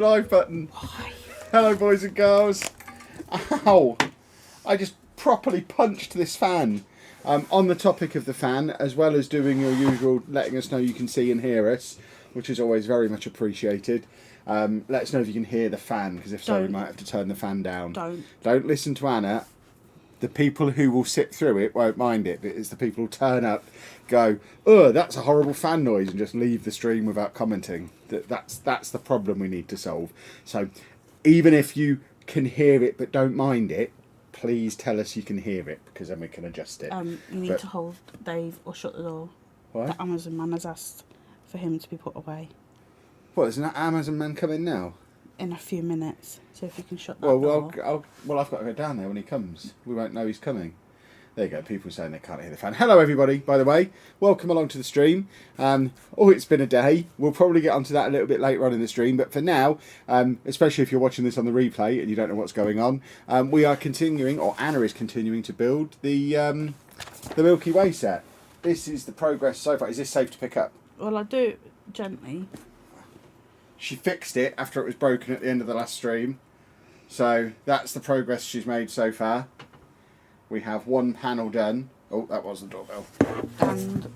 Live button. Why? Hello, boys and girls. Ow! I just properly punched this fan. On the topic of the fan, as well as doing your usual, letting us know you can see and hear us, which is always very much appreciated. Let us know if you can hear the fan, because if so, we might have to turn the fan down. Don't listen to Anna. The people who will sit through it won't mind it, but it's the people who turn up, go, oh, that's a horrible fan noise, and just leave the stream without commenting. That's the problem we need to solve. So even if you can hear it but don't mind it, please tell us you can hear it, because then we can adjust it. You need to hold Dave or shut the door. What? The Amazon man has asked for him to be put away. What, isn't that Amazon man coming now? In a few minutes. So if you can shut that door. Well, I've got to go down there when he comes. We won't know he's coming. There you go, people saying they can't hear the fan. Hello everybody, by the way. Welcome along to the stream. It's been a day. We'll probably get onto that a little bit later on in the stream, but for now, especially if you're watching this on the replay and you don't know what's going on, we are continuing, or Anna is continuing to build the Milky Way set. This is the progress so far. Is this safe to pick up? Well, I'll do it gently. She fixed it after it was broken at the end of the last stream. So that's the progress she's made so far. We have one panel done. Oh, that was the doorbell. And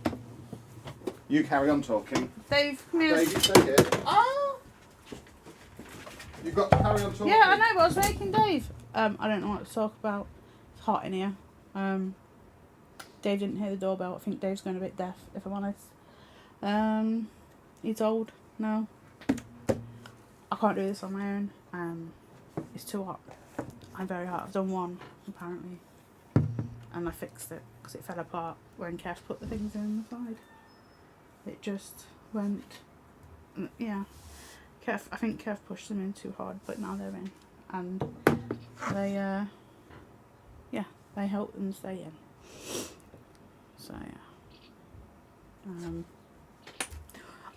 you carry on talking. Dave, come here. Dave, you stay here. Oh! You've got to carry on talking. Yeah, I know, but I was making Dave. I don't know what to talk about. It's hot in here. Dave didn't hear the doorbell. I think Dave's going a bit deaf, if I'm honest. He's old now. I can't do this on my own. It's too hot. I'm very hot. I've done one, apparently. And I fixed it because it fell apart when Kev put the things in the side. It just went, yeah. I think Kev pushed them in too hard, but now they're in. And they help them stay in. So, yeah.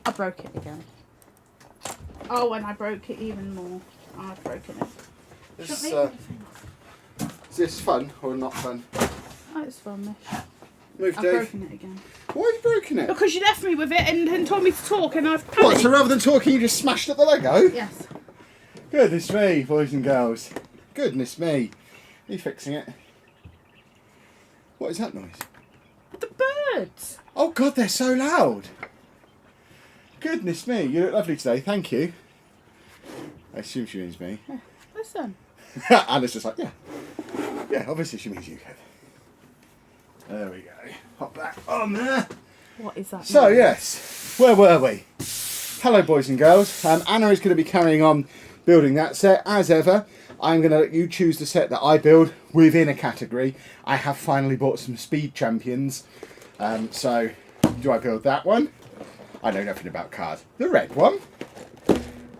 I broke it again. Oh, and I broke it even more. I've broken it. Is this fun or not fun? Oh, it's fun, Mish. Move, I've Dave. broken it again. Why have you broken it? Because you left me with it and told me to talk, and I've panicked. What, so rather than talking you just smashed at the Lego? Yes. Goodness me, boys and girls. Goodness me. Are you fixing it? What is that noise? The birds. Oh God, they're so loud. Goodness me, you look lovely today, thank you. I assume she means me. Yeah. Listen. Alice just like, yeah. Yeah, obviously she means you, Kev. There we go. Hop back on there. What is that? So, noise? yes, where were we? Hello, boys and girls. Anna is going to be carrying on building that set. As ever, I'm going to let you choose the set that I build within a category. I have finally bought some Speed Champions. So, do I build that one? I know nothing about cars. The red one?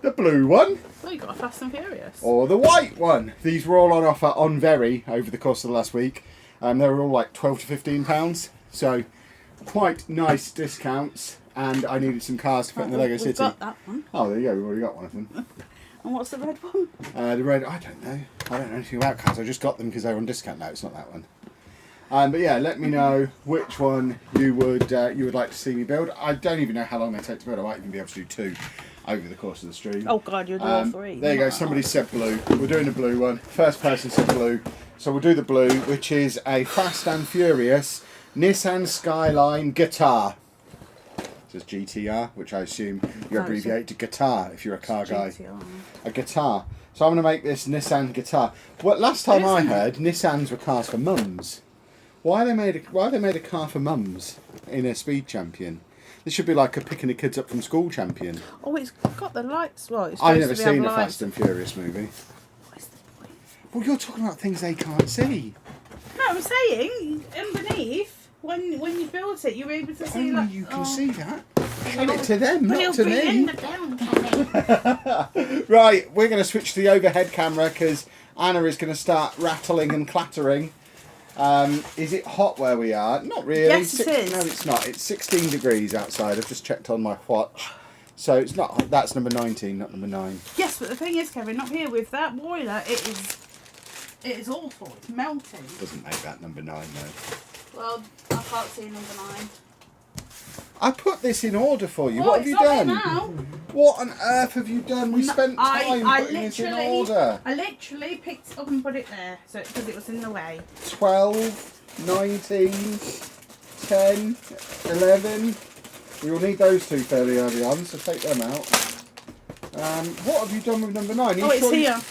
The blue one? Oh, you got a Fast and Furious. Or the white one? These were all on offer on Very over the course of the last week. They were all like £12 to £15. So, quite nice discounts. And I needed some cars to put in the Lego City. We've got that one. Oh, there you go. We've already got one of them. And what's the red one? The red, I don't know. I don't know anything about cars. I just got them because they were on discount now. It's not that one. But yeah, let me know which one you would like to see me build. I don't even know how long they take to build. I might even be able to do 2 over the course of the stream. Oh God, you'll do all 3. There you go. Somebody said blue. We're doing the blue one. First person said blue. So we'll do the blue, which is a Fast and Furious Nissan Skyline guitar. It says GTR, which I assume you abbreviate to guitar if you're a car guy. GTR. A guitar. So I'm going to make this Nissan guitar. Well, last time I heard, Nissans were cars for mums. Why have they made a car for mums in a Speed Champion? This should be like a picking the kids up from school champion. Oh, it's got the lights. Well, it's I've never seen a Fast and Furious movie. What is the point? Well, you're talking about things they can't see. No, I'm saying underneath, when you build it, you're able to see. Only like, you can see that. Tell it to them, not to me. In the down, Kenny. Right, we're going to switch to the overhead camera because Anna is going to start rattling and clattering. Is it hot where we are? Not really. Yes, it is. No, it's not. It's 16 degrees outside. I've just checked on my watch. So it's not. That's number 19, not number 9. Yes, but the thing is, Kevin, up here with that boiler, it is awful. It's melting. Doesn't make that number 9 though. Well, I can't see number 9. I put this in order for you. Well, what have you it's not done? there now. What on earth have you done? We spent time putting this in order. I literally picked it up and put it there because it was in the way. 12, 19, 10, 11. We will need those two fairly early on, so take them out. What have you done with number 9? Oh, it's here.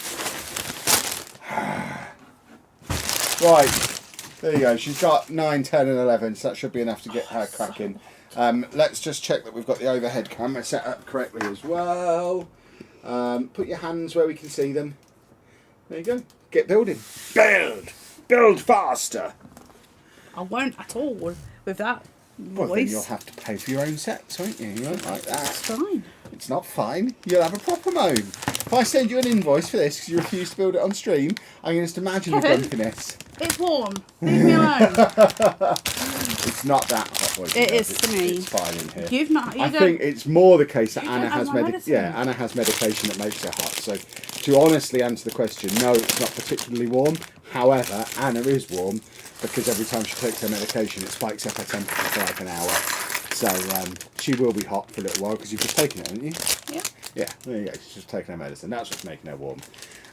Right, there you go. She's got 9, 10 and 11, so that should be enough to get her cracking. Let's just check that we've got the overhead camera set up correctly as well. Put your hands where we can see them. There you go. Get building. Build faster. I won't at all with that Well, then you'll have to pay for your own sets, won't you? You won't like that. It's fine. It's not fine. You'll have a proper moan. If I send you an invoice for this because you refuse to build it on stream, I can just imagine the grumpiness. It's warm. Leave me alone. It's not that hot, boys. It is to me. It's fine in here. I think it's more the case that You Anna don't have has my medicine. Anna has medication that makes her hot. So, to honestly answer the question, no, it's not particularly warm. However, Anna is warm because every time she takes her medication, it spikes up her temperature for like an hour. So she will be hot for a little while because you've just taken it, haven't you? Yeah. Yeah, there you go. She's just taking her medicine. That's what's making her warm.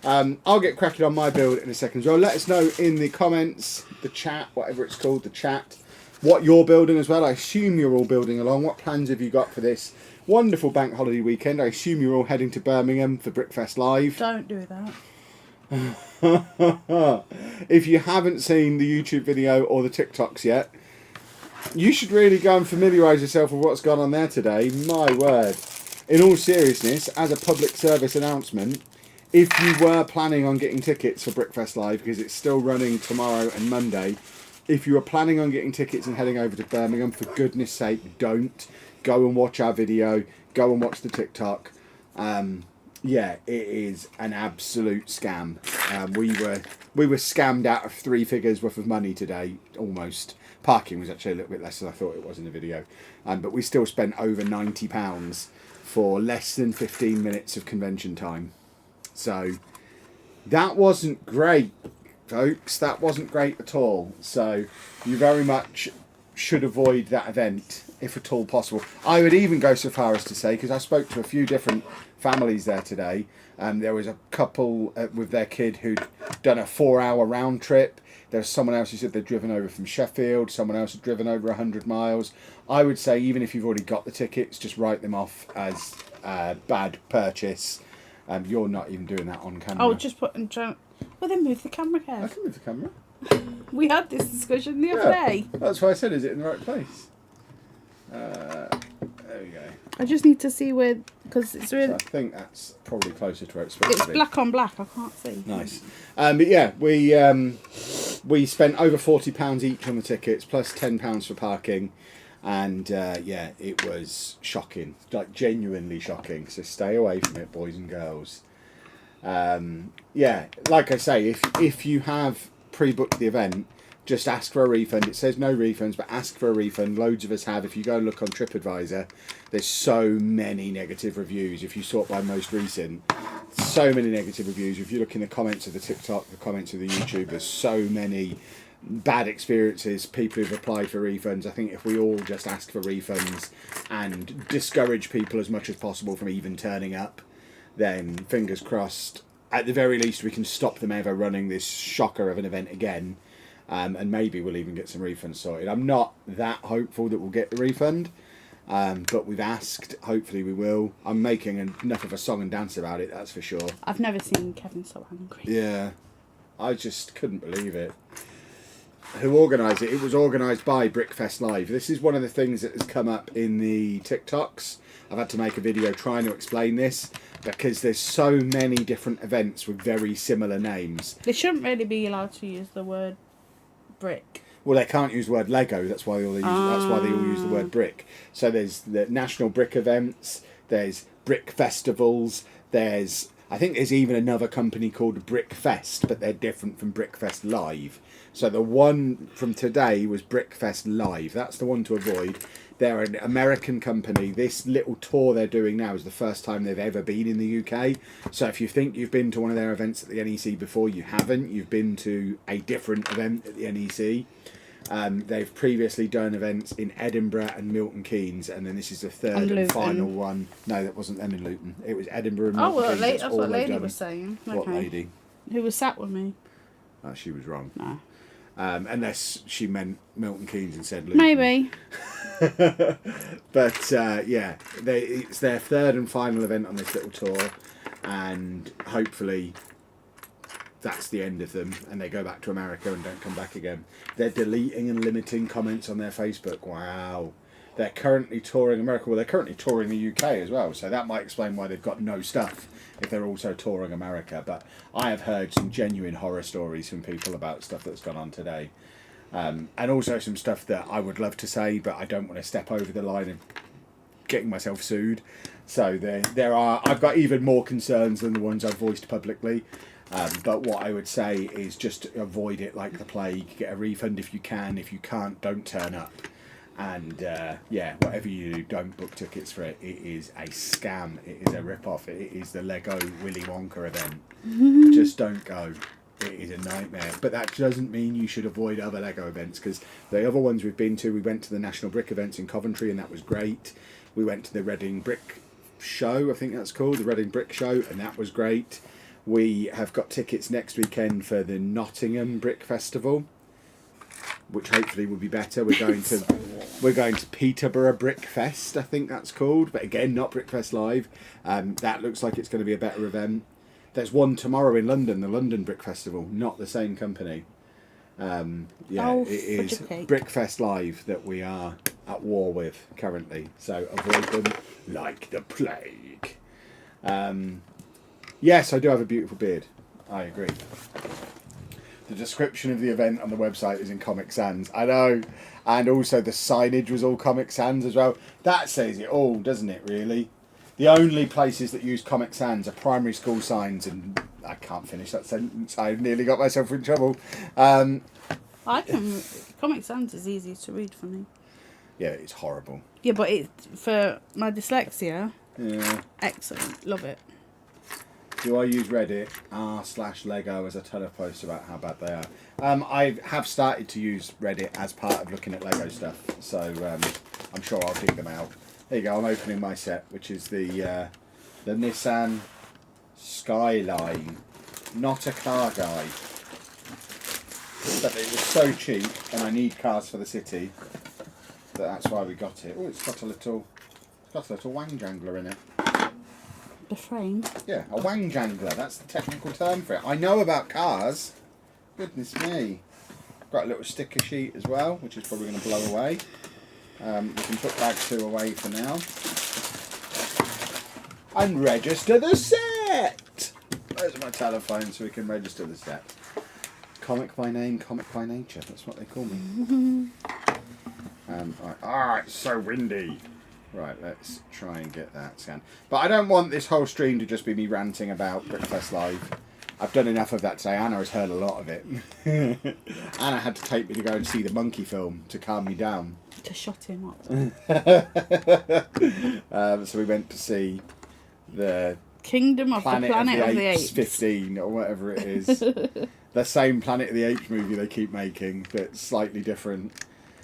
I'll get cracking on my build in a second as well. Let us know in the comments, the chat, whatever it's called, the chat, what you're building as well. I assume you're all building along. What plans have you got for this wonderful bank holiday weekend? I assume you're all heading to Birmingham for Brickfest Live. Don't do that. If you haven't seen the YouTube video or the TikToks yet, you should really go and familiarise yourself with what's gone on there today. My word. In all seriousness, as a public service announcement, if you were planning on getting tickets for Brickfest Live, because it's still running tomorrow and Monday, if you were planning on getting tickets and heading over to Birmingham, for goodness sake, don't. Go and watch our video. Go and watch the TikTok. Yeah, it is an absolute scam. We were scammed out of 3 figures worth of money today, almost. Parking was actually a little bit less than I thought it was in the video. But we still spent over £90 for less than 15 minutes of convention time. So that wasn't great, folks. That wasn't great at all. So you very much should avoid that event if at all possible. I would even go so far as to say, because I spoke to a few different families there today, there was a couple with their kid who'd done a 4-hour round trip. There's someone else who said they'd driven over from Sheffield. Someone else had driven over 100 miles. I would say even if you've already got the tickets, just write them off as bad purchase. You're not even doing that on camera. Oh, just put and try. Well, then move the camera, Kev. I can move the camera. We had this discussion the other day. That's why I said, is it in the right place? There we go. I just need to see where, because it's really. So I think that's probably closer to where it's supposed to It's be. black on black. I can't see. Nice. But yeah, we spent over £40 each on the tickets, plus £10 for parking. And yeah, it was shocking, like genuinely shocking. So stay away from it, boys and girls. Yeah, like I say, if you have pre-booked the event, just ask for a refund. It says no refunds, but ask for a refund. Loads of us have. If you go and look on TripAdvisor, there's so many negative reviews. If you sort by most recent, so many negative reviews. If you look in the comments of the TikTok, the comments of the YouTube, there's so many bad experiences, people who've applied for refunds. I think if we all just ask for refunds and discourage people as much as possible from even turning up, then fingers crossed, at the very least we can stop them ever running this shocker of an event again, and maybe we'll even get some refunds sorted. I'm not that hopeful that we'll get the refund, but we've asked. Hopefully we will. I'm making enough of a song and dance about it, that's for sure. I've never seen Kevin so angry. Yeah, I just couldn't believe it. Who organised it? It was organised by Brickfest Live. This is one of the things that has come up in the TikToks. I've had to make a video trying to explain this because there's so many different events with very similar names. They shouldn't really be allowed to use the word brick. Well, they can't use the word Lego. That's why they all use the word brick. So there's the national brick events. There's brick festivals. I think there's even another company called Brickfest, but they're different from Brickfest Live. So the one from today was Brickfest Live. That's the one to avoid. They're an American company. This little tour they're doing now is the first time they've ever been in the UK. So if you think you've been to one of their events at the NEC before, you haven't. You've been to a different event at the NEC. They've previously done events in Edinburgh and Milton Keynes, and then this is the third and Luton. final one. No, that wasn't then in Luton. It was Edinburgh and Oh, Milton well, Keynes. that's what lady was saying. What Okay. lady? Who was sat with me? Oh, she was wrong. No. Unless she meant Milton Keynes and said Luton. Maybe. But yeah, it's their third and final event on this little tour, and hopefully that's the end of them, and they go back to America and don't come back again. They're deleting and limiting comments on their Facebook. Wow. They're currently touring America. Well, they're currently touring the UK as well, so that might explain why they've got no stuff if they're also touring America. But I have heard some genuine horror stories from people about stuff that's gone on today. And also some stuff that I would love to say, but I don't want to step over the line of getting myself sued. So I've got even more concerns than the ones I've voiced publicly. But what I would say is just avoid it like the plague. Get a refund if you can. If you can't, don't turn up. And yeah, whatever you do, don't book tickets for it. It is a scam. It is a rip-off. It is the Lego Willy Wonka event. Just don't go. It is a nightmare. But that doesn't mean you should avoid other Lego events, because the other ones we've been to, we went to the National Brick events in Coventry, and that was great. We went to the Reading Brick Show, I think that's called, the Reading Brick Show, and that was great. We have got tickets next weekend for the Nottingham Brick Festival, which hopefully will be better. We're going to Peterborough Brickfest, I think that's called, but again, not Brickfest Live. That looks like it's going to be a better event. There's one tomorrow in London, the London Brick Festival, not the same company. It is Brickfest Live that we are at war with currently, so avoid them like the plague. Yes, I do have a beautiful beard. I agree. The description of the event on the website is in Comic Sans. I know. And also the signage was all Comic Sans as well. That says it all, doesn't it, really? The only places that use Comic Sans are primary school signs, and I can't finish that sentence. I nearly got myself in trouble. Comic Sans is easy to read for me. Yeah, it's horrible. Yeah, but for my dyslexia, yeah, excellent. Love it. Do I use Reddit r/Lego as a ton of posts about how bad they are? I have started to use Reddit as part of looking at Lego stuff, so I'm sure I'll dig them out. There you go, I'm opening my set, which is the Nissan Skyline. Not a car guy. But it was so cheap, and I need cars for the city, that's why we got it. Oh, it's got a little wang jangler in it. The frame? Yeah, a wang jangler. That's the technical term for it. I know about cars. Goodness me. Got a little sticker sheet as well, which is probably going to blow away. We can put bag 2 away for now. And register the set! Where's my telephone so we can register the set? Comic by name, comic by nature. That's what they call me. Right. It's so windy. Right, let's try and get that scanned. But I don't want this whole stream to just be me ranting about Brickfest Live. I've done enough of that today. Anna has heard a lot of it. Anna had to take me to go and see the Monkey film to calm me down. To shut him up. So we went to see the Kingdom of the Planet of the Apes 15 or whatever it is. The same Planet of the Apes movie they keep making, but slightly different.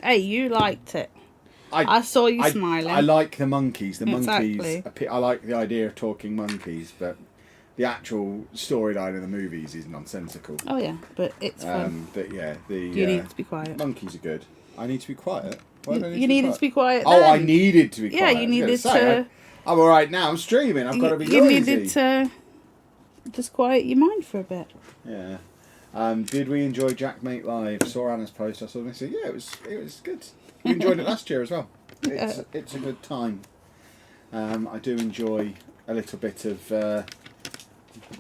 Hey, you liked it. I saw you smiling. I like the monkeys. Exactly. Monkeys. I like the idea of talking monkeys, but the actual storyline of the movies is nonsensical. Oh yeah, but it's fun. But yeah, you need to be quiet. Monkeys are good. I need to be quiet. Why do I You needed to be quiet. Oh, then. I needed to be quiet. Yeah, you needed to. I'm all right now. I'm streaming. I've got to be noisy. You needed to just quiet your mind for a bit. Yeah. Did we enjoy Jack Mate Live? Saw Anna's post. I saw this. Yeah, it was good. You enjoyed it last year as well. It's a good time. I do enjoy a little bit of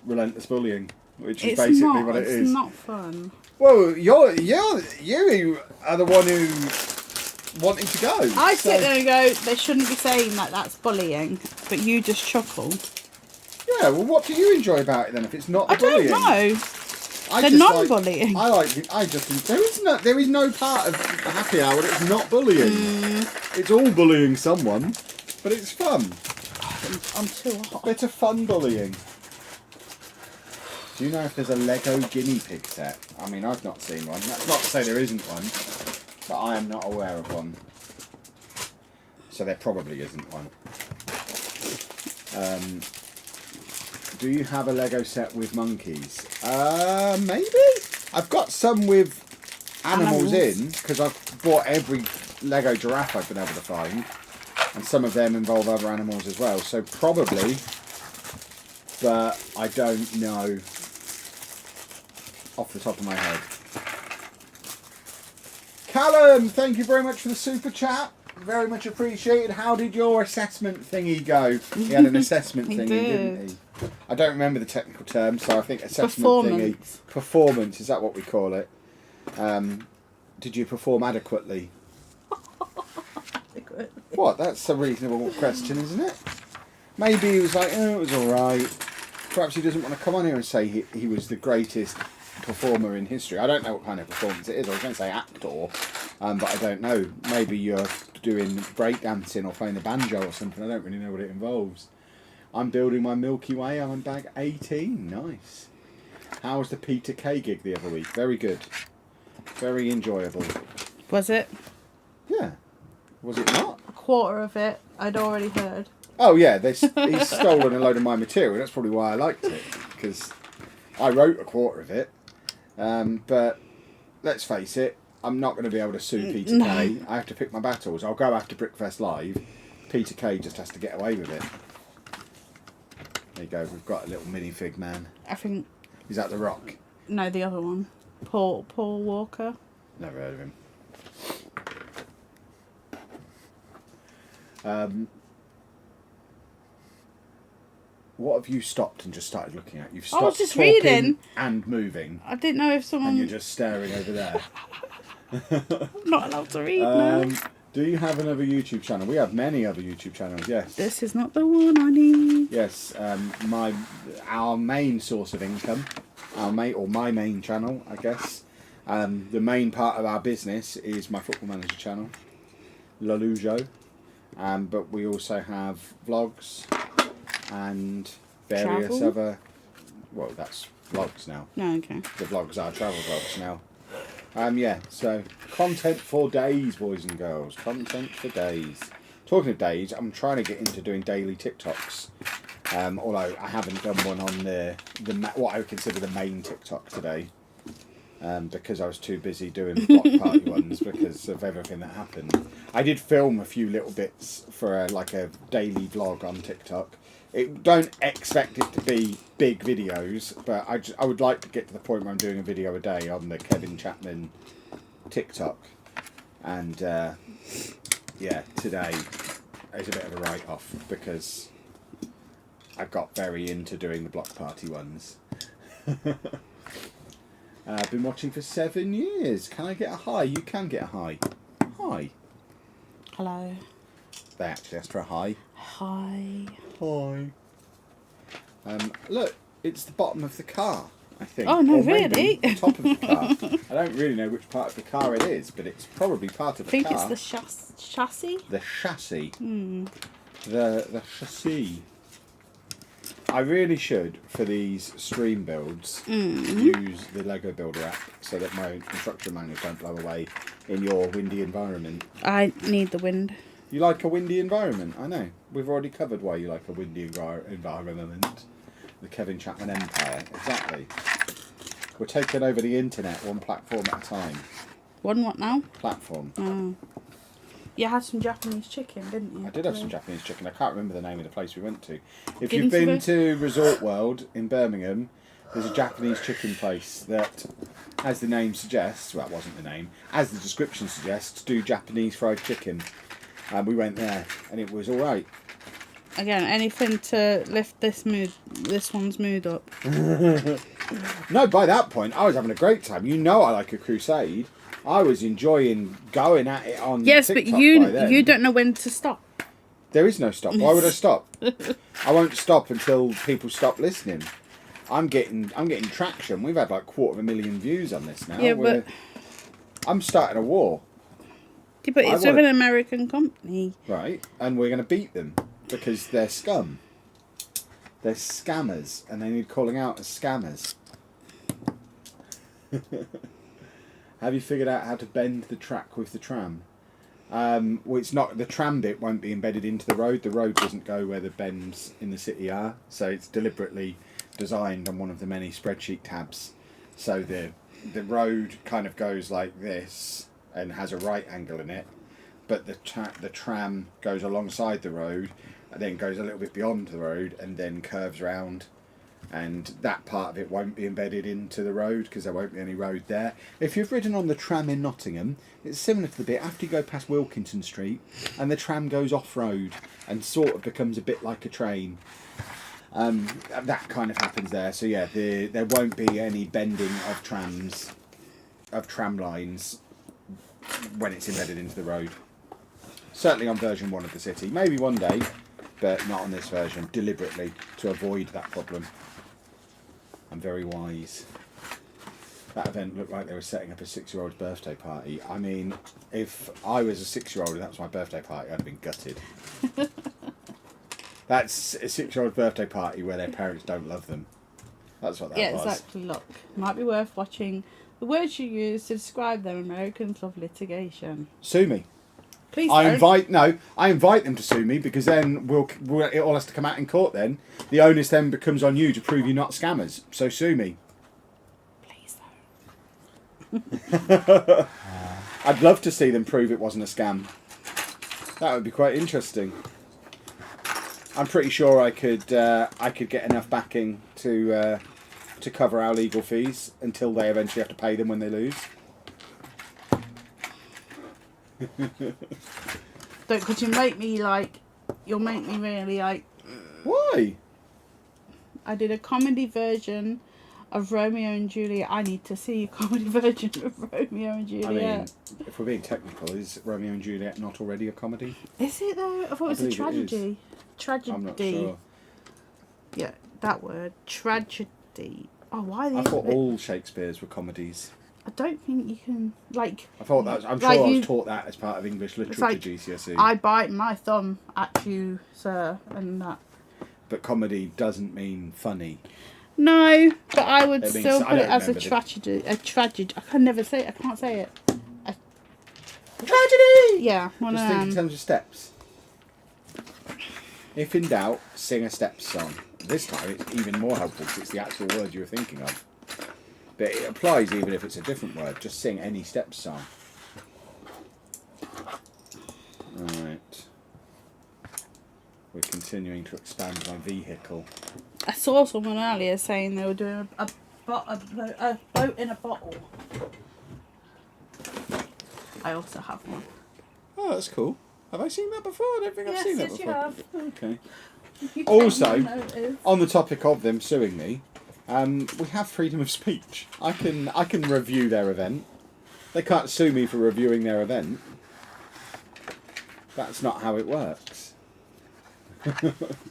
relentless bullying, which is basically what it is. It's not fun. Well, you are the one who wanted to go. I sit there and go, they shouldn't be saying that that's bullying, but you just chuckle. Yeah, well, what do you enjoy about it then? If it's not the bullying, I don't know. They're non-bullying. There is no part of happy hour that's not bullying. It's all bullying someone, but it's fun. I'm too hot. Bit of fun bullying. Do you know if there's a Lego guinea pig set? I mean, I've not seen one. That's not to say there isn't one. but I am not aware of one. So there probably isn't one. Do you have a Lego set with monkeys? Maybe. I've got some with animals in, because I've bought every Lego giraffe I've been able to find, and some of them involve other animals as well. So probably, but I don't know off the top of my head. Callum, thank you very much for the super chat. Very much appreciated. How did your assessment thingy go? He had an assessment thingy, didn't he? I don't remember the technical term, so I think assessment thingy. Performance, is that what we call it? Did you perform adequately? What? That's a reasonable question, isn't it? Maybe he was like, oh, it was alright. Perhaps he doesn't want to come on here and say he was the greatest performer in history. I don't know what kind of performance it is. I was going to say actor, but I don't know. Maybe you're doing breakdancing or playing the banjo or something. I don't really know what it involves. I'm building my Milky Way. I'm on bag 18. Nice. How was the Peter Kay gig the other week? Very good. Very enjoyable. Was it? Yeah. Was it not? A quarter of it I'd already heard. Oh yeah, he's stolen a load of my material. That's probably why I liked it, because I wrote a quarter of it. But let's face it, I'm not going to be able to sue Peter Kay. I have to pick my battles. I'll go after Brickfest Live. Peter Kay just has to get away with it. There you go. We've got a little minifig man. I think. Is that The Rock? No, the other one. Paul Walker. Never heard of him. What have you stopped and just started looking at? You've stopped I was just talking reading and moving. I didn't know if someone. And you're just staring over there. I'm not allowed to read now. Do you have another YouTube channel? We have many other YouTube channels, yes. This is not the one I need. Yes, our main source of income, my main channel, I guess. The main part of our business is my Football Manager channel, Lalujo. But we also have vlogs and various other. Well, that's vlogs now. No, okay. The vlogs are travel vlogs now. Yeah, so content for days, boys and girls. Content for days. Talking of days, I'm trying to get into doing daily TikToks. Although I haven't done one on the what I would consider the main TikTok today. Because I was too busy doing block party ones because of everything that happened. I did film a few little bits for like a daily vlog on TikTok. Don't expect it to be big videos, but I would like to get to the point where I'm doing a video a day on the Kevin Chapman TikTok. And yeah, today is a bit of a write-off because I got very into doing the block party ones. I've been watching for 7 years. Can I get a hi? You can get a hi. Hi. Hello. They actually asked for a hi. Hi. Hi. Look, it's the bottom of the car, I think. Oh, no, or maybe really? the top of the car. I don't really know which part of the car it is, but it's probably part of the car. I think it's the chassis. The chassis. Hmm. The chassis. I really should, for these stream builds, use the Lego Builder app so that my construction manuals don't blow away in your windy environment. I need the wind. You like a windy environment? I know. We've already covered why you like a windy environment. The Kevin Chapman Empire. Exactly. We're taking over the internet one platform at a time. One what now? Platform. Oh. You had some Japanese chicken, didn't you? I did have some Japanese chicken. I can't remember the name of the place we went to. If Ginsburg? you've been to Resort World in Birmingham, there's a Japanese chicken place that, as the name suggests, well, it wasn't the name, as the description suggests, do Japanese fried chicken. We went there, and it was all right. Again, anything to lift this one's mood up. No, by that point, I was having a great time. You know I like a crusade. I was enjoying going at it on yes, TikTok but you don't know when to stop. There is no stop. Why would I stop? I won't stop until people stop listening. I'm getting traction. We've had like 250,000 views on this now. Yeah, but I'm starting a war. Yeah, but it's with an American company. Right, and we're going to beat them because they're scum. They're scammers, and they need calling out as scammers. Have you figured out how to bend the track with the tram? Well, it's not, the tram bit won't be embedded into the road. The road doesn't go where the bends in the city are, so it's deliberately designed on one of the many spreadsheet tabs. So the road kind of goes like this and has a right angle in it, but the tram goes alongside the road and then goes a little bit beyond the road and then curves round. And that part of it won't be embedded into the road because there won't be any road there. If you've ridden on the tram in Nottingham, it's similar to the bit after you go past Wilkinson Street and the tram goes off-road and sort of becomes a bit like a train. That kind of happens there. So yeah, there won't be any bending of tram lines when it's embedded into the road. Certainly on version 1 of the city. Maybe one day, but not on this version, deliberately to avoid that problem. I'm very wise. That event looked like they were setting up a 6-year-old's birthday party. I mean, if I was a 6-year-old and that was my birthday party, I'd have been gutted. That's a 6-year-old birthday party where their parents don't love them. That's what that was. Yeah, exactly. Look, might be worth watching the words you use to describe their Americans love litigation. Sue me. Please I don't. invite them to sue me because then it all has to come out in court then. The onus then becomes on you to prove you're not scammers. So sue me. Please don't. I'd love to see them prove it wasn't a scam. That would be quite interesting. I'm pretty sure I could get enough backing to cover our legal fees until they eventually have to pay them when they lose. Don't, because you'll make me really like. Why? I did a comedy version of Romeo and Juliet. I need to see a comedy version of Romeo and Juliet. I mean, if we're being technical, is Romeo and Juliet not already a comedy? Is it though? I thought it was a tragedy. Tragedy. I'm not sure. Yeah, that word. Tragedy. Oh, why? I thought all Shakespeare's were comedies. I don't think you can, like... I thought that. I'm sure I was taught that as part of English literature like, GCSE. I bite my thumb at you, sir, and that. But comedy doesn't mean funny. No, but I would It means- still I put it don't as a remember tragedy. A tragedy. I can never say it. I can't say it. Tragedy! Yeah, one Just of think in them. terms of steps. If in doubt, sing a steps song. This time it's even more helpful because it's the actual word you were thinking of. But it applies even if it's a different word. Just sing any steps song. Right. We're continuing to expand my vehicle. I saw someone earlier saying they were doing a boat in a bottle. I also have one. Oh, that's cool. Have I seen that before? I don't think I've seen that Yes, before. you have. Okay. You Also, take my notice. on the topic of them suing me, we have freedom of speech. I can review their event. They can't sue me for reviewing their event. That's not how it works.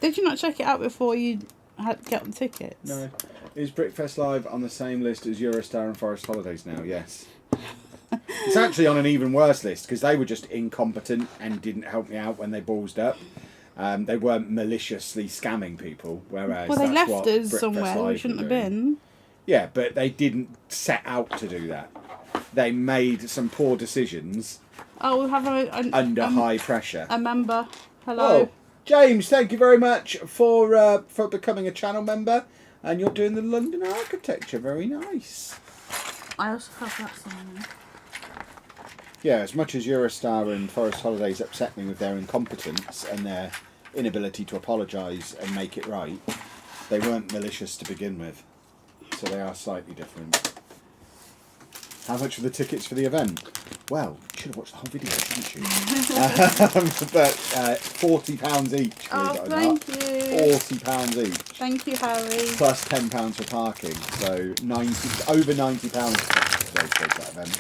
Did you not check it out before you had to get on tickets? No. Is Brickfest Live on the same list as Eurostar and Forest Holidays now? Yes. It's actually on an even worse list because they were just incompetent and didn't help me out when they ballsed up. They weren't maliciously scamming people, whereas Well, they that's left what us Brickfest somewhere Live we were shouldn't have doing. been. Yeah, but they didn't set out to do that. They made some poor decisions Oh, we have under high pressure. a member. Hello. Oh, James, thank you very much for becoming a channel member, and you're doing the London architecture. Very nice. I also have that somewhere. Yeah, as much as Eurostar and Forest Holidays upset me with their incompetence and their inability to apologise and make it right, they weren't malicious to begin with. So they are slightly different. How much were the tickets for the event? Well, you should have watched the whole video, shouldn't you? But £40 each, believe Oh, it or thank not. you. £40 each. Thank you, Harry. Plus £10 for parking. So over £90 for that event.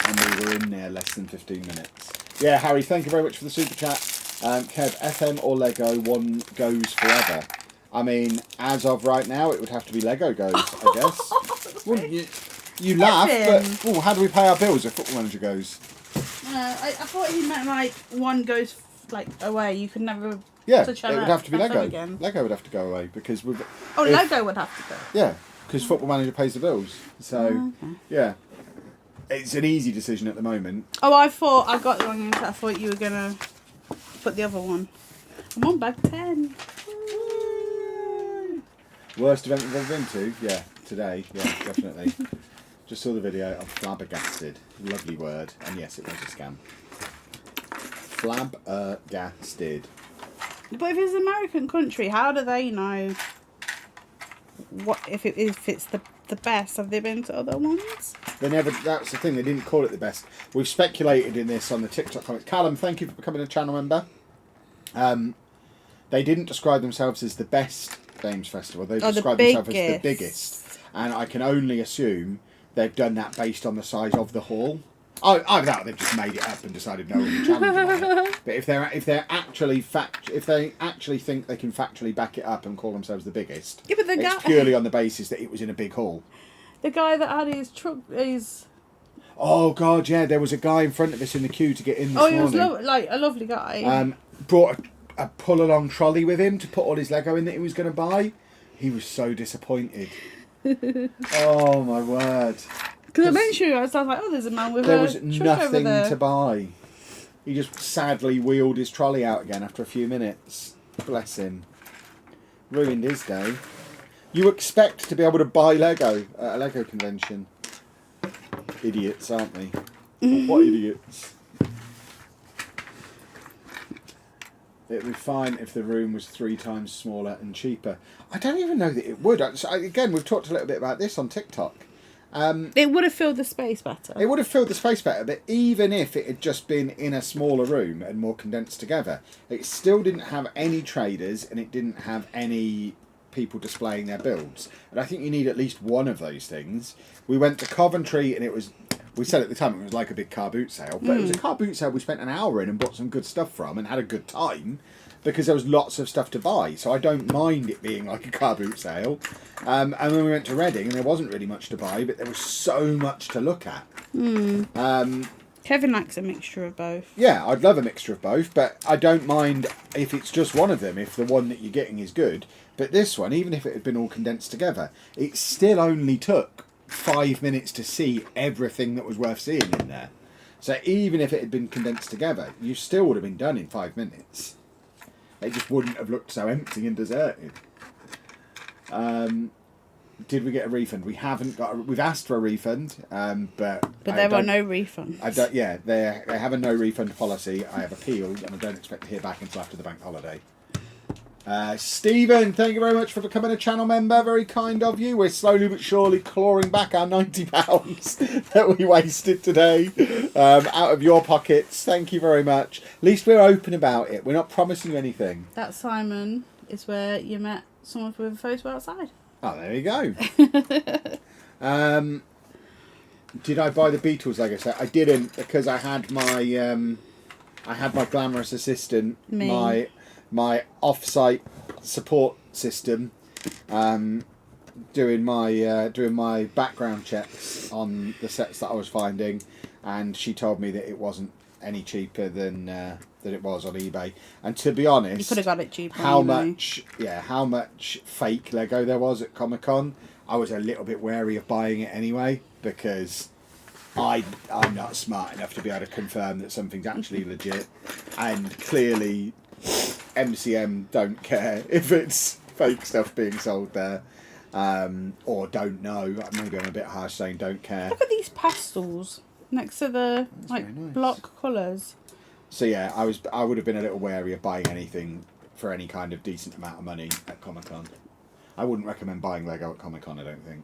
And we were in there less than 15 minutes. Yeah, Harry, thank you very much for the super chat. Kev, FM or Lego, one goes forever. I mean, as of right now, it would have to be Lego goes, I guess. Well, you laugh, but how do we pay our bills if Football Manager goes? I thought he meant like one goes like away. You could never. Yeah, touch it would on have to be FM Lego. again. Lego would have to go away because we've. Lego would have to go. Yeah, because Football Manager pays the bills. So, Okay. yeah. it's an easy decision at the moment. Oh, I thought I got the wrong answer. I thought you were gonna put the other one. I'm on bag 10. Worst event we've ever been to? Yeah, today. Yeah, definitely. Just saw the video. I'm flabbergasted. Lovely word. And yes, it was a scam. Flabbergasted. But if it's an American country, how do they know what if it's the best? Have they been to other ones? They never. That's the thing. They didn't call it the best. We've speculated in this on the TikTok comments. Callum, thank you for becoming a channel member. They didn't describe themselves as the best games festival. They described themselves as the biggest. And I can only assume they've done that based on the size of the hall. I doubt they've just made it up and decided no one can challenge them on it. But if they actually think they can factually back it up and call themselves the biggest, Yeah, but it's purely on the basis that it was in a big hall. The guy that had his truck is. Oh God, yeah, there was a guy in front of us in the queue to get in this morning. He was like a lovely guy. Brought a pull-along trolley with him to put all his Lego in that he was going to buy. He was so disappointed. Oh my word. Because I mentioned I was like, oh, there's a man with there a was truck nothing over there. to buy. He just sadly wheeled his trolley out again after a few minutes. Bless him. Ruined his day. You expect to be able to buy Lego at a Lego convention. Idiots, aren't they? What idiots? It would be fine if the room was 3 times smaller and cheaper. I don't even know that it would. Again, we've talked a little bit about this on TikTok. It would have filled the space better. It would have filled the space better, but even if it had just been in a smaller room and more condensed together, it still didn't have any traders and it didn't have any people displaying their builds. And I think you need at least one of those things. We went to Coventry and we said at the time it was like a big car boot sale, but it was a car boot sale we spent an hour in and bought some good stuff from and had a good time because there was lots of stuff to buy. So I don't mind it being like a car boot sale. And then we went to Reading and there wasn't really much to buy, but there was so much to look at. Kevin likes a mixture of both. Yeah, I'd love a mixture of both, but I don't mind if it's just one of them, if the one that you're getting is good. But this one, even if it had been all condensed together, it still only took 5 minutes to see everything that was worth seeing in there. So even if it had been condensed together, you still would have been done in 5 minutes. It just wouldn't have looked so empty and deserted. Did we get a refund? We haven't got. We've asked for a refund, but there were no refunds. I don't. Yeah, they have a no refund policy. I have appealed, and I don't expect to hear back until after the bank holiday. Stephen, thank you very much for becoming a channel member. Very kind of you. We're slowly but surely clawing back our £90 that we wasted today out of your pockets. Thank you very much. At least we're open about it. We're not promising you anything. That Simon is where you met someone with a photo outside. Oh, there you go. Did I buy the Beatles Lego set? I didn't because I had my glamorous assistant, my off-site support system, doing my background checks on the sets that I was finding, and she told me that it wasn't any cheaper than it was on eBay. And to be honest, you could have got it cheaper. How much fake Lego there was at Comic-Con, I was a little bit wary of buying it anyway because I'm not smart enough to be able to confirm that something's actually legit, and clearly MCM don't care if it's fake stuff being sold there, or don't know. Maybe I'm a bit harsh saying don't care. Look at these pastels next to the nice. Block colours. So yeah, I would have been a little wary of buying anything for any kind of decent amount of money at Comic-Con. I wouldn't recommend buying Lego at Comic-Con, I don't think.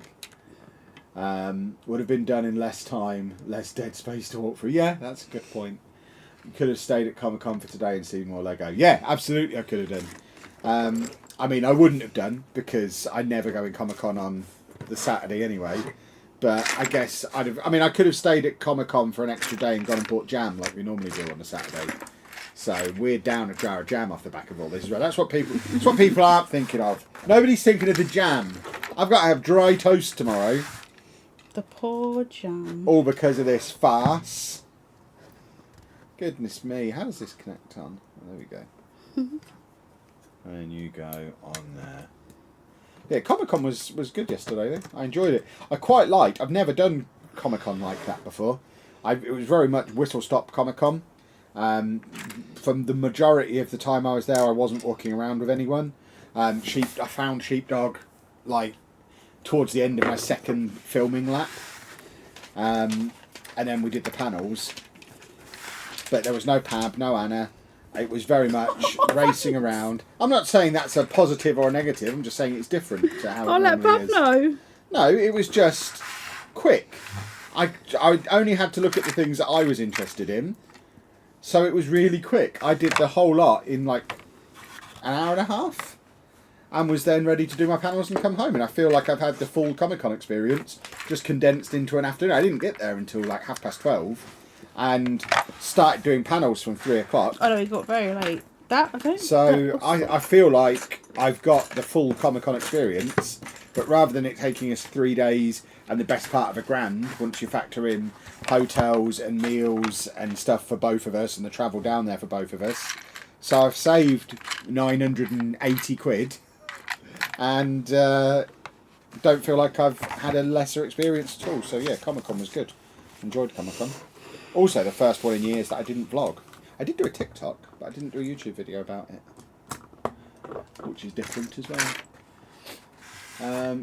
Would have been done in less time, less dead space to walk through. Yeah, that's a good point. You could have stayed at Comic-Con for today and seen more Lego. Yeah, absolutely I could have done. I mean, I wouldn't have done because I never go in Comic-Con on the Saturday anyway. But I guess I could have stayed at Comic-Con for an extra day and gone and bought jam like we normally do on a Saturday. So we're down a jar of jam off the back of all this as well. That's what people aren't thinking of. Nobody's thinking of the jam. I've got to have dry toast tomorrow. The poor jam. All because of this farce. Goodness me, how does this connect on? Oh, there we go. And you go on there. Yeah, Comic-Con was good yesterday. I enjoyed it. I quite liked. I've never done Comic-Con like that before. It was very much whistle-stop Comic-Con. From the majority of the time I was there, I wasn't walking around with anyone. I found Sheepdog like towards the end of my second filming lap. And then we did the panels. But there was no Pab, no Anna. It was very much racing around. I'm not saying that's a positive or a negative. I'm just saying it's different to how I'll it let normally Bob is. know. No, it was just quick. I only had to look at the things that I was interested in. So it was really quick. I did the whole lot in like an hour and a half. And was then ready to do my panels and come home. And I feel like I've had the full Comic-Con experience just condensed into an afternoon. I didn't get there until like 12:30. And started doing panels from 3 o'clock. Oh no, we got very late. So I feel like I've got the full Comic-Con experience, but rather than it taking us 3 days and the best part of £1,000, once you factor in hotels and meals and stuff for both of us and the travel down there for both of us, so I've saved 980 quid and don't feel like I've had a lesser experience at all. So yeah, Comic-Con was good. Enjoyed Comic-Con. Also, the first one in years that I didn't vlog. I did do a TikTok, but I didn't do a YouTube video about it, which is different as well.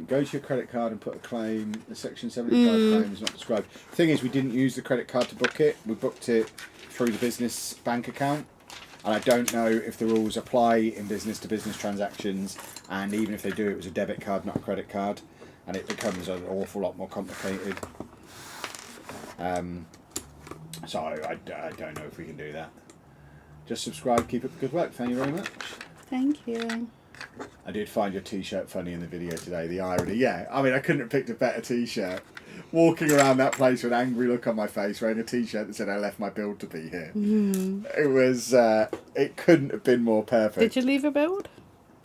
Go to your credit card and put a claim. The Section 75 claim is not described. The thing is, we didn't use the credit card to book it. We booked it through the business bank account. And I don't know if the rules apply in business-to-business transactions. And even if they do, it was a debit card, not a credit card. And it becomes an awful lot more complicated. So I don't know if we can do that. Just subscribe, keep up the good work. Thank you very much. Thank you. I did find your t-shirt funny in the video today, the irony. Yeah, I mean, I couldn't have picked a better t-shirt. Walking around that place with an angry look on my face, wearing a t-shirt that said, I left my build to be here. It was, it couldn't have been more perfect. Did you leave a build?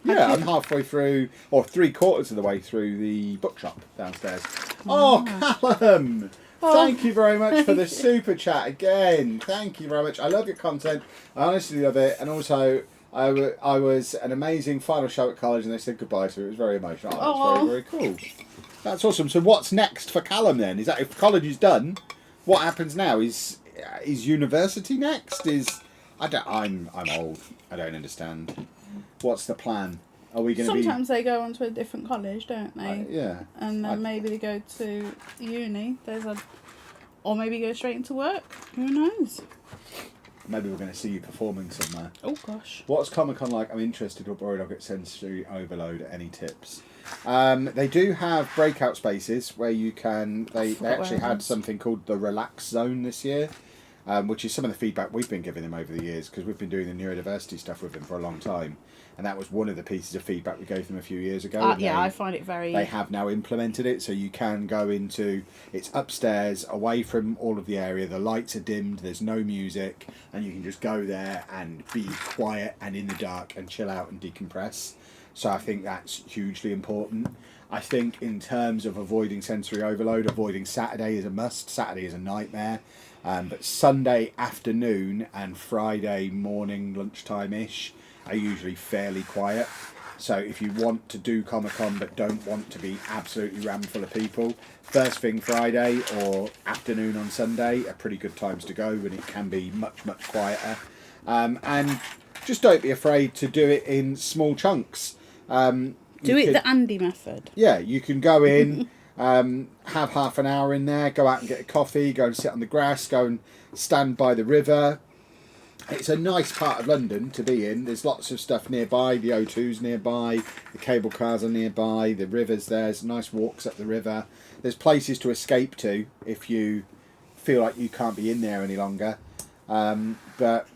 Yeah, I'm halfway through, or 3/4 of the way through the bookshop downstairs. Oh, Callum! Thank you very much for the super chat again. Thank you very much. I love your content. I honestly love it. And also, I was an amazing final show at college and they said goodbye to me. It was very emotional. Oh, that's very, very cool. That's awesome. So what's next for Callum then? Is that if college is done, what happens now? Is university next? I'm old. I don't understand. What's the plan? Are we going to be... Sometimes they go on to a different college, don't they? Yeah. And then maybe they go to uni. Or maybe go straight into work. Who knows? Maybe we're going to see you performing somewhere. Oh gosh. What's Comic-Con like? I'm interested, or worried I'll get sensory overload. Any tips? They do have breakout spaces where you can... They actually had something called the Relax Zone this year, which is some of the feedback we've been giving them over the years, because we've been doing the neurodiversity stuff with them for a long time. And that was one of the pieces of feedback we gave them a few years ago. I find it very... They have now implemented it, so you can go into... It's upstairs, away from all of the area. The lights are dimmed, there's no music, and you can just go there and be quiet and in the dark and chill out and decompress. So I think that's hugely important. I think in terms of avoiding sensory overload, avoiding Saturday is a must. Saturday is a nightmare. But Sunday afternoon and Friday morning, lunchtime-ish, are usually fairly quiet. So if you want to do Comic-Con but don't want to be absolutely rammed full of people, first thing Friday or afternoon on Sunday are pretty good times to go, and it can be much, much quieter. And just don't be afraid to do it in small chunks. The Andy method. Yeah, you can go in, have half an hour in there, go out and get a coffee, go and sit on the grass, go and stand by the river. It's a nice part of London to be in. There's lots of stuff nearby. The O2's nearby. The cable cars are nearby. The river's there. There's nice walks up the river. There's places to escape to if you feel like you can't be in there any longer. But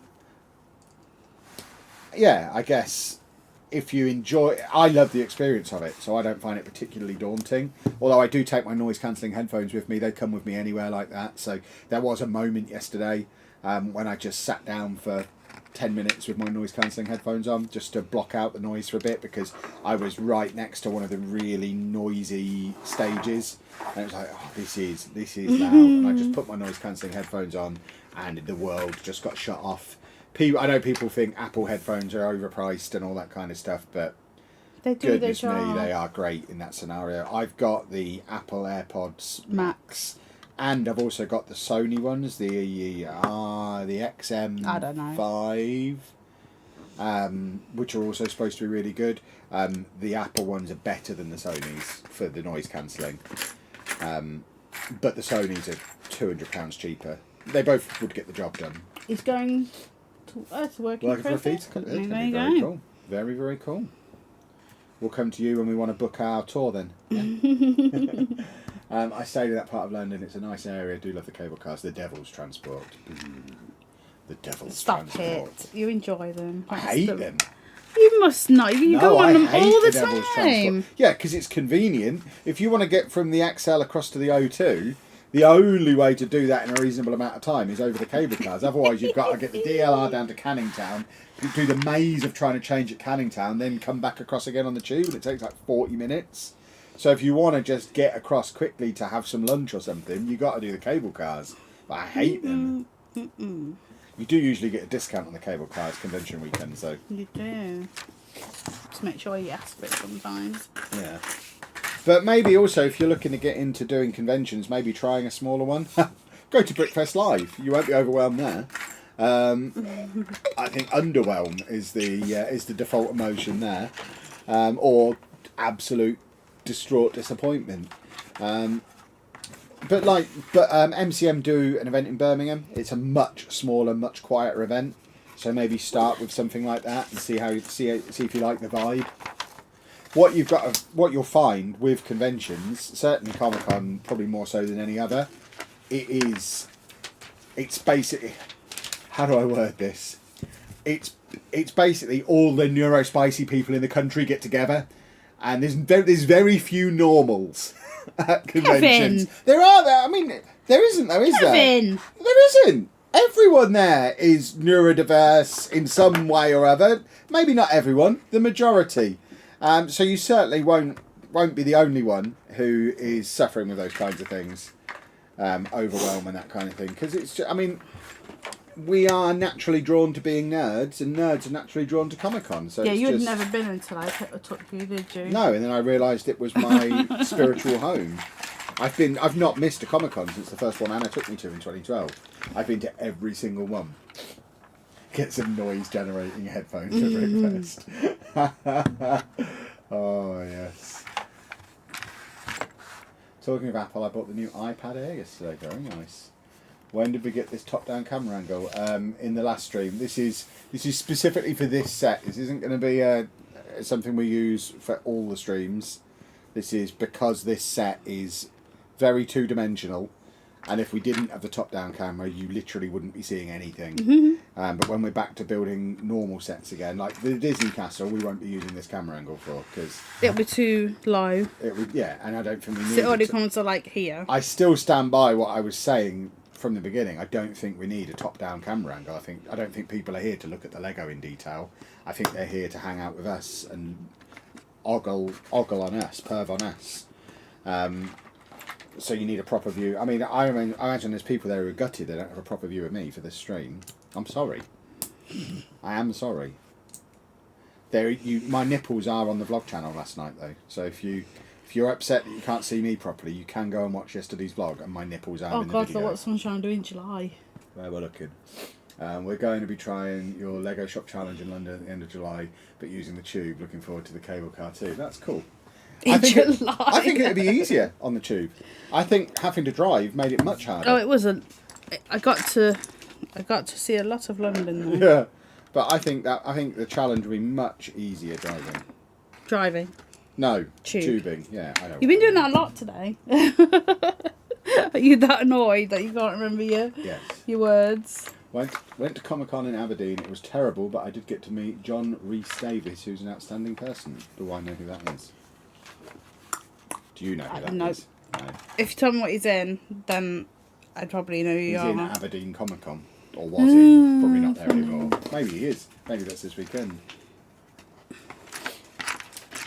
yeah, I guess if you enjoy... I love the experience of it, so I don't find it particularly daunting. Although I do take my noise-cancelling headphones with me. They come with me anywhere like that. So there was a moment yesterday when I just sat down for 10 minutes with my noise-cancelling headphones on, just to block out the noise for a bit, because I was right next to one of the really noisy stages, and it was like, oh, this is loud. And I just put my noise-cancelling headphones on, and the world just got shut off. I know people think Apple headphones are overpriced and all that kind of stuff, but they do goodness their job. me, they are great in that scenario. I've got the Apple AirPods Max, And I've also got the Sony ones, the XM5. I don't know. Which are also supposed to be really good. The Apple ones are better than the Sonys for the noise cancelling. But the Sonys are £200 cheaper. They both would get the job done. He's going to working for a theatre company. There you very go. cool. Very, very cool. We'll come to you when we want to book our tour then. Yeah. I stayed in that part of London. It's a nice area. I do love the cable cars. The Devil's Transport. The Devil's Stop Transport. it. You enjoy them. I hate them. You must not. You go on them all the Devil's time. Transport. Yeah, because it's convenient. If you want to get from the XL across to the O2, the only way to do that in a reasonable amount of time is over the cable cars. Otherwise, you've got to get the DLR down to Canning Town, do the maze of trying to change at Canning Town, then come back across again on the tube, and it takes like 40 minutes. So if you want to just get across quickly to have some lunch or something, you've got to do the cable cars. But I hate them. You do usually get a discount on the cable cars convention weekends, though. You do. Just make sure you ask for it sometimes. Yeah. But maybe also, if you're looking to get into doing conventions, maybe trying a smaller one. Go to Brickfest Live. You won't be overwhelmed there. I think underwhelm is the default emotion there, or absolute distraught disappointment. But MCM do an event in Birmingham. It's a much smaller, much quieter event. So maybe start with something like that and see if you like the vibe. What you'll find with conventions, certainly Comic-Con, probably more so than any other, it's basically, how do I word this? It's basically all the neurospicy people in the country get together, and there's very few normals at conventions. Kevin. There are there. I mean, there isn't though, is Kevin. there? There isn't. Everyone there is neurodiverse in some way or other. Maybe not everyone, the majority. So you certainly won't be the only one who is suffering with those kinds of things, overwhelm and that kind of thing. Because we are naturally drawn to being nerds, and nerds are naturally drawn to Comic-Con. So yeah, you'd never been until I took you, did you? No, and then I realised it was my spiritual home. I've not missed a Comic-Con since the first one Anna took me to in 2012. I've been to every single one. Get some noise generating headphones for breakfast. Oh yes. Talking of Apple, I bought the new iPad Air yesterday. Very nice. When did we get this top-down camera angle? In the last stream. This is specifically for this set. This isn't going to be something we use for all the streams. This is because this set is very two-dimensional. And if we didn't have the top-down camera, you literally wouldn't be seeing anything. But when we're back to building normal sets again, like the Disney Castle, we won't be using this camera angle for because it'll be too low. It would, yeah, and I don't think we need. So it already comes to like here. I still stand by what I was saying from the beginning. I don't think we need a top-down camera angle. I don't think people are here to look at the Lego in detail. I think they're here to hang out with us and ogle on us, perv on us. So you need a proper view. I mean, I imagine there's people there who are gutted they don't have a proper view of me for this stream. I'm sorry. I am sorry. My nipples are on the vlog channel last night though. So if you're upset that you can't see me properly, you can go and watch yesterday's vlog, and my nipples are in the video. Oh God, so what's Sunshine doing in July? Where we're looking. We're going to be trying your Lego Shop Challenge in London at the end of July, but using the tube. Looking forward to the cable car too. That's cool. I think it'd be easier on the tube. I think having to drive made it much harder. Oh, it wasn't. I got to see a lot of London though. Yeah, but I think the challenge would be much easier driving. Driving? No, tubing. Yeah, I know. You've been doing that a lot today. Are you that annoyed that you can't remember your words? Went to Comic-Con in Aberdeen. It was terrible, but I did get to meet John Rhys-Davies, who's an outstanding person. Do I know who that is? Do you know who that is? No. If you tell me what he's in, then I'd probably know who you are. He's in Aberdeen Comic-Con. Or was he? Probably not there anymore. Maybe he is. Maybe that's this weekend.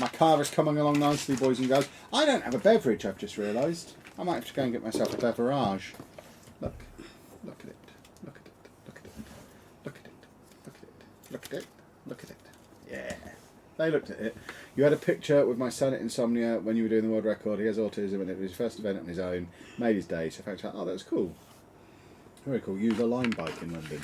My car is coming along nicely, boys and girls. I don't have a beverage, I've just realised. I might have to go and get myself a beverage. Look at it. Look at it. Look at it. Look at it. Look at it. Look at it. Look at it. Yeah. They looked at it. You had a picture with my son at Insomnia when you were doing the world record. He has autism and it was his first event on his own. Made his day. So thanks. Oh, that's cool. Very cool. Use a Lime bike in London.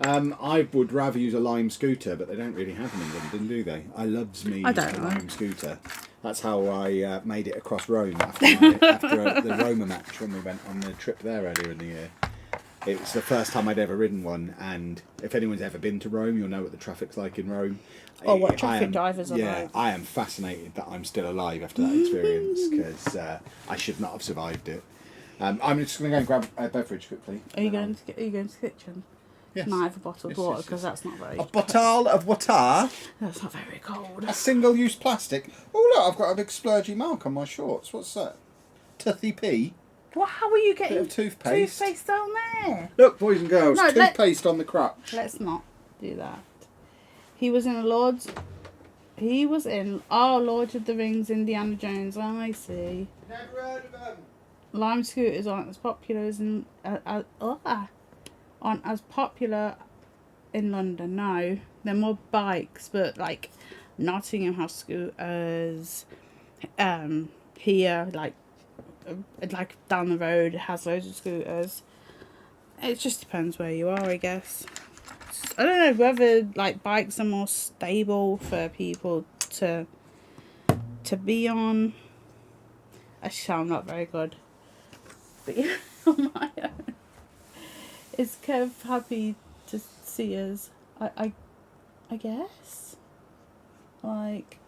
I would rather use a Lime scooter, but they don't really have them in London, do they? I loves me a Lime scooter. That's how I made it across Rome after the Roma match when we went on the trip there earlier in the year. It was the first time I'd ever ridden one, and if anyone's ever been to Rome, you'll know what the traffic's like in Rome. Or what traffic drivers are like. Yeah, I am fascinated that I'm still alive after that experience, because I should not have survived it. I'm just going to go and grab a beverage quickly. Are you going to the kitchen? Yes. Can I have a bottle of water? Because that's not very... A bottle of water? That's not very cold. A single-use plastic? Oh, look, I've got a big splurgy mark on my shorts. What's that? Toothy P? Well, how are you getting bit of toothpaste down there? Look, boys and girls, No, toothpaste on the crotch. Let's not do that. He was in Lord of the Rings, Indiana Jones. I see. Never heard of them. Lime scooters aren't as popular in London. No, they're more bikes, but like Nottingham has scooters. Here, like down the road, it has loads of scooters. It just depends where you are, I guess. I don't know whether like bikes are more stable for people to be on. Actually, I'm not very good. But yeah, on my own. Is Kev happy to see us? I guess. Like,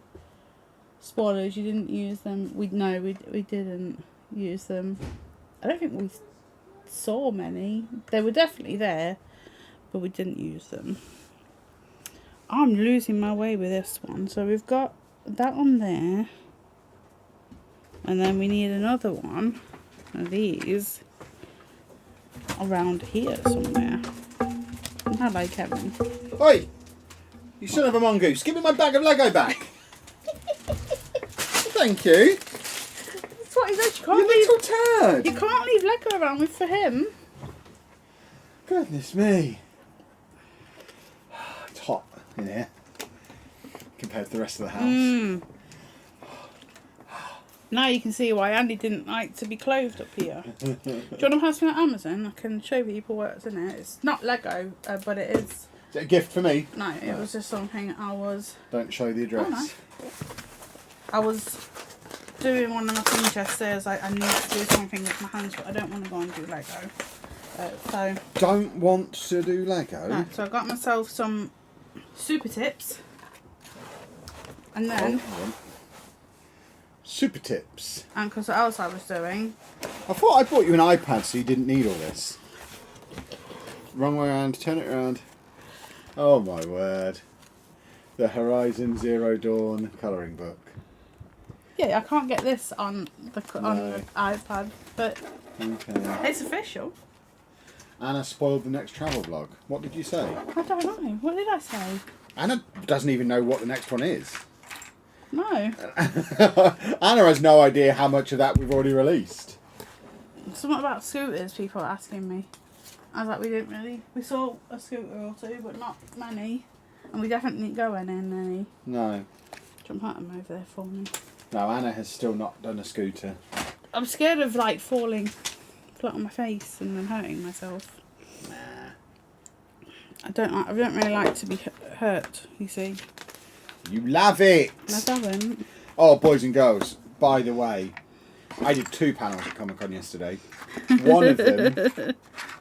spoilers, you didn't use them. We didn't use them. I don't think we saw many. They were definitely there, but we didn't use them. I'm losing my way with this one. So we've got that one there. And then we need another one of these around here somewhere. Hello, Kevin. Oi! You son of a mongoose, give me my bag of Lego back! Thank you. That's what he said. You little turd! You can't leave Lego around with for him. Goodness me. It's hot in here compared to the rest of the house. Now you can see why Andy didn't like to be clothed up here. Do you want to pass me that Amazon? I can show people what's in it. It's not Lego, but it is. Is it a gift for me? No, it was just something I was. Don't show the address. Oh, no. I was doing one of my things yesterday. I need to do something with my hands, but I don't want to go and do Lego. So. Don't want to do Lego? No, so I got myself some super tips. And then. Super tips. And because what else I was doing. I thought I bought you an iPad so you didn't need all this. Wrong way around, turn it around. Oh my word. The Horizon Zero Dawn colouring book. Yeah, I can't get this on the iPad, but okay. It's official. Anna spoiled the next travel vlog. What did you say? I don't know. What did I say? Anna doesn't even know what the next one is. No. Anna has no idea how much of that we've already released. Something about scooters, people are asking me. I was like, we saw a scooter or two, but not many. And we definitely didn't go in any. No. Jump out them over there for me. No, Anna has still not done a scooter. I'm scared of like falling flat on my face and then hurting myself. Nah. I don't really like to be hurt, you see. You love it! I haven't. Oh, boys and girls, by the way, I did 2 panels at Comic Con yesterday. One of them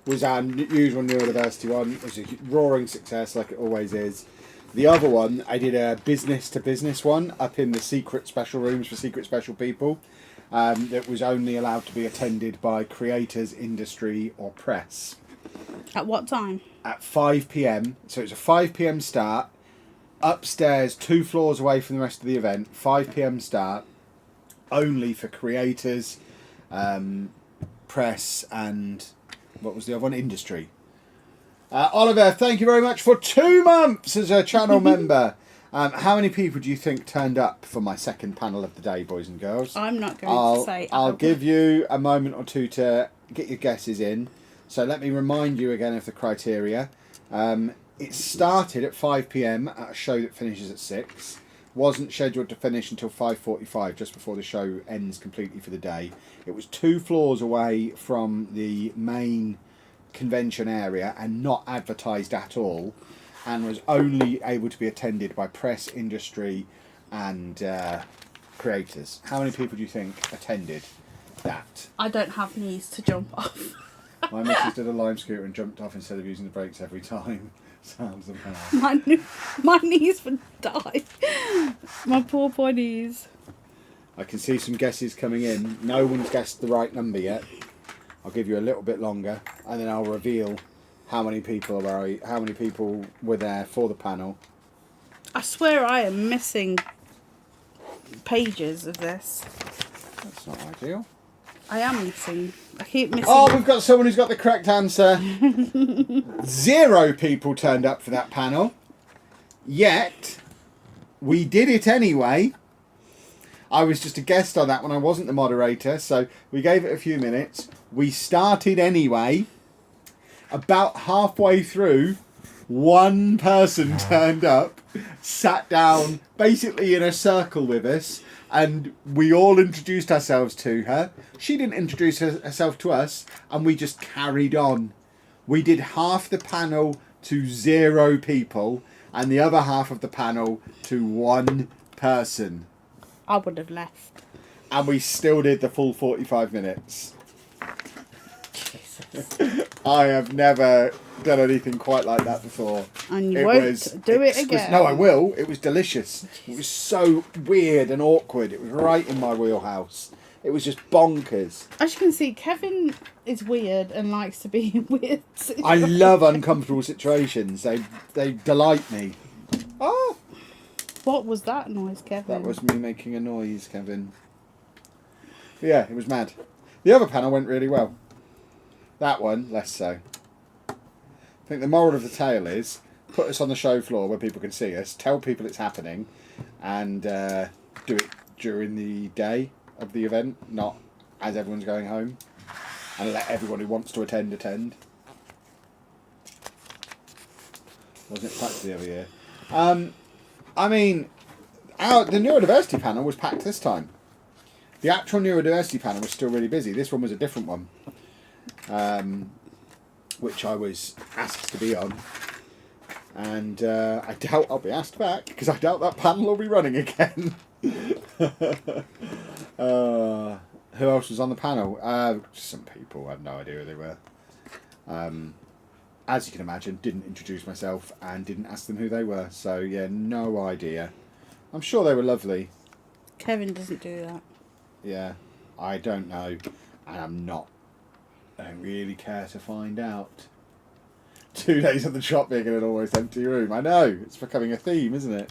was our usual neurodiversity one. It was a roaring success, like it always is. The other one, I did a business-to-business one up in the secret special rooms for secret special people that was only allowed to be attended by creators, industry or press. At what time? At 5 p.m. So it's a 5 p.m. start. Upstairs, 2 floors away from the rest of the event. 5 p.m. start. Only for creators, press and... what was the other one? Industry. Oliver, thank you very much for 2 months as a channel member. How many people do you think turned up for my second panel of the day, boys and girls? I'm not going to say. I'll give you a moment or two to get your guesses in. So let me remind you again of the criteria. It started at 5 p.m. at a show that finishes at 6. wasn't scheduled to finish until 5:45, just before the show ends completely for the day. It was 2 floors away from the main convention area and not advertised at all, and was only able to be attended by press, industry and creators. How many people do you think attended that? I don't have knees to jump off. My missus did a lime scooter and jumped off instead of using the brakes every time. Sounds amazing. My knees would die. My poor boy knees. I can see some guesses coming in. No one's guessed the right number yet. I'll give you a little bit longer, and then I'll reveal how many people were there for the panel. I swear I am missing pages of this. That's not ideal. I am missing. I keep missing. Oh, we've got someone who's got the correct answer. 0 people turned up for that panel. Yet, we did it anyway. I was just a guest on that one. I wasn't the moderator, so we gave it a few minutes. We started anyway. About halfway through, one person turned up, sat down basically in a circle with us, and we all introduced ourselves to her. She didn't introduce herself to us, and we just carried on. We did half the panel to 0 people, and the other half of the panel to 1 person. I would have left. And we still did the full 45 minutes. Jesus. I have never done anything quite like that before. And you won't do it again. No, I will. It was delicious. It was so weird and awkward. It was right in my wheelhouse. It was just bonkers. As you can see, Kevin is weird and likes to be in weird situations. I love uncomfortable situations. They delight me. Oh! What was that noise, Kevin? That was me making a noise, Kevin. But yeah, it was mad. The other panel went really well. That one, less so. I think the moral of the tale is, put us on the show floor where people can see us, tell people it's happening, and do it during the day of the event, not as everyone's going home, and let everyone who wants to attend. Wasn't it packed the other year? I mean, the neurodiversity panel was packed this time. The actual neurodiversity panel was still really busy. This one was a different one, which I was asked to be on. And I doubt I'll be asked back, because I doubt that panel will be running again. Who else was on the panel? Some people, I have no idea who they were. As you can imagine, didn't introduce myself and didn't ask them who they were. So, yeah, no idea. I'm sure they were lovely. Kevin doesn't do that. Yeah, I don't know. And I don't really care to find out. 2 days of the shop being in an almost empty room. I know, it's becoming a theme, isn't it?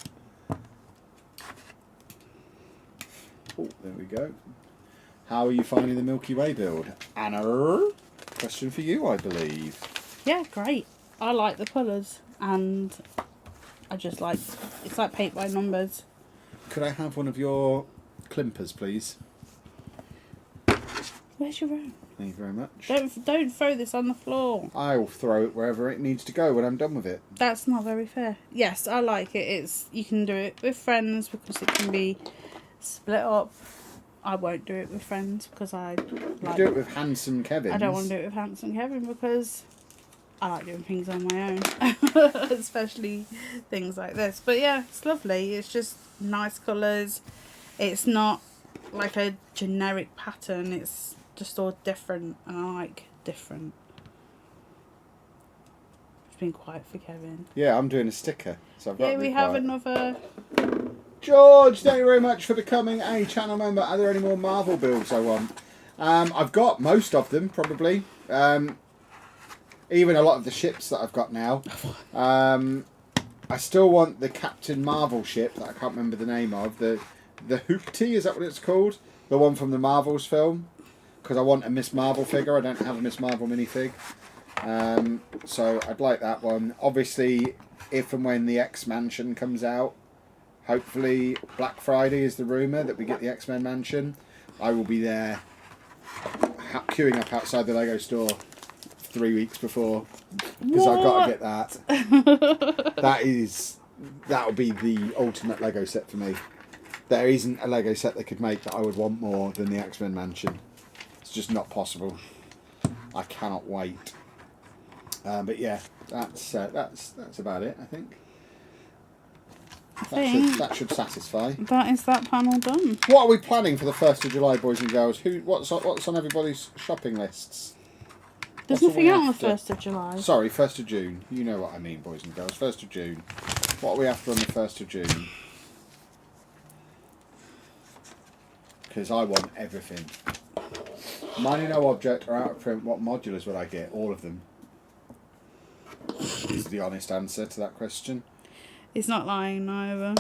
Oh, there we go. How are you finding the Milky Way build? Anna, question for you, I believe. Yeah, great. I like the colours, and I just like, it's like paint by numbers. Could I have one of your climpers, please? Where's your own? Thank you very much. Don't throw this on the floor. I'll throw it wherever it needs to go when I'm done with it. That's not very fair. Yes, I like it. You can do it with friends because it can be split up. I won't do it with friends because I like... do it with handsome Kevin. I don't want to do it with handsome Kevin because I like doing things on my own. Especially things like this. But yeah, it's lovely. It's just nice colours. It's not like a generic pattern. It's just all different, and I like different. It's been quiet for Kevin. Yeah, I'm doing a sticker. So I've got we have another... George, thank you very much for becoming a channel member. Are there any more Marvel builds I want? I've got most of them, probably. Even a lot of the ships that I've got now. I still want the Captain Marvel ship that I can't remember the name of. The Hoopty, is that what it's called? The one from the Marvels film. Because I want a Miss Marvel figure. I don't have a Miss Marvel minifig. So I'd like that one. Obviously, if and when the X-Mansion comes out, hopefully Black Friday is the rumour that we get the X-Men Mansion. I will be there queuing up outside the Lego store 3 weeks before. Because I've got to get that. That is that would be the ultimate Lego set for me. There isn't a Lego set they could make that I would want more than the X-Men Mansion. It's just not possible. I cannot wait. But yeah, that's about it. I think. That should satisfy. That is that panel done. What are we planning for the 1st of July, boys and girls? What's on everybody's shopping lists? There's nothing out on the 1st of July. Sorry, 1st of June. You know what I mean, boys and girls. 1st of June. What are we after on the 1st of June? Because I want everything. Money no object or out of print. What modulars would I get? All of them. Is the honest answer to that question. It's not lying either.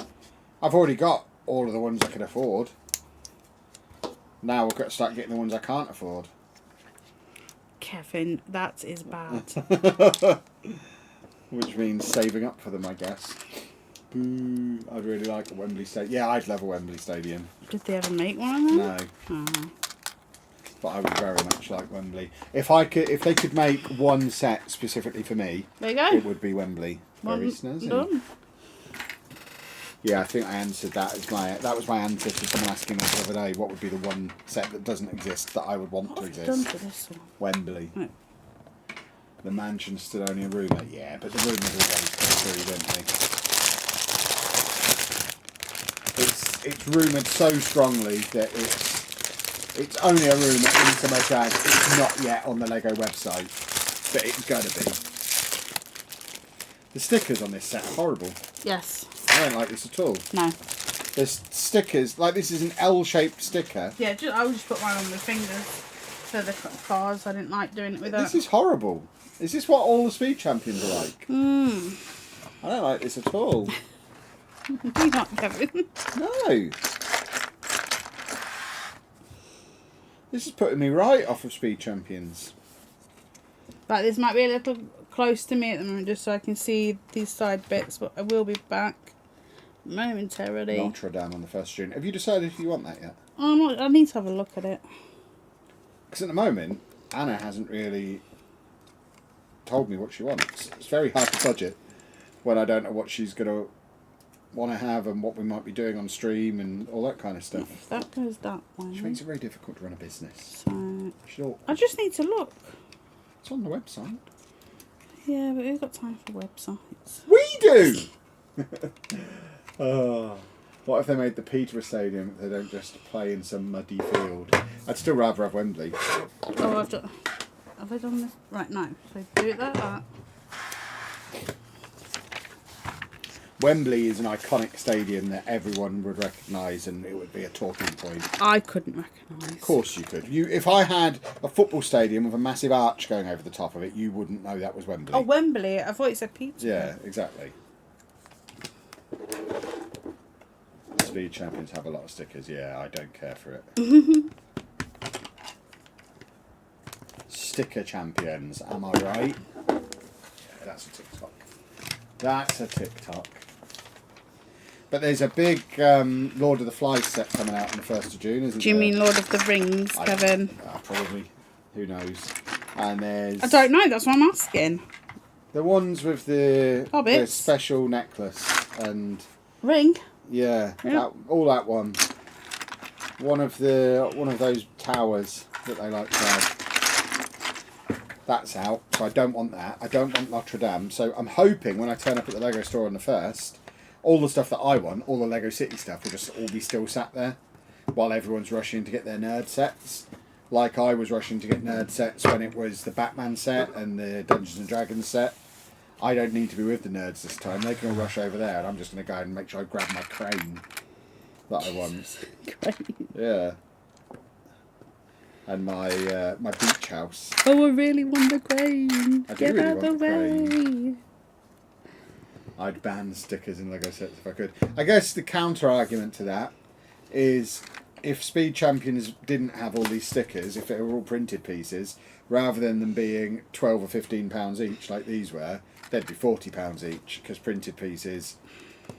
I've already got all of the ones I can afford. Now we've got to start getting the ones I can't afford. Kevin, that is bad. Which means saving up for them, I guess. Boo. I'd really like a Wembley Stadium. Yeah, I'd love a Wembley Stadium. Did they ever make one of them? No. Oh. But I would very much like Wembley. If they could make one set specifically for me, there you go. it would be Wembley. Very snazzy. Done. Yeah, I think I answered that as that was my answer to someone asking me the other day. What would be the one set that doesn't exist that I would want to exist? Done for this one. Wembley. Oh. The mansion's still only a rumour. Yeah, but the rumours always go through, don't they? It's rumoured so strongly that it's only a rumour in so much as it's not yet on the Lego website, but it's gonna be. The stickers on this set are horrible. Yes. I don't like this at all. No. There's stickers, like this is an L-shaped sticker. Yeah, I would just put mine on my fingers for the cars. I didn't like doing it with This is horrible. Is this what all the Speed Champions are like? I don't like this at all. You're not, Kevin. No. This is putting me right off of Speed Champions. But this might be a little close to me at the moment, just so I can see these side bits, but I will be back momentarily. Notre Dame on the 1st of June. Have you decided if you want that yet? I need to have a look at it. Because at the moment, Anna hasn't really told me what she wants. It's very hard to budget when I don't know what she's going to want to have and what we might be doing on stream and all that kind of stuff. If that goes that way. Which makes it very difficult to run a business. So, Sure. I just need to look. It's on the website. Yeah, but who's got time for websites? We do! What if they made the Peterborough Stadium? They don't just play in some muddy field. I'd still rather have Wembley. Oh, have I done this? Right, no. So do it like that. Wembley is an iconic stadium that everyone would recognise and it would be a talking point. I couldn't recognise. Of course you could. If I had a football stadium with a massive arch going over the top of it, you wouldn't know that was Wembley. Oh, Wembley. I thought you said Peterborough. Yeah, exactly. Speed Champions have a lot of stickers. Yeah, I don't care for it. Sticker Champions, am I right? Yeah, that's a TikTok. That's a TikTok. But there's a big Lord of the Flies set coming out on the 1st of June, isn't there? Do you mean Lord of the Rings, Kevin? Probably. Who knows? And there's... I don't know, that's what I'm asking. The ones with the Hobbits. special necklace and... Ring? Yeah, Yeah. all that one. One of those towers that they like to have. That's out, so I don't want that. I don't want Notre Dame. So I'm hoping when I turn up at the Lego store on the 1st, all the stuff that I want, all the Lego City stuff, will just all be still sat there while everyone's rushing to get their nerd sets. Like I was rushing to get nerd sets when it was the Batman set and the Dungeons and Dragons set. I don't need to be with the nerds this time. They can all rush over there and I'm just going to go and make sure I grab my crane that I want. Yeah. And my beach house. Oh, I really want the crane. I do Get really out want the the way. crane. I'd ban stickers in Lego sets if I could. I guess the counter argument to that is if Speed Champions didn't have all these stickers, if they were all printed pieces, rather than them being £12 or £15 each like these were, they'd be £40 each because printed pieces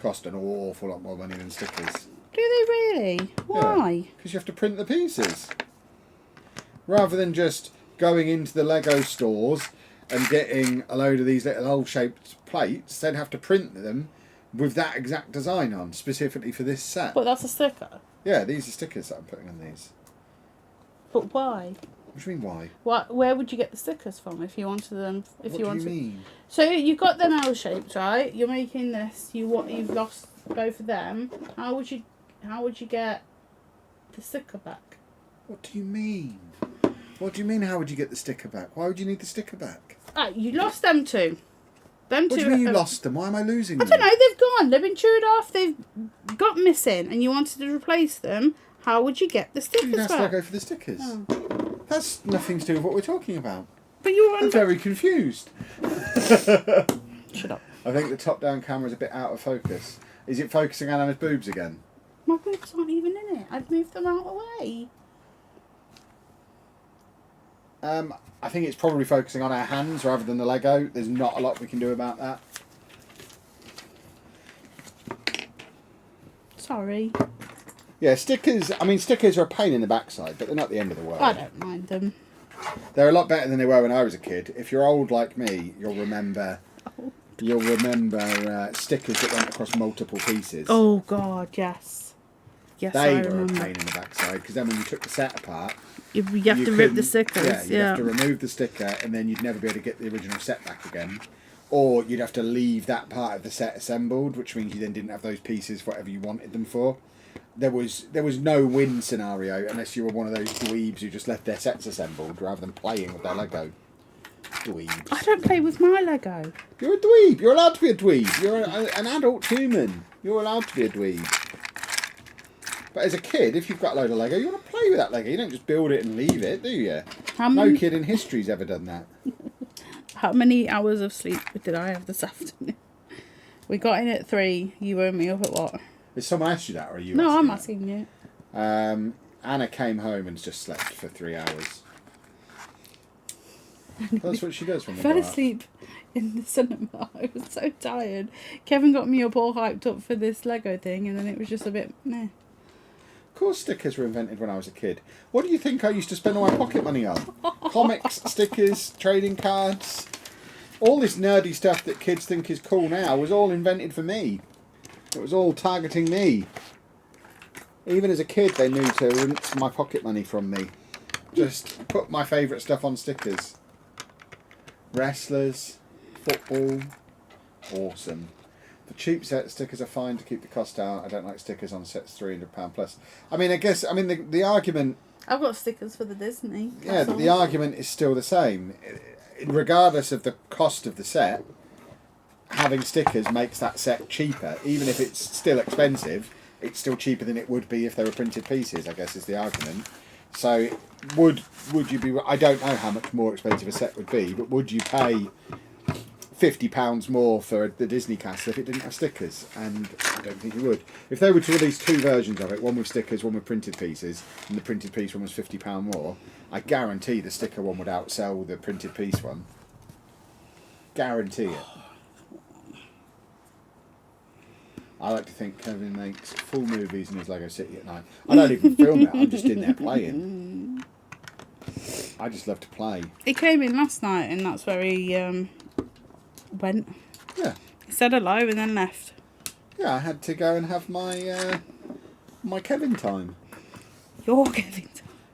cost an awful lot more money than stickers. Do they really? Why? Because you have to print the pieces. Rather than just going into the Lego stores and getting a load of these little old shaped plates, they'd have to print them, with that exact design on, specifically for this set. But that's a sticker. Yeah, these are stickers that I'm putting on these. But why? What do you mean, why? Where would you get the stickers from if you wanted them? What do you mean? So you've got them L shapes, right? You're making this. You've lost both of them. How would you get the sticker back? What do you mean? What do you mean? How would you get the sticker back? Why would you need the sticker back? You lost them two. Them two. What do you mean you lost them? Why am I losing them? I don't know. They've gone. They've been chewed off. They've got missing, and you wanted to replace them. How would you get the stickers That's back? why I go for the stickers. Oh. That's nothing to do with what we're talking about. But you were I'm very confused. Shut up. I think the top-down camera's a bit out of focus. Is it focusing on Anna's boobs again? My boobs aren't even in it. I've moved them out of the way. I think it's probably focusing on our hands rather than the Lego. There's not a lot we can do about that. Sorry. Yeah, stickers. I mean, stickers are a pain in the backside, but they're not the end of the world. I don't mind them. They're a lot better than they were when I was a kid. If you're old like me, you'll remember. You'll remember stickers that went across multiple pieces. Oh God, yes. Yes, They I were remember. a pain in the backside because then when you took the set apart, You have to rip the stickers. Yeah, you'd have to remove the sticker, and then you'd never be able to get the original set back again. Or you'd have to leave that part of the set assembled, which means you then didn't have those pieces for whatever you wanted them for. There was no win scenario unless you were one of those dweebs who just left their sets assembled rather than playing with their Lego. Dweebs. I don't play with my Lego. You're a dweeb. You're allowed to be a dweeb. You're an adult human. You're allowed to be a dweeb. But as a kid, if you've got a load of Lego, you want to play with that Lego. You don't just build it and leave it, do you? No kid in history's ever done that. How many hours of sleep did I have this afternoon? We got in at 3. You woke me up at what? Did someone ask you that, or are you? No, I'm that? asking you. Anna came home and just slept for 3 hours. That's what she does when we fell go out. asleep in the cinema. I was so tired. Kevin got me up all hyped up for this Lego thing, and then it was just a bit meh. Of course, stickers were invented when I was a kid. What do you think I used to spend all my pocket money on? Comics, stickers, trading cards. All this nerdy stuff that kids think is cool now was all invented for me. It was all targeting me. Even as a kid, they knew to rinse my pocket money from me. Just put my favourite stuff on stickers. Wrestlers, football, awesome. The cheap set stickers are fine to keep the cost down. I don't like stickers on sets £300 plus. I mean, the argument. I've got stickers for the Disney. Yeah, the argument is still the same. Regardless of the cost of the set, having stickers makes that set cheaper. Even if it's still expensive, it's still cheaper than it would be if they were printed pieces, I guess is the argument. So, would you be... I don't know how much more expensive a set would be, but would you pay £50 more for the Disney castle if it didn't have stickers? And I don't think you would. If they were to release 2 versions of it, one with stickers, one with printed pieces, and the printed piece one was £50 more, I guarantee the sticker one would outsell the printed piece one. Guarantee it. I like to think Kevin makes full movies in his Lego City at night. I don't even film it, I'm just in there playing. I just love to play. He came in last night, and that's where he went. Yeah. He said hello and then left. Yeah, I had to go and have my my Kevin time. Your Kevin.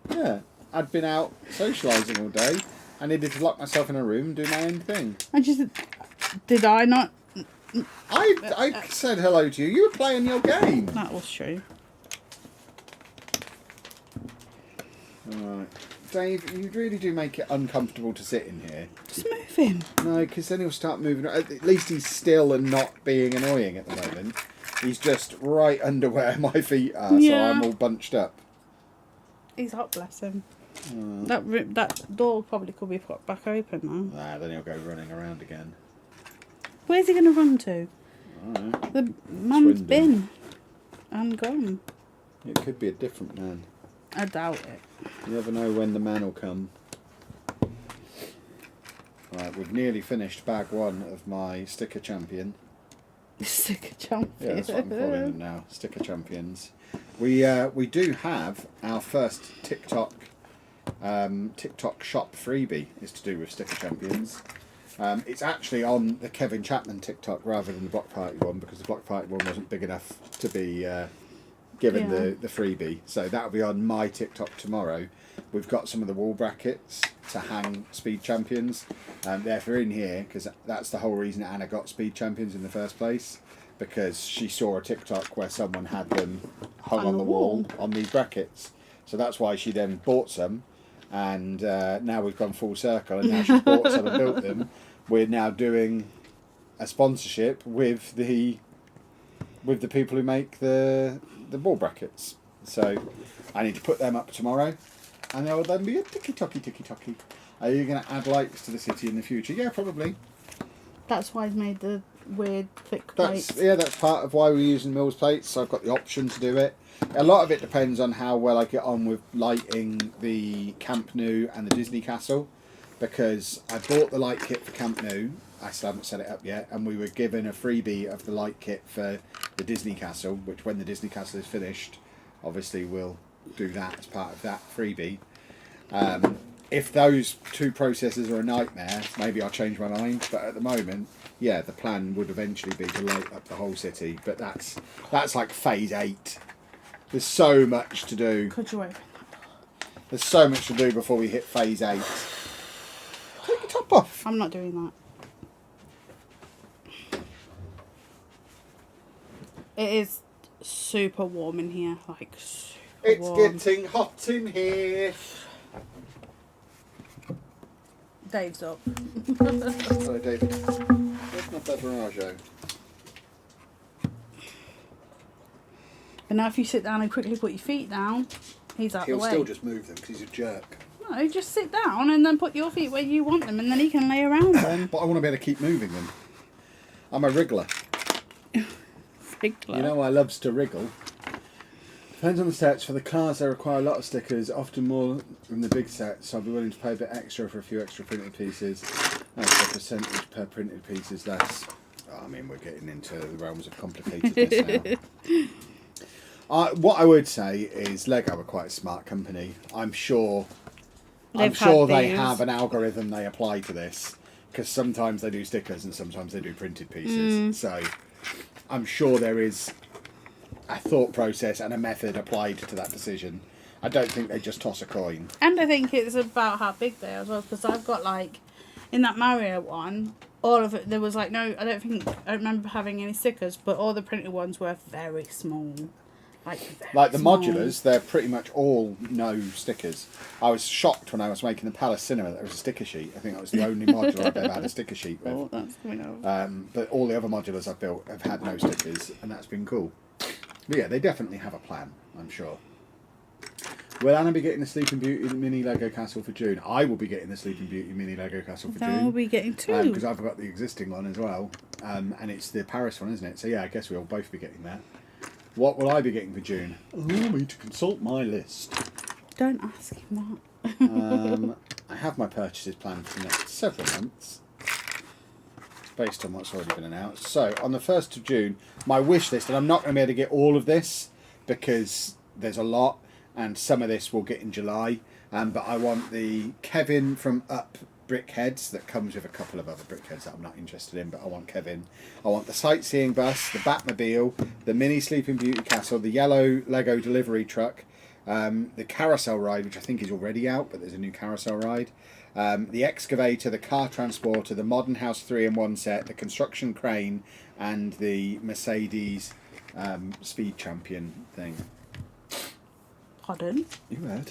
Yeah. I'd been out socialising all day. I needed to lock myself in a room and do my own thing. Did I not? I said hello to you. You were playing your game. That was true. Alright. Dave, you really do make it uncomfortable to sit in here. Just move him. No, because then he'll start moving. At least he's still and not being annoying at the moment. He's just right under where my feet are, so I'm all bunched up. He's hot, bless him. That door probably could be put back open now. Nah, then he'll go running around again. Where's he going to run to? I don't know. The man's Swindon. been and gone. It could be a different man. I doubt it. You never know when the man will come. Right, we've nearly finished bag 1 of my sticker champion. Sticker champion. Yeah, that's what I'm calling them now. Sticker champions. We do have our first TikTok shop freebie is to do with sticker champions. It's actually on the Kevin Chapman TikTok rather than the Block Party one, because the Block Party one wasn't big enough to be given the freebie. So that'll be on my TikTok tomorrow. We've got some of the wall brackets to hang Speed Champions. They're in here because that's the whole reason Anna got Speed Champions in the first place, because she saw a TikTok where someone had them hung on the wall on these brackets. So that's why she then bought some, and now we've gone full circle, and now she's bought some and built them. We're now doing a sponsorship with the people who make the wall brackets. So I need to put them up tomorrow, and there will then be a ticky-tocky. Are you going to add lights to the city in the future? Yeah, probably. That's why I've made the weird thick plates. That's part of why we're using Mills plates. So I've got the option to do it. A lot of it depends on how well I get on with lighting the Camp Nou and the Disney Castle, because I bought the light kit for Camp Nou. I still haven't set it up yet, and we were given a freebie of the light kit for the Disney Castle, which when the Disney Castle is finished, obviously we'll do that as part of that freebie. If those two processes are a nightmare, maybe I'll change my mind, but at the moment, yeah, the plan would eventually be to light up the whole city, but that's like phase 8. There's so much to do. Could you open that door? There's so much to do before we hit phase 8. Take your top off. I'm not doing that. It is super warm in here, like super warm. It's getting hot in here. Dave's up. Hello, David. Where's my beverage? But now if you sit down and quickly put your feet down, he's out the way. He'll still just move them because he's a jerk. No, just sit down and then put your feet where you want them, and then he can lay around them. But I want to be able to keep moving them. I'm a wriggler. Wriggler. You know I loves to wriggle. Depends on the sets. For the cars, they require a lot of stickers, often more than the big sets, so I'll be willing to pay a bit extra for a few extra printed pieces. As the percentage per printed piece is less. Oh, I mean, we're getting into the realms of complicatedness now. What I would say is Lego are quite a smart company. I'm sure they have an algorithm they apply to this, because sometimes they do stickers and sometimes they do printed pieces. So I'm sure there is a thought process and a method applied to that decision. I don't think they just toss a coin. And I think it's about how big they are as well, because I've got like, in that Mario one, all of it, there was like no, I don't remember having any stickers, but all the printed ones were very small. Like the modulars, they're pretty much all no stickers. I was shocked when I was making the Palace Cinema that there was a sticker sheet. I think that was the only modular I've ever had a sticker sheet with. Oh, that's coming up. But all the other modulars I've built have had no stickers, and that's been cool. But yeah, they definitely have a plan, I'm sure. Will Anna be getting the Sleeping Beauty mini Lego castle for June? I will be getting the Sleeping Beauty mini Lego castle for June. I'll be getting 2. Because I've got the existing one as well. And it's the Paris one, isn't it? So yeah, I guess we'll both be getting that. What will I be getting for June? Allow me to consult my list. Don't ask him that. I have my purchases planned for the next several months, based on what's already been announced. So, on the 1st of June, my wish list, and I'm not going to be able to get all of this, because there's a lot, and some of this we'll get in July, but I want the Kevin from Up brickheads that comes with a couple of other brickheads that I'm not interested in, but I want Kevin. I want the sightseeing bus, the Batmobile, the mini Sleeping Beauty castle, the yellow Lego delivery truck, the carousel ride, which I think is already out, but there's a new carousel ride, the excavator, the car transporter, the Modern House 3-in-1 set, the construction crane, and the Mercedes Speed Champion thing. Pardon? You heard.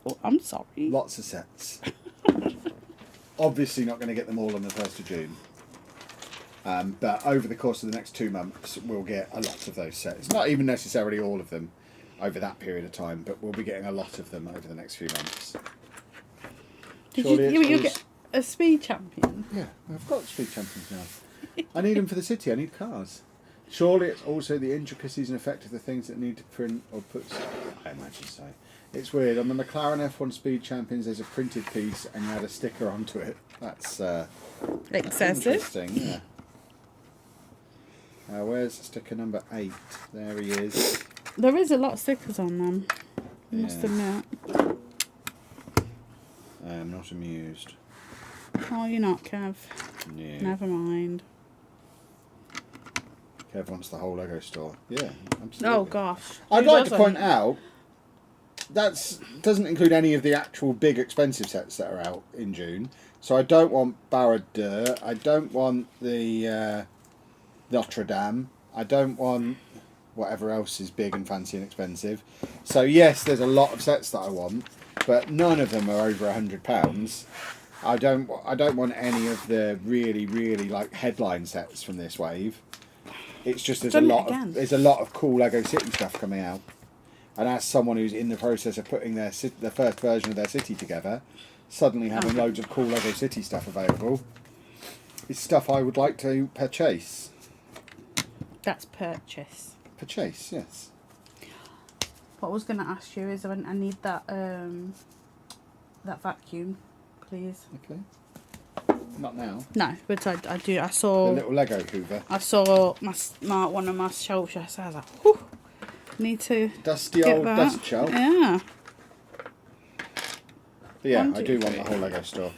Oh, I'm sorry. Lots of sets. Obviously not going to get them all on the 1st of June. But over the course of the next 2 months, we'll get a lot of those sets. Not even necessarily all of them over that period of time, but we'll be getting a lot of them over the next few months. Did you get a Speed Champion? Yeah, I've got Speed Champions now. I need them for the city. I need cars. Surely it's also the intricacies and effect of the things that need to print or put... I imagine so. It's weird. On the McLaren F1 Speed Champions, there's a printed piece and you add a sticker onto it. That's excessive. Interesting, yeah. Where's sticker number 8? There he is. There is a lot of stickers on them. I must admit. I am not amused. Oh, you're not, Kev. Yeah. Never mind. Kev wants the whole Lego store. Yeah, absolutely. Oh, gosh. I'd Who like to doesn't? point out that doesn't include any of the actual big expensive sets that are out in June. So I don't want Barad. I don't want the Notre Dame. I don't want whatever else is big and fancy and expensive. So yes, there's a lot of sets that I want, but none of them are over £100. I don't want any of the really like headline sets from this wave. It's just there's a lot of cool Lego City stuff coming out, and as someone who's in the process of putting the first version of their city together, suddenly having loads of cool Lego City stuff available is stuff I would like to purchase. That's purchase. Purchase, yes. What I was going to ask you is I need that that vacuum, please. Okay. Not now. No, but I do. I saw The little Lego Hoover. I saw one of my shelves. So I was like, whew, need to Dusty get old that. dust shelf. Yeah. But yeah, I do want the whole Lego store.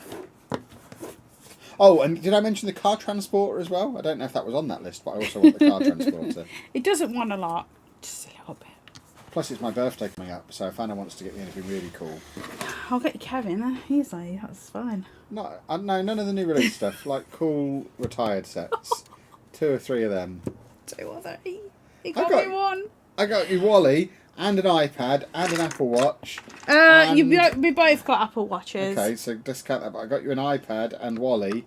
Oh, and did I mention the car transporter as well? I don't know if that was on that list, but I also want the car transporter. It doesn't want a lot, just a little bit. Plus, it's my birthday coming up, so if Anna wants to get me anything really cool. I'll get you Kevin easily. That's fine. No, none of the new release stuff. Like cool retired sets. 2 or 3 of them. 2 or 3. You got me one. I got you Wally and an iPad and an Apple Watch. We both got Apple Watches. Okay, so discount that. But I got you an iPad and Wally,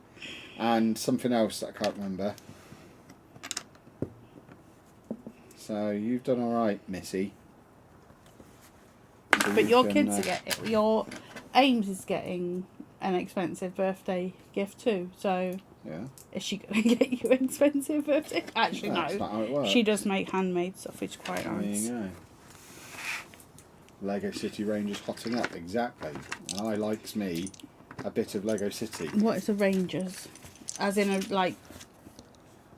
and something else that I can't remember. So you've done all right, Missy. So but your kids are getting your Ames is getting an expensive birthday gift too. So yeah, is she going to get you an expensive birthday? Actually, that's not how it works. She does make handmade stuff, which is quite There nice. you go. Lego City Rangers hotting up, exactly. I likes me a bit of Lego City. What is a Rangers? As in a like.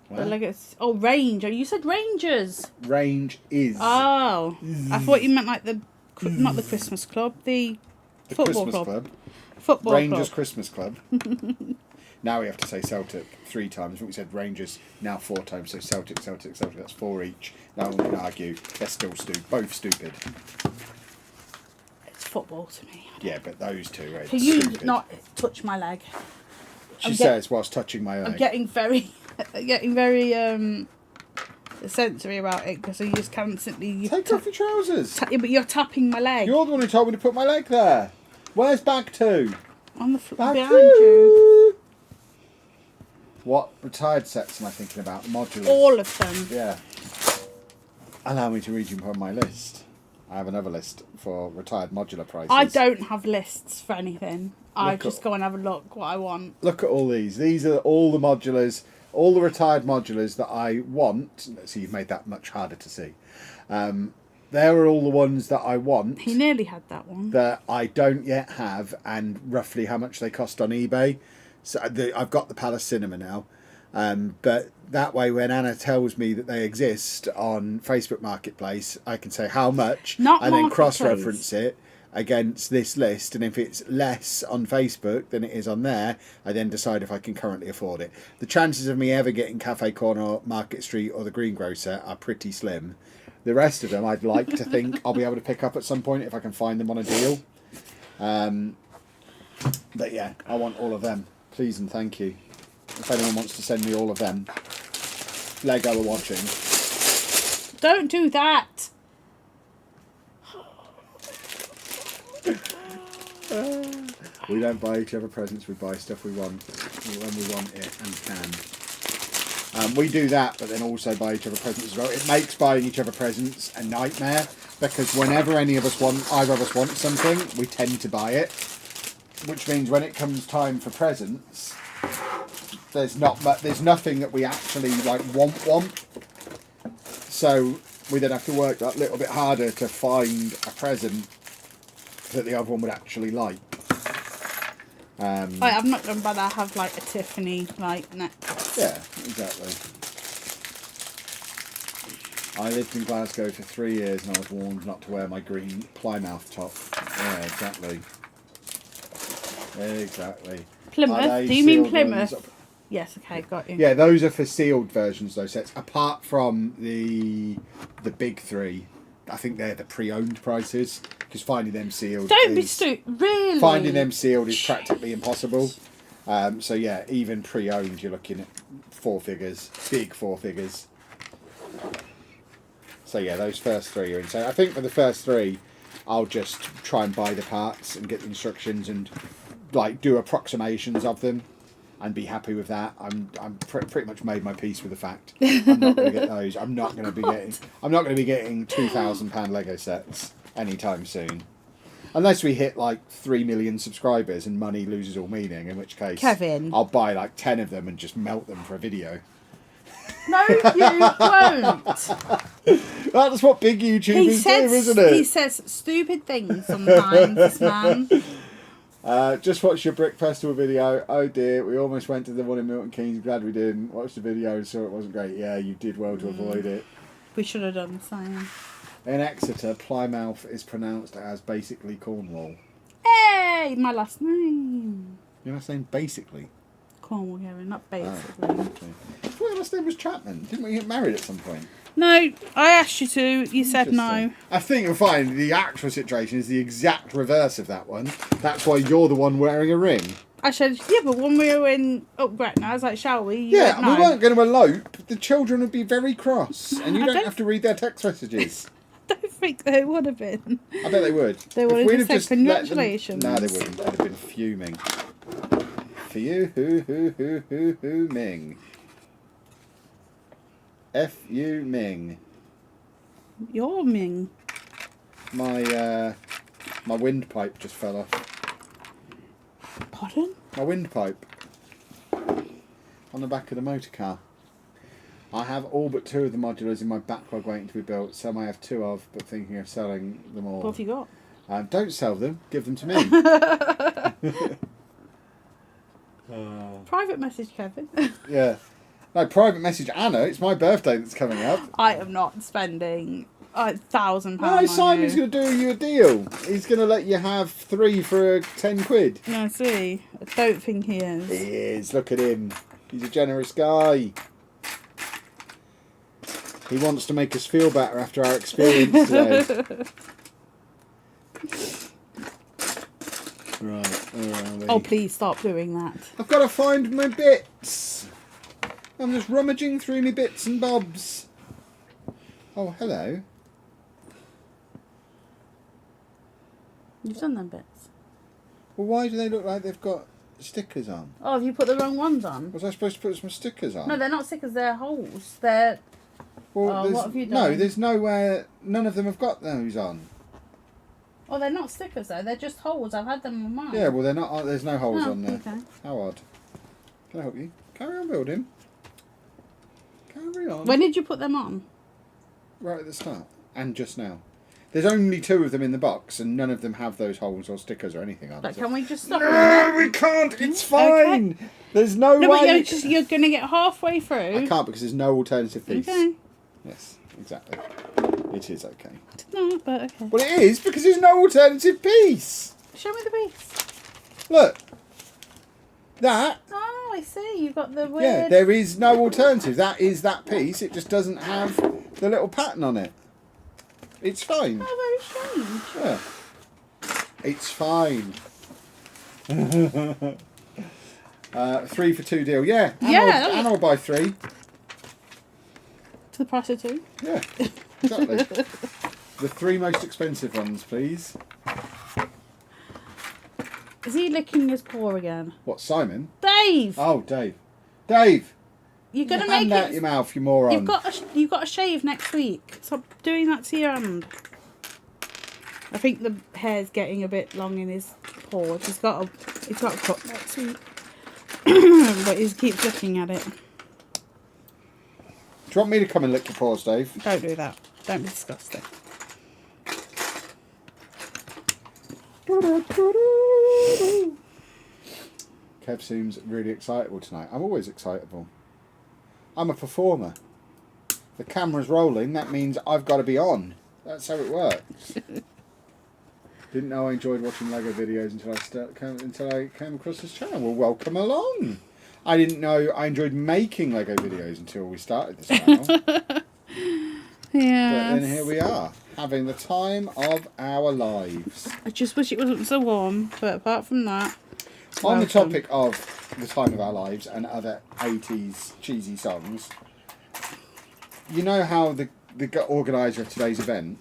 What? The Lego. Oh, Ranger! You said Rangers. Range is. Oh, I thought you meant like not the Christmas club, the football Christmas club. club. Football Rangers club. Christmas Club. Now we have to say Celtic 3 times. We said Rangers now 4 times. So Celtic. That's 4 each. No one can argue. They're still both stupid. It's football to me. Yeah, but those two are Can you stupid. not touch my leg? She says whilst touching my leg. I'm getting very sensory about it because you just constantly. Take off your trousers. But you're tapping my leg. You're the one who told me to put my leg there. Where's bag 2? On the Bag behind 2. you. What retired sets am I thinking about? Modulars. All of them. Yeah. Allow me to read you from my list. I have another list for retired modular prices. I don't have lists for anything. I Look just at- go and have a look what I want. Look at all these. These are all the modulars, all the retired modulars that I want. So you've made that much harder to see. There are all the ones that I want He nearly had that one. that I don't yet have, and roughly how much they cost on eBay. So I've got the Palace Cinema now, but that way when Anna tells me that they exist on Facebook Marketplace, I can say how much Not and then Marketplace. cross-reference it against this list, and if it's less on Facebook than it is on there, I then decide if I can currently afford it. The chances of me ever getting Cafe Corner, Market Street or the Greengrocer are pretty slim. The rest of them I'd like to think I'll be able to pick up at some point if I can find them on a deal. But yeah, I want all of them. Please and thank you. If anyone wants to send me all of them. Lego are watching. Don't do that. We don't buy each other presents, we buy stuff we want when we want it and can. We do that, but then also buy each other presents as well. It makes buying each other presents a nightmare because whenever either of us want something, we tend to buy it. Which means when it comes time for presents, there's nothing that we actually want. So we then have to work that little bit harder to find a present that the other one would actually like. I'm not going to bother. I have like a Tiffany necklace. Yeah, exactly. I lived in Glasgow for 3 years and I was warned not to wear my green Plymouth top. Yeah, exactly. Exactly. Plymouth? Do you mean Plymouth? Yes, okay, got you. Yeah, those are for sealed versions, those sets. Apart from the big three, I think they're the pre-owned prices, because finding them sealed. Don't be stupid. Really? Finding them sealed is practically impossible. So yeah, even pre-owned, you're looking at 4 figures, big 4 figures. So yeah, those first 3 are insane. I think for the first 3, I'll just try and buy the parts and get the instructions and like do approximations of them. And be happy with that. I'm pretty much made my peace with the fact I'm not going to get those. I'm not going to be getting £2,000 Lego sets anytime soon, unless we hit like 3 million subscribers and money loses all meaning. In which case, Kevin, I'll buy like 10 of them and just melt them for a video. No, you won't. That's what big YouTubers do, isn't it? He says stupid things sometimes. This man. Just watched your Brick Festival video. Oh dear, we almost went to the one in Milton Keynes. Glad we didn't. Watched the video and saw it wasn't great. Yeah, you did well to avoid it. We should have done the same. In Exeter, Plymouth is pronounced as basically Cornwall. Hey, my last name. You're not saying basically? Cornwall, Kevin, not basically. Oh, okay. I thought your last name was Chapman. Didn't we get married at some point? No, I asked you to. You said no. I think you'll find the actual situation is the exact reverse of that one. That's why you're the one wearing a ring. I said, yeah, but when we were in Gretna, I was like, shall we? You Yeah, went, no. we weren't going to elope. The children would be very cross, and you don't have to read their text messages. I don't think they would have been. I bet they would. They would have just said congratulations. No, they wouldn't. They'd have been fuming. For you, Ming. F you, Ming. You're Ming. My windpipe just fell off. Pardon? My windpipe. On the back of the motor car. I have all but 2 of the modulars in my backlog waiting to be built. Some I have 2 of, but thinking of selling them all. What have you got? Don't sell them. Give them to me. Private message, Kevin. Yeah. No, private message Anna. It's my birthday that's coming up. I am not spending £1,000. No, Simon's going to do you a deal. He's going to let you have 3 for 10 quid. No, see, I don't think he is. He is. Look at him. He's a generous guy. He wants to make us feel better after our experience today. Right, where are we? Oh, please stop doing that. I've got to find my bits. I'm just rummaging through my bits and bobs. Oh, hello. You've done them bits. Well, why do they look like they've got stickers on? Oh, have you put the wrong ones on? Was I supposed to put some stickers on? No, they're not stickers, they're holes. They're... Well, what have you done? No, there's nowhere... None of them have got those on. Oh, they're not stickers though, they're just holes. I've had them on mine. Yeah, well, they're not. There's no holes on there. Okay. How odd. Can I help you? Carry on building. Carry on. When did you put them on? Right at the start. And just now. There's only 2 of them in the box, and none of them have those holes or stickers or anything on. But can we just stop? No, we can't. It's fine. Okay. There's no way. But you're going to get halfway through. I can't because there's no alternative piece. Okay. Yes, exactly. It is okay. No, but okay. Well, it is because there's no alternative piece. Show me the piece. Look. That. Oh, I see. You've got the weird... Yeah, there is no alternative. That is that piece. It just doesn't have the little pattern on it. It's fine. Oh, very strange. Yeah. It's fine. 3 for 2 deal. Yeah. Anna will buy 3. To the price of 2? Yeah, exactly. The 3 most expensive ones, please. Is he licking his paw again? What, Simon? Dave! Oh, Dave. Dave! You're going to hand make out it... your mouth, you moron. You've got a shave next week. Stop doing that to your hand. I think the hair's getting a bit long in his paw. He's got a cut next week. But he keeps looking at it. Do you want me to come and lick your paws, Dave? Don't do that. Don't be disgusting. Kev seems really excitable tonight. I'm always excitable. I'm a performer. The camera's rolling, that means I've got to be on. That's how it works. Didn't know I enjoyed watching Lego videos until I came across this channel. Well, welcome along. I didn't know I enjoyed making Lego videos until we started this channel. Yeah. But then here we are, having the time of our lives. I just wish it wasn't so warm, but apart from that... On the topic of the time of our lives and other 80s cheesy songs, you know how the organiser of today's event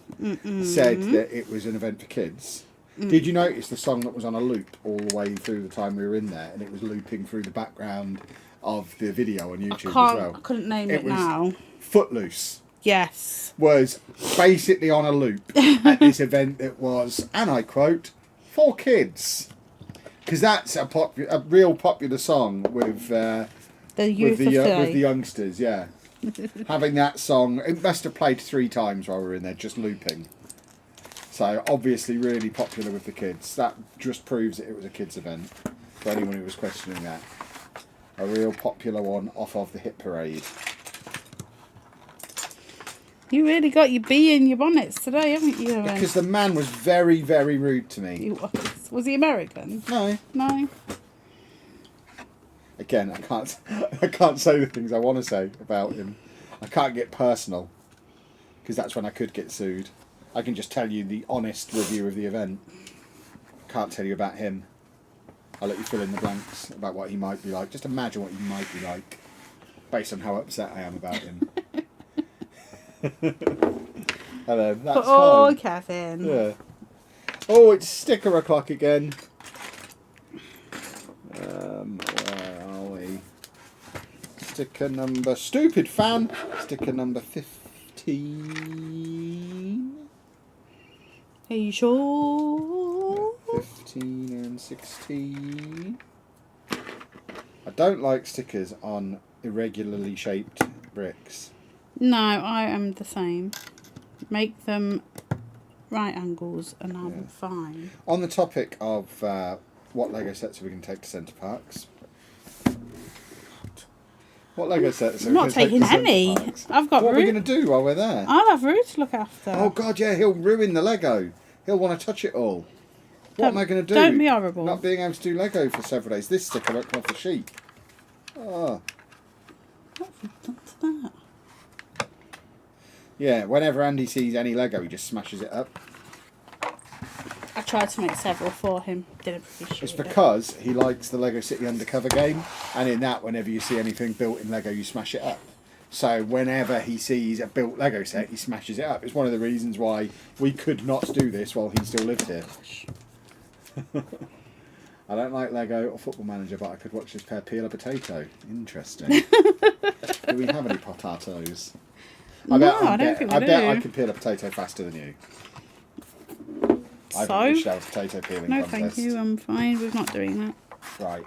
said that it was an event for kids? Did you notice the song that was on a loop all the way through the time we were in there, and it was looping through the background of the video on YouTube as well? I couldn't name it now. Footloose. Yes. Was basically on a loop at this event that was, and I quote, for kids. Because that's a real popular song with the youth with the youngsters, yeah. Having that song, it must have played 3 times while we were in there, just looping. So obviously really popular with the kids. That just proves that it was a kids event. For anyone who was questioning that, a real popular one off of the hit parade. You really got your bee in your bonnets today, haven't you? Because the man was very, very rude to me. He was. Was he American? No. No. Again, I can't say the things I want to say about him. I can't get personal, because that's when I could get sued. I can just tell you the honest review of the event. Can't tell you about him. I'll let you fill in the blanks about what he might be like. Just imagine what he might be like, based on how upset I am about him. Hello, that's fine. Kevin. Yeah. Oh, it's sticker o'clock again. Where are we? Sticker number... Stupid fan! Sticker number 15. Are you sure? 15 and 16. I don't like stickers on irregularly shaped bricks. No, I am the same. Make them right angles and I'm fine. On the topic of what Lego sets are we going to take to Centre Parks? What Lego sets are I'm we not going to take taking to Centre any. Parks? I've got What are we going to do while we're there? I'll have Rue to look after. Oh God, yeah, he'll ruin the Lego. He'll want to touch it all. What am I going to do? Don't be horrible. Not being able to do Lego for several days. This sticker won't come off the sheet. Oh. What have you done to that? Yeah, whenever Andy sees any Lego, he just smashes it up. I tried to make several for him. Didn't appreciate It's it. because he likes the Lego City Undercover game, and in that, whenever you see anything built in Lego, you smash it up. So whenever he sees a built Lego set, he smashes it up. It's one of the reasons why we could not do this while he still lived here. I don't like Lego or Football Manager, but I could watch this pair peel a potato. Interesting. Do we have any potatoes? I bet I can peel a potato faster than you. I haven't reached out a potato peeling contest. Thank you. I'm fine with not doing that. Right.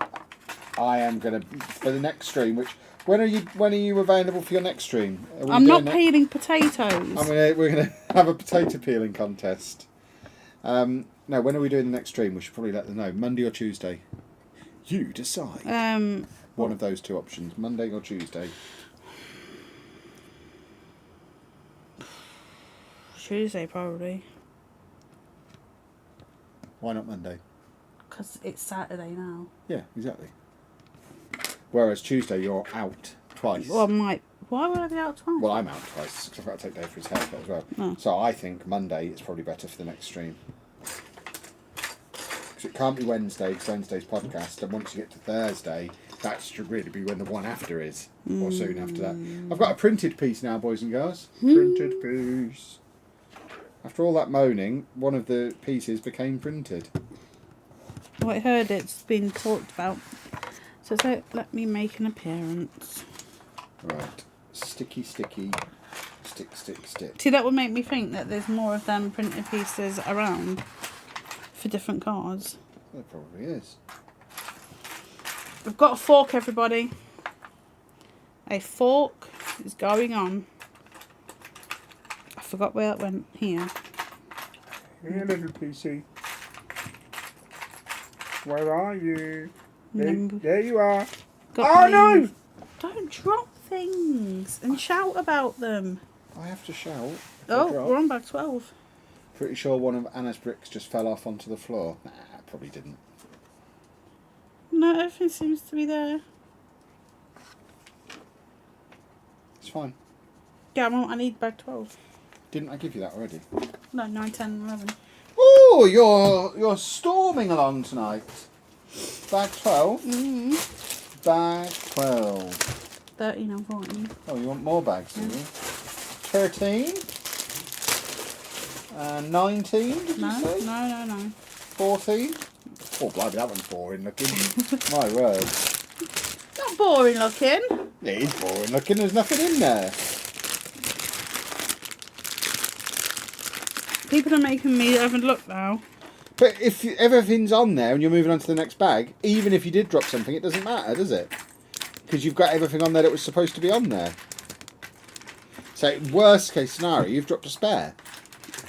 I am gonna for the next stream. When are you available for your next stream? I'm not peeling potatoes. We're gonna have a potato peeling contest. No, when are we doing the next stream? We should probably let them know. Monday or Tuesday. You decide. One of those 2 options, Monday or Tuesday. Tuesday probably. Why not Monday? Because it's Saturday now. Yeah, exactly. Whereas Tuesday you're out twice. Well, why would I be out twice? Well, I'm out twice because I've got to take Dave for his haircut as well. Oh. So I think Monday is probably better for the next stream. Because it can't be Wednesday because Wednesday's podcast, and once you get to Thursday, that should really be when the one after is, or soon after that. I've got a printed piece now, boys and girls. Printed piece. After all that moaning, one of the pieces became printed. Well, I heard it's been talked about. So let me make an appearance. Right. Sticky. Stick. See, that would make me think that there's more of them printed pieces around for different cars. There probably is. We've got a fork, everybody. A fork is going on. I forgot where it went. Here. Here, little PC. Where are you? There you are. Got no! Don't drop things and shout about them. I have to shout. Oh, we're on bag 12. Pretty sure one of Anna's bricks just fell off onto the floor. Nah, probably didn't. No, everything seems to be there. It's fine. Yeah, I need bag 12. Didn't I give you that already? No, 9, 10, 11. Oh, you're storming along tonight. Bag 12. Mm-hmm. Bag 12. 13 and 14. Oh, you want more bags, do you? 13. 19, did you say? No. 14. Oh, blimey, that one's boring looking. My word. Not boring looking. It is boring looking. There's nothing in there. People are making me have a look now. But if everything's on there and you're moving on to the next bag, even if you did drop something, it doesn't matter, does it? Because you've got everything on there that was supposed to be on there. So, worst case scenario, you've dropped a spare.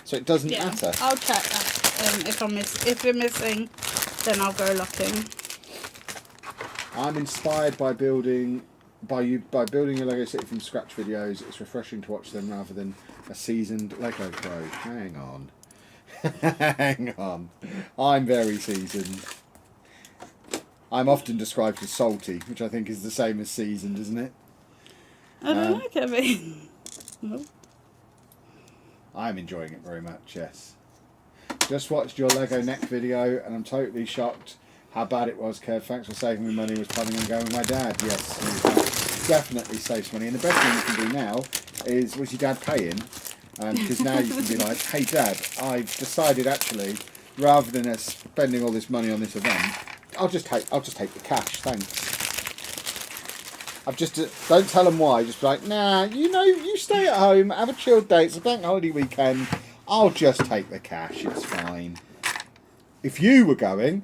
So it doesn't matter. I'll check that. If we're missing, then I'll go looking. I'm inspired by building building a Lego City from scratch videos. It's refreshing to watch them rather than a seasoned Lego pro. Hang on. Hang on. I'm very seasoned. I'm often described as salty, which I think is the same as seasoned, isn't it? I don't know, Kevin. Nope. I'm enjoying it very much, yes. Just watched your Lego neck video and I'm totally shocked how bad it was, Kev. Thanks for saving me money. Was planning on going with my dad. Yes, definitely saves money. And the best thing you can do now is, was your dad paying? Because now you can be like, hey Dad, I've decided actually, rather than us spending all this money on this event, I'll just take the cash, thanks. Don't tell them why, just be like, nah, you stay at home, have a chilled day, it's a bank holiday weekend, I'll just take the cash, it's fine. If you were going,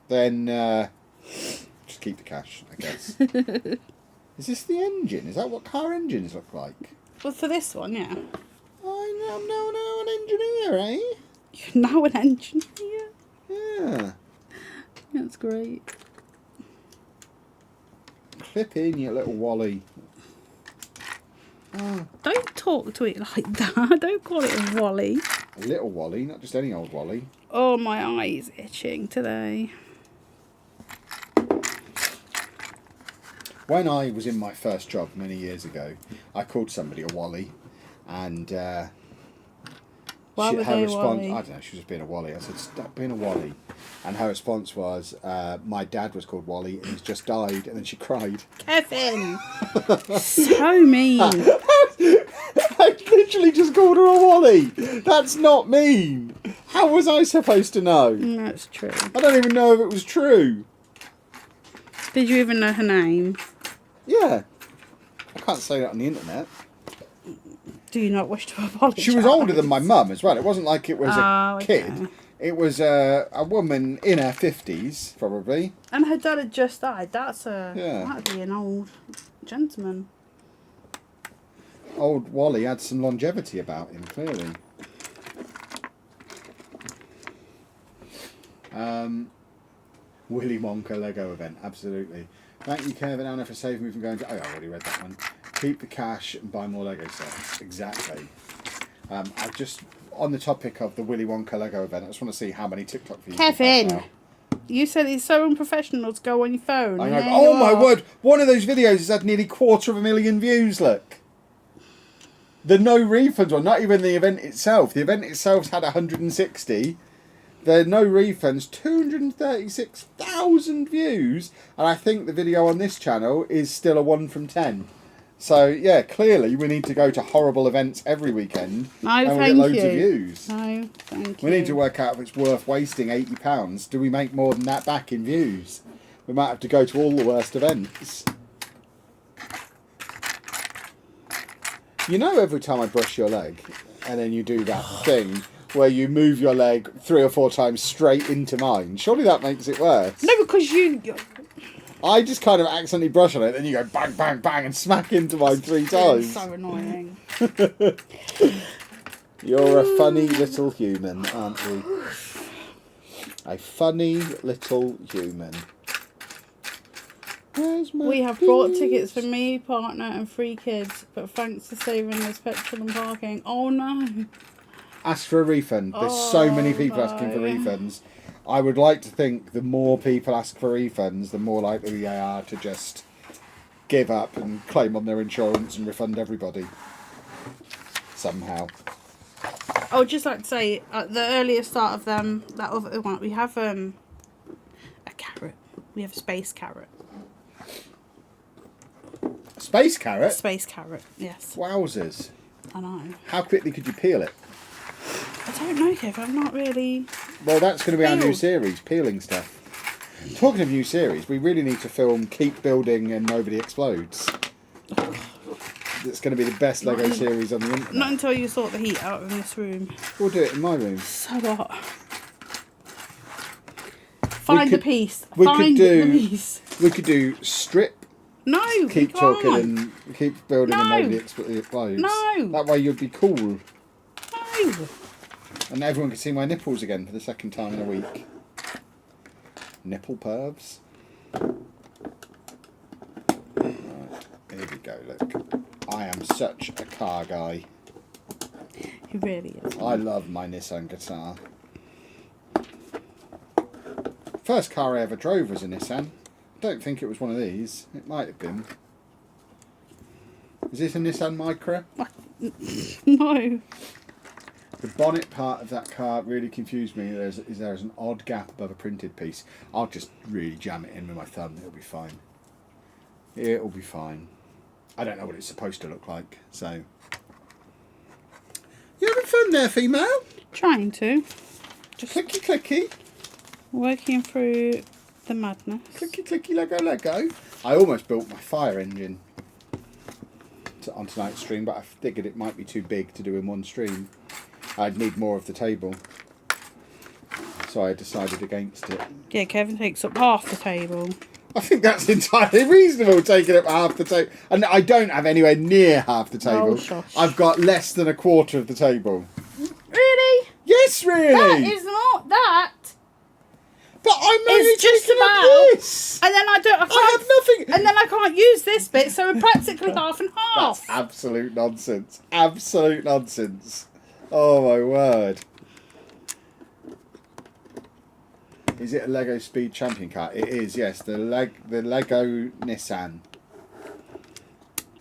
then just keep the cash, I guess. Is this the engine? Is that what car engines look like? Well, for this one, yeah. I'm now an engineer, eh? You're now an engineer. Yeah. That's great. Clip in, you little Wally. Oh. Don't talk to it like that. Don't call it a Wally. A little Wally, not just any old Wally. Oh, my eye's itching today. When I was in my first job many years ago, I called somebody a Wally, and Why were her they response, Wally? I don't know, she was being a Wally. I said, stop being a Wally. And her response was, my dad was called Wally and he's just died, and then she cried. Kevin! So mean. I literally just called her a Wally. That's not mean. How was I supposed to know? That's true. I don't even know if it was true. Did you even know her name? Yeah. I can't say that on the internet. Do you not wish to apologise? She was older than my mum as well. It wasn't like it was a kid. Okay. It was a woman in her 50s, probably. And her dad had just died. Yeah. That'd be an old gentleman. Old Wally had some longevity about him, clearly. Willy Wonka Lego event, absolutely. Thank you, Kevin Anna, for saving me from going to... Oh, I already read that one. Keep the cash and buy more Lego sets. Exactly. I've just... On the topic of the Willy Wonka Lego event, I just want to see how many TikTok views... Kevin! You said it's so unprofessional to go on your phone. I know. Oh my word! One of those videos has had nearly 250,000 views, look! The no refunds one, not even the event itself. The event itself's had 160. The no refunds, 236,000 views. And I think the video on this channel is still a 1 from 10. So, yeah, clearly we need to go to horrible events every weekend. No, and we'll thank get loads you. of views. No, thank you. We need to work out if it's worth wasting £80. Do we make more than that back in views? We might have to go to all the worst events. You know, every time I brush your leg, and then you do that thing where you move your leg 3 or 4 times straight into mine, surely that makes it worse. No, because you... I just kind of accidentally brush on it, then you go bang, bang, bang, and smack into mine 3 times. So annoying. You're a funny little human, aren't you? A funny little human. We have bought tickets for me, partner and 3 kids, but thanks for saving us petrol and parking. Oh no. Ask for a refund. There's so many people asking for refunds. I would like to think the more people ask for refunds, the more likely they are to just give up and claim on their insurance and refund everybody. Somehow. I would just like to say, at the earlier start of that other one, we have a carrot. We have a space carrot. Space carrot? Space carrot, yes. Wowzers. I know. How quickly could you peel it? I don't know, Kev. I'm not really... Well, that's going to be our new series, peeling stuff. Talking of new series, we really need to film Keep Building and Nobody Explodes. It's going to be the best Lego series on the internet. Not until you sort the heat out of this room. We'll do it in my room. So hot. Find the piece. We Find the piece. We could do strip. No, Keep talking and keep building and nobody explodes. No. That way you'd be cool. No. And everyone could see my nipples again for the second time in a week. Nipple pervs. Right, here we go, look. I am such a car guy. He really is. I love my Nissan guitar. First car I ever drove was a Nissan. Don't think it was one of these. It might have been. Is this a Nissan Micra? No. The bonnet part of that car really confused me. There's an odd gap above a printed piece. I'll just really jam it in with my thumb. It'll be fine. It'll be fine. I don't know what it's supposed to look like, so... You having fun there, female? Trying to. Just clicky clicky. Working through the madness. Clicky clicky Lego Lego. I almost built my fire engine on tonight's stream, but I figured it might be too big to do in one stream. I'd need more of the table, so I decided against it. Yeah, Kevin takes up half the table. I think that's entirely reasonable, taking up half the table. And I don't have anywhere near half the table. Oh, shush. I've got less than a quarter of the table. Really? Yes, really! That is not that. But I'm only It's just taking up about... this! And then I have nothing! And then I can't use this bit, so we're practically half and half. That's absolute nonsense. Absolute nonsense. Oh my word. Is it a Lego Speed Champion car? It is, yes. The Lego Nissan.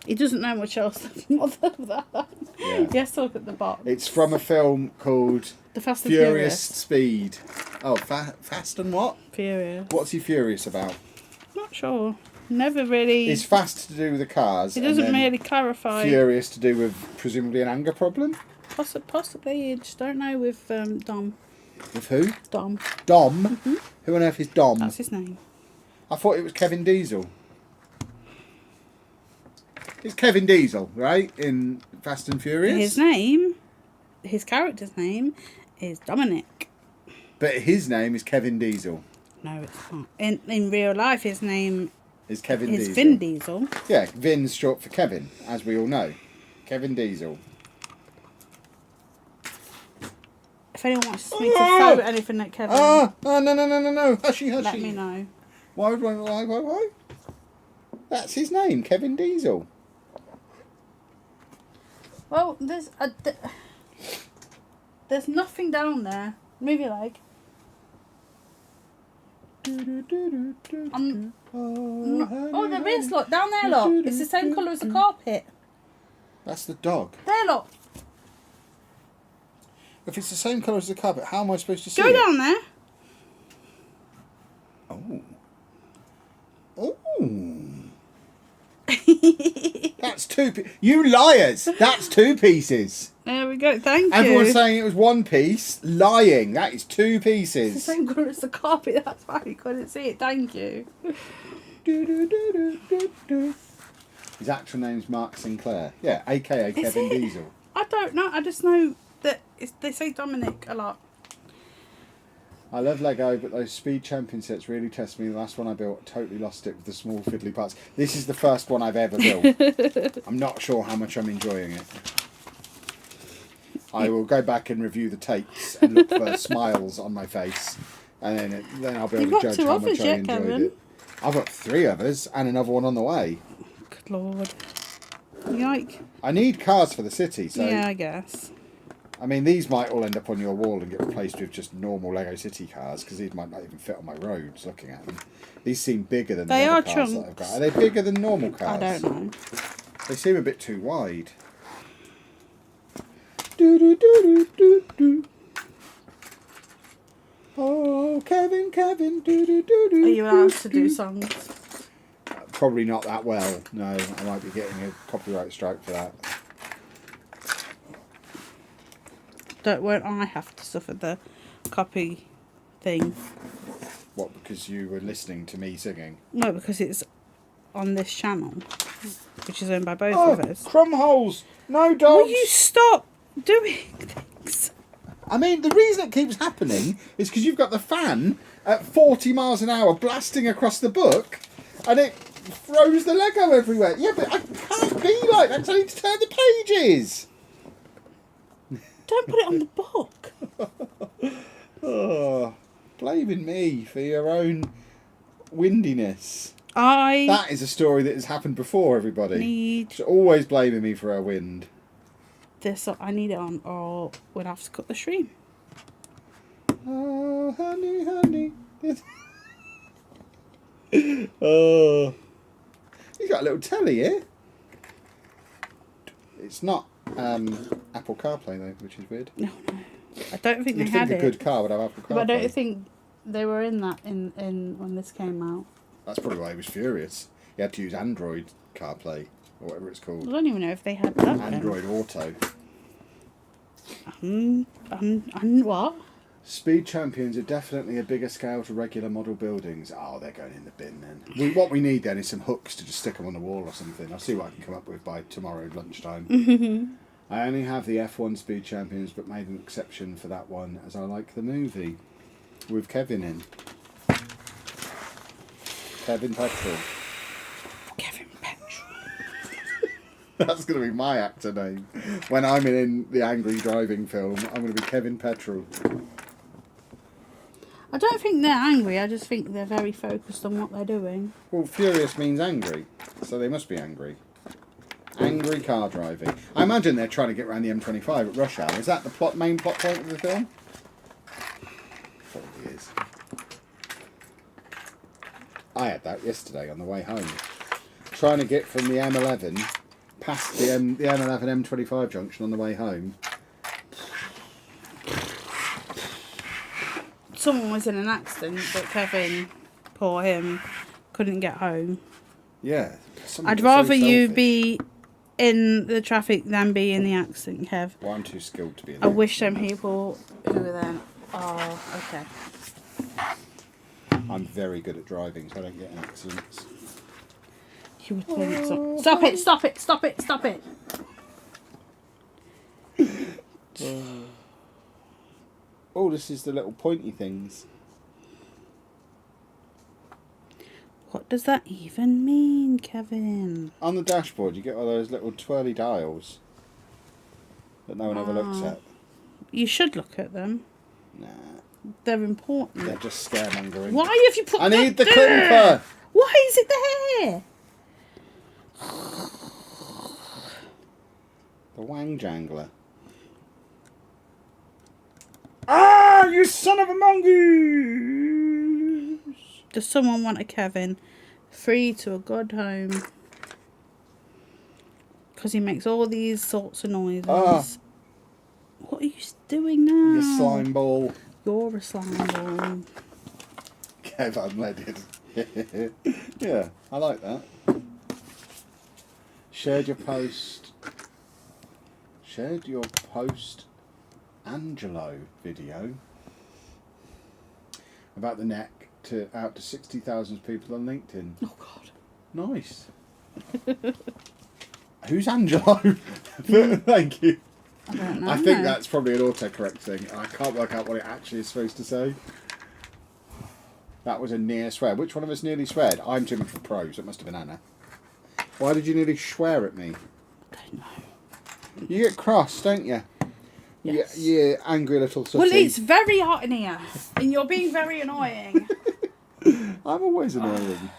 He doesn't know much else than that. Yeah. Yes, look at the box. It's from a film called The Fast and Furious Furious. Speed. Oh, Fast and what? Furious. What's he furious about? Not sure. Never really... Is Fast to do with the cars? He doesn't and then really clarify. Furious to do with presumably an anger problem? Possibly. You just don't know with Dom. With who? Dom. Dom? Mm-hmm. Who on earth is Dom? That's his name. I thought it was Kevin Diesel. It's Kevin Diesel, right? In Fast and Furious? His character's name is Dominic. But his name is Kevin Diesel. No, it's not. In real life, his name Is Kevin is Diesel. Vin Diesel. Yeah, Vin's short for Kevin, as we all know. Kevin Diesel. If anyone wants me to throw anything at Kevin, Oh, no. Hushy. let me know. Why? That's his name, Kevin Diesel. Well, there's nothing down there. Move your leg. Oh, there is, look. Down there, look. It's the same colour as the carpet. That's the dog. There, look. If it's the same colour as the carpet, how am I supposed to see Go it? down there. Oh. That's you liars! That's two pieces. There we go. Thank you. Everyone's saying it was one piece. Lying. That is two It's the pieces. same colour as the carpet. That's why you couldn't see it. Thank you. His actual name's Mark Sinclair. Yeah, a.k.a. Kevin it? Diesel. I don't know. I just know that they say Dominic a lot. I love Lego, but those Speed Champion sets really test me. The last one I built, totally lost it with the small fiddly parts. This is the first one I've ever built. I'm not sure how much I'm enjoying it. I will go back and review the tapes and look for smiles on my face, and then I'll be able to judge how much I enjoyed it. I've got 3 others and another one on the way. Good lord. Yike. I need cars for the city, so Yeah, I guess. I mean, these might all end up on your wall and get replaced with just normal Lego City cars, because these might not even fit on my roads, looking at them. These seem bigger than They the are other cars that I've got. Are they bigger than normal cars? I don't know. They seem a bit too wide. Do do do do do do. Oh, Kevin, Kevin, do do do do. Are you allowed to do songs? Probably not that well. No, I might be getting a copyright strike for that. Won't I have to suffer the copy thing? What, because you were listening to me singing? No, because it's on this channel, which is owned by both Oh, of us. crumb holes! No dogs! Will you stop doing things? I mean, the reason it keeps happening is because you've got the fan at 40 miles an hour blasting across the book, and it throws the Lego everywhere. Yeah, but I can't be like that. I need to turn the pages. Don't put it on the book. Oh, blaming me for your own windiness. I That is a story that has happened before, everybody. need She's always blaming me for our wind. this. I need it on, or we'll have to cut the stream. Oh, honey, honey. Oh. He's got a little telly here. It's not Apple CarPlay though, which is weird. No. I don't think You'd they think had a it. good car would have Apple CarPlay. But I don't think they were in that in when this came out. That's probably why he was furious. He had to use Android CarPlay, or whatever it's I called. don't even know if they had that. Android Auto. What? Speed Champions are definitely a bigger scale to regular model buildings. Oh, they're going in the bin then. What we need then is some hooks to just stick them on the wall or something. I'll see what I can come up with by tomorrow lunchtime. I only have the F1 Speed Champions, but made an exception for that one as I like the movie with Kevin in. Kevin Petrol. Kevin Petrol. That's going to be my actor name. When I'm in the angry driving film, I'm going to be Kevin Petrol. I don't think they're angry. I just think they're very focused on what they're doing. Well, furious means angry, so they must be angry. Angry car driving. I imagine they're trying to get around the M25 at rush hour. Is that the main plot point of the film? Probably is. I had that yesterday on the way home. Trying to get from the M11 past the M11 M25 junction on the way home. Someone was in an accident, but Kevin, poor him, couldn't get home. Yeah. I'd rather you be in the traffic than be in the accident, Kev. Well, I'm too skilled to be in I wish them people who were then. Oh, okay. I'm very good at driving, so I don't get in accidents. You would think so. Stop it! Stop it! Stop it! Stop it! Oh, this is the little pointy things. What does that even mean, Kevin? On the dashboard, you get all those little twirly dials that no one ever looks at. You should look at them. Nah, They're important. they're just scaremongering. Why have you put I that need the there? clipper! Why is it there? The Wang Jangler. Ah, you son of a mongoose! Does someone want a Kevin free to a good home? Because he makes all these sorts of noises. Ah. What are you doing now? You slime ball. You're a slime ball. Kev unleaded. Yeah, I like that. Shared your post Angelo video about the neck to out to 60,000 people on LinkedIn. Oh God. Nice. Who's Angelo? Thank you. I don't know. I think that's probably an autocorrect thing. I can't work out what it actually is supposed to say. That was a near swear. Which one of us nearly sweared? I'm too much for pros. It must have been Anna. Why did you nearly swear at me? I don't know. You get cross, don't you? Yes. You angry little sooty. Well, it's very hot in here, and you're being very annoying. I'm always annoying.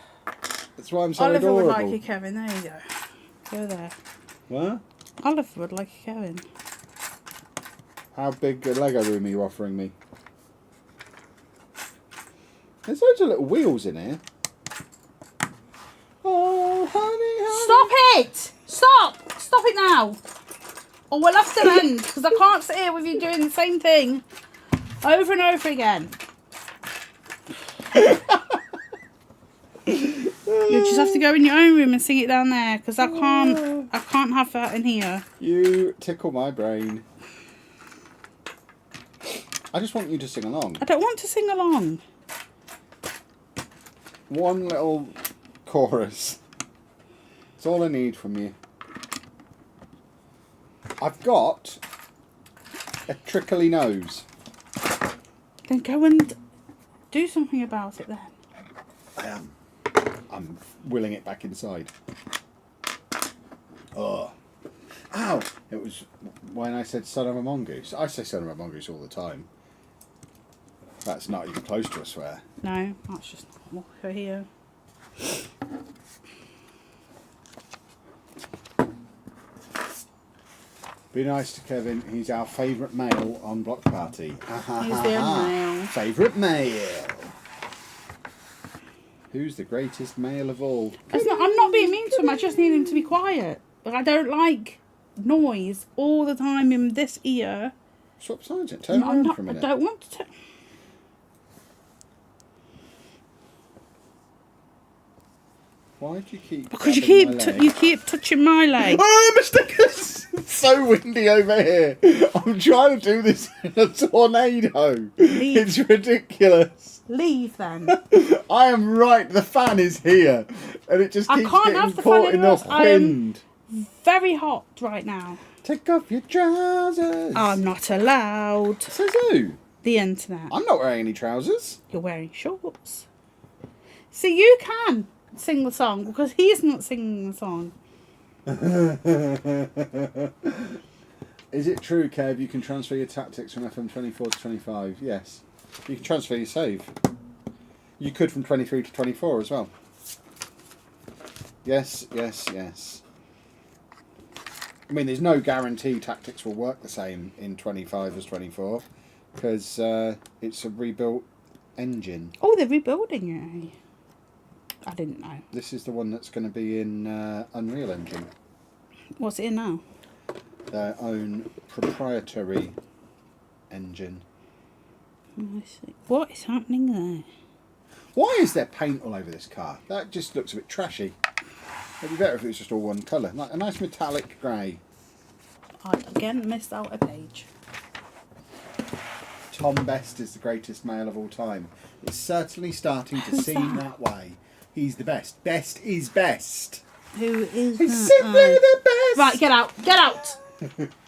That's why I'm so Oliver adorable. would like a Kevin. There you go. Go there. What? Oliver would like a Kevin. How big a Lego room are you offering me? There's loads of little wheels in here. Oh, honey, honey. Stop it! Stop! Stop it now! Or we'll have to end, because I can't sit here with you doing the same thing over and over again. You just have to go in your own room and sing it down there, because I can't have that in here. You tickle my brain. I just want you to sing along. I don't want to sing along. One little chorus. That's all I need from you. I've got a trickly nose. Then go and do something about it then. I am. I'm willing it back inside. Oh. Ow! It was when I said son of a mongoose. I say son of a mongoose all the time. That's not even close to a swear. No, that's just normal for here. Be nice to Kevin. He's our favourite male on Block Party. He's the male. Favourite male. Who's the greatest male of all? I'm not being mean to him. I just need him to be quiet. Like, I don't like noise all the time in this ear. Swap sides it. Turn around for a minute. I don't want to. Why do you keep? Because you keep touching my leg. Oh, my stickers! It's so windy over here. I'm trying to do this in a tornado. Leave. It's ridiculous. Leave then. I am right. The fan is here, and it just keeps I can't getting have the caught fan in the anymore. wind. Very hot right now. Take off your trousers. I'm not allowed. Says who? The internet. I'm not wearing any trousers. You're wearing shorts. See, you can sing the song because he's not singing the song. Is it true, Kev, you can transfer your tactics from FM 24 to 25? Yes. You can transfer your save. You could from 23 to 24 as well. Yes, yes, yes. I mean, there's no guarantee tactics will work the same in 25 as 24 because it's a rebuilt engine. Oh, they're rebuilding it. I didn't know. This is the one that's going to be in Unreal Engine. What's it in now? Their own proprietary engine. I see. What is happening there? Why is there paint all over this car? That just looks a bit trashy. It'd be better if it was just all one colour. Like a nice metallic grey. I again missed out a page. Tom Best is the greatest male of all time. It's certainly starting to seem that way. He's the best. Best is best. Who is He's that? simply the best. Right, get out. Get out.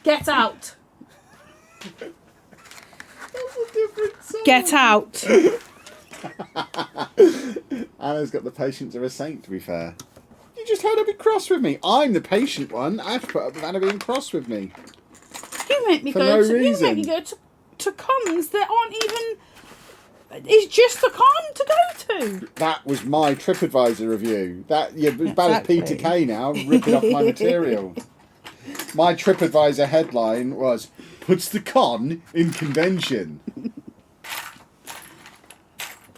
Get out. That's a different song. Get out. Anna's got the patience of a saint, to be fair. You just had to be cross with me. I'm the patient one. I have to put up with Anna being cross with me. You make me For go no to reason. You make me go to cons that aren't even. It's just a con to go to. That was my TripAdvisor review. That you're as bad as Exactly. Peter Kay now, ripping off my material. My TripAdvisor headline was "Puts the con in convention."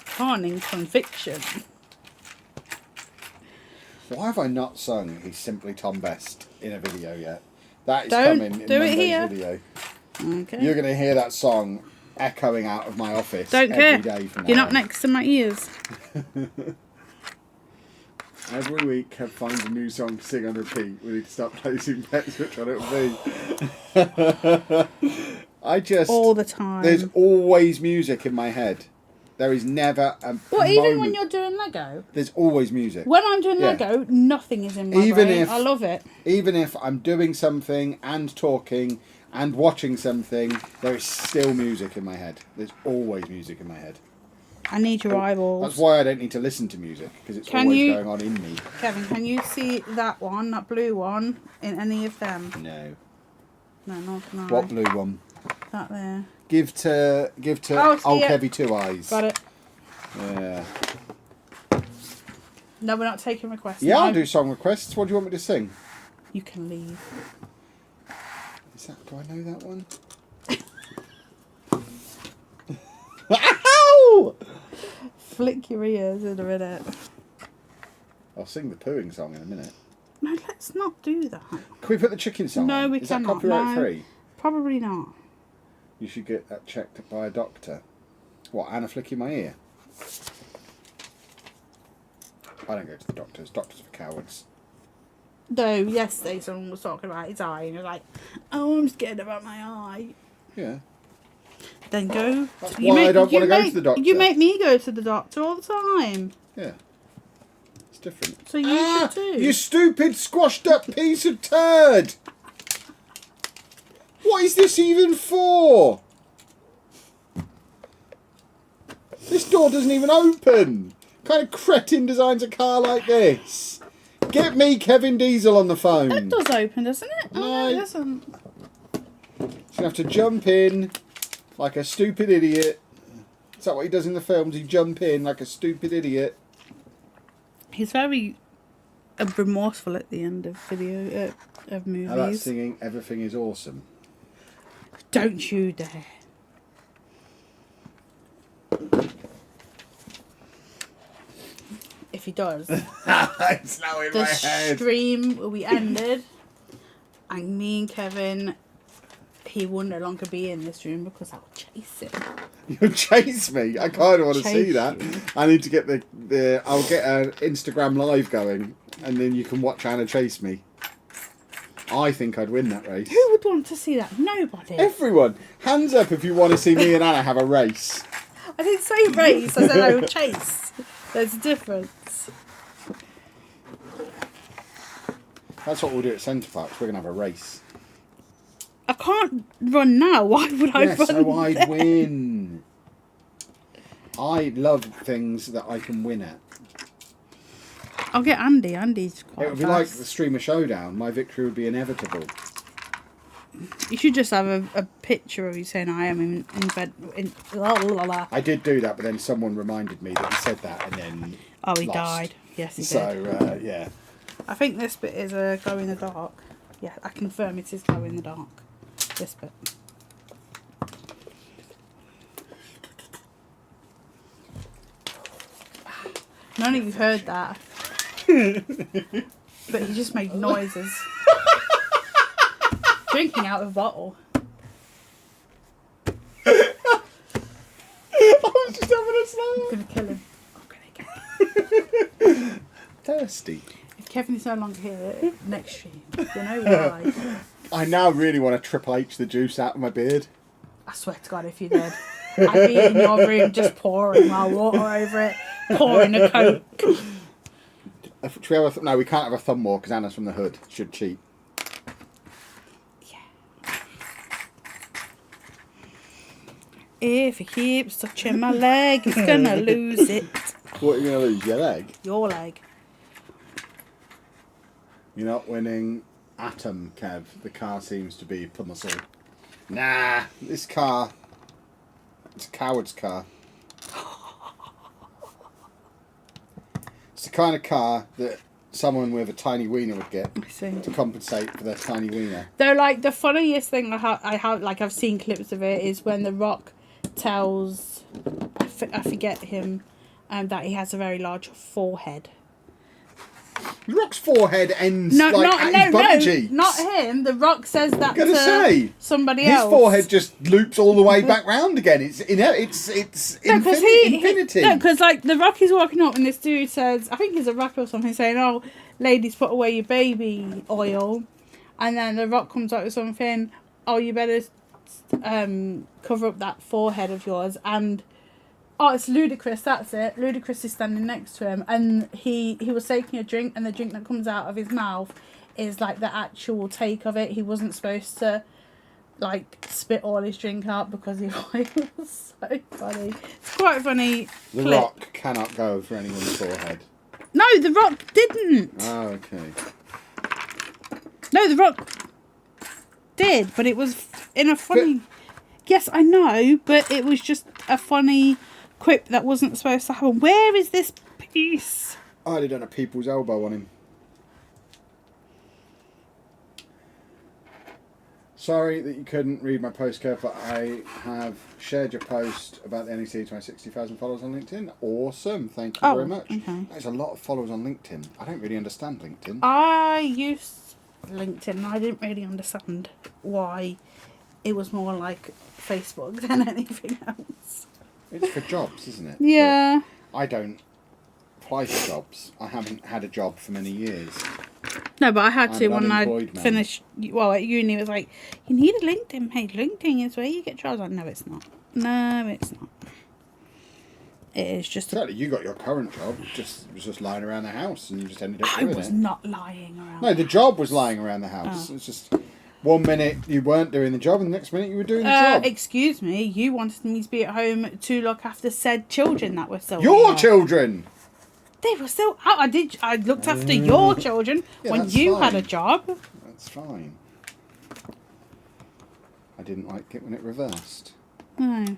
Con in conviction. Why have I not sung "He's Simply Tom Best" in a video yet? That is Don't coming in do it Monday's here. video. Okay. You're going to hear that song echoing out of my office Don't every care. day from You're now not on. next to my ears. Every week, Kev finds a new song to sing on repeat. We need to start placing bets which one it'll be. I just... All the time. There's always music in my head. There is never a What, even when moment- you're doing Lego? There's always music. When I'm doing Yeah. Lego, nothing is in my Even brain. if- I love it. Even if I'm doing something and talking and watching something, there is still music in my head. There's always music in my head. I need your eyeballs. That's why I don't need to listen to music, because it's Can always you- going on in me. Kevin, can you see that one, that blue one, in any of them? No. No, not no. What blue one? That there. Give to Oh, old yeah. Kevy Two Eyes. Got it. Yeah. No, we're not taking requests. Yeah, No. I'll do song requests. What do you want me to sing? You can leave. Do I know that one? flick your ears in a minute. I'll sing the pooing song in a minute. No, let's not do that. Can we put the chicken song No, on? we Is cannot. that copyright No. free? Probably not. You should get that checked by a doctor. What, Anna flicking my ear? I don't go to the doctors. Doctors are for cowards. Though yesterday someone was talking about his eye and he was like, "Oh, I'm scared about my eye." Yeah. Then go. That's why I don't want to go to the doctor. You make me go to the doctor all the time. Yeah. It's different. So you should too. You stupid squashed up piece of turd! What is this even for? This door doesn't even open. What kind of cretin designs a car like this? Get me Kevin Diesel on the phone. It does open, doesn't it? No. It doesn't. He's going to have to jump in like a stupid idiot. Is that what he does in the films? He jump in like a stupid idiot. He's very remorseful at the end of of movies. How about singing "Everything Is Awesome"? Don't you dare. If he does, It's now in the my head. stream will be ended, and me and Kevin, he will no longer be in this room because I'll chase him. You'll chase me. I kind of want to see Chase that. you. I need to get the. I'll get an Instagram live going, and then you can watch Anna chase me. I think I'd win that race. Who would want to see that? Nobody. Everyone, hands up if you want to see me and Anna have a race. I didn't say race. I said I would chase. There's a difference. That's what we'll do at Centre Parks. We're gonna have a race. I can't run now. Why would I Yes, run? so I'd then? win. I love things that I can win at. I'll get Andy. Andy's quite It would be like fast. the Streamer Showdown. My victory would be inevitable. You should just have a picture of you saying I am in bed. La, la, la. I did do that, but then someone reminded me that he said that, and then Oh, he lost. died. Yes, he did. So yeah. I think this bit is a glow in the dark. Yeah, I confirm it is glow in the dark. This bit. None of you heard that. But he just made noises. Drinking out of a bottle. I was just having a I'm snack. gonna kill him. I'm gonna kill him. Thirsty. If Kevin is no longer here next stream, you know why. I now really want to Triple H the juice out of my beard. I swear to God, if you did, I'd be in your room just pouring my water over it, pouring a Coke. Should we have no, we can't have a thumb war because Anna's from the hood. Should cheat. If he keeps touching my leg, he's gonna lose it. What are you going to lose? Your leg? Your leg. You're not winning Atom, Kev. The car seems to be pummel. Nah, this car. It's a coward's car. It's the kind of car that someone with a tiny wiener would get I see. to compensate for their tiny wiener. Though, like, the funniest thing I've seen clips of it is when The Rock tells, I forget him, that he has a very large forehead. The Rock's forehead ends at his bungee. Not him. The Rock says that Gonna to say, somebody his else. forehead just loops all the way back round again. It's infinity. No, because like The Rock is walking up and this dude says, I think he's a rapper or something, saying, "Oh, ladies, put away your baby oil," and then The Rock comes up with something, "Oh, you better cover up that forehead of yours," and oh, it's Ludacris, that's it. Ludacris is standing next to him, and he was taking a drink, and the drink that comes out of his mouth is like the actual take of it. He wasn't supposed to like spit all his drink out because he was so funny. It's quite a funny The clip. Rock cannot go for anyone's forehead. No, The Rock didn't. Oh, okay. No, The Rock did, but it was in a funny... Yes, I know, but it was just a funny quip that wasn't supposed to happen. Where is this piece? I'd have done a people's elbow on him. Sorry that you couldn't read my post, Kev, but I have shared your post about the NEC to my 60,000 followers on LinkedIn. Awesome. Thank you very much. Okay. There's a lot of followers on LinkedIn. I don't really understand LinkedIn. I used LinkedIn and I didn't really understand why it was more like Facebook than anything else. It's for jobs, isn't it? Yeah. But I don't apply for jobs. I haven't had a job for many years. No, but I had I'm to an when I unemployed man. finished. Well, at uni, it was like, you need a LinkedIn page. LinkedIn is where you get jobs. Like, no, it's not. No, it's not. It is just. Certainly, you got your current job. It was just lying around the house, and you just ended up I doing was it. not lying around. No, the job was lying around the house. It's just 1 minute you weren't doing the job, and the next minute you were doing the job. Excuse me, you wanted me to be at home to look after said children that were still Your here. children. They were still out. I looked after your children Yeah, when that's you had fine. a job. That's fine. I didn't like it when it reversed. No.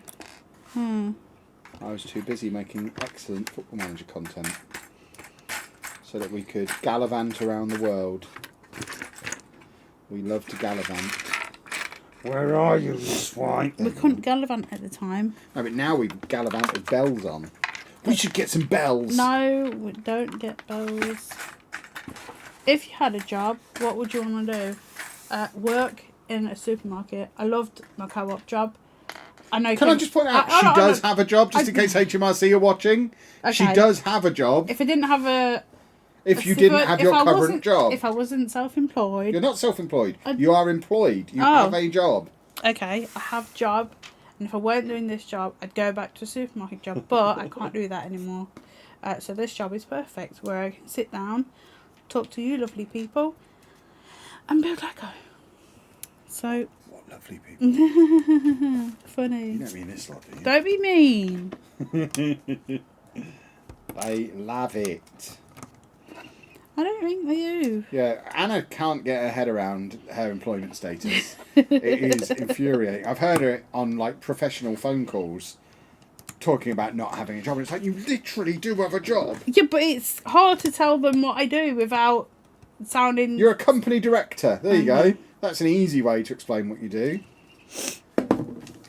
I was too busy making excellent Football Manager content so that we could gallivant around the world. We love to gallivant. Where are you, swine? We couldn't gallivant at the time. No, but now we gallivant with bells on. We should get some bells. No, we don't get bells. If you had a job, what would you want to do? Work in a supermarket. I loved my co-op job. I know. Can I just point out, she does have a job, just in case HMRC are watching. She Okay. does have a job. If I didn't have a... If you didn't have your current job. If I wasn't self-employed... You're not self-employed. You are employed. You have a job. Okay, I have a job. And if I weren't doing this job, I'd go back to a supermarket job. But I can't do that anymore. So this job is perfect, where I can sit down, talk to you lovely people, and build Lego. So... What lovely people. Funny. You don't mean this lot, do you? Don't be mean. They love it. I don't think they do. Yeah, Anna can't get her head around her employment status. It is infuriating. I've heard her on like professional phone calls talking about not having a job. And it's like, you literally do have a job. Yeah, but it's hard to tell them what I do without sounding... You're a company director. There you go. That's an easy way to explain what you do.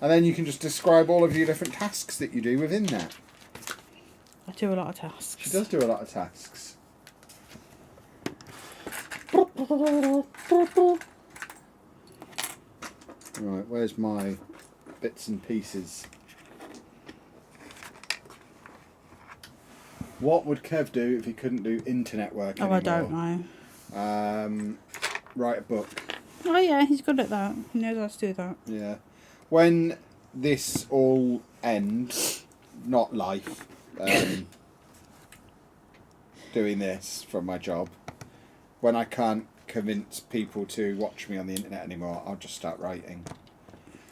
And then you can just describe all of your different tasks that you do within that. I do a lot of tasks. She does do a lot of tasks. Right, where's my bits and pieces? What would Kev do if he couldn't do internet work anymore? I don't know. Write a book. Oh yeah, he's good at that. He knows how to do that. Yeah. When this all ends, not life, doing this from my job, when I can't convince people to watch me on the internet anymore, I'll just start writing.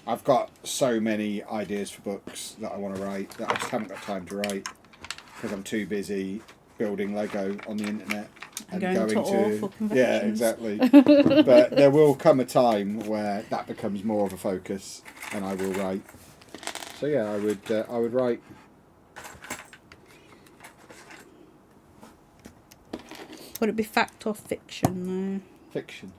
I've got so many ideas for books that I want to write that I just haven't got time to write because I'm too busy building Lego on the internet and going to awful conventions. Yeah, exactly. But there will come a time where that becomes more of a focus and I will write. So yeah, I would write. Would it be fact or fiction though? Fiction.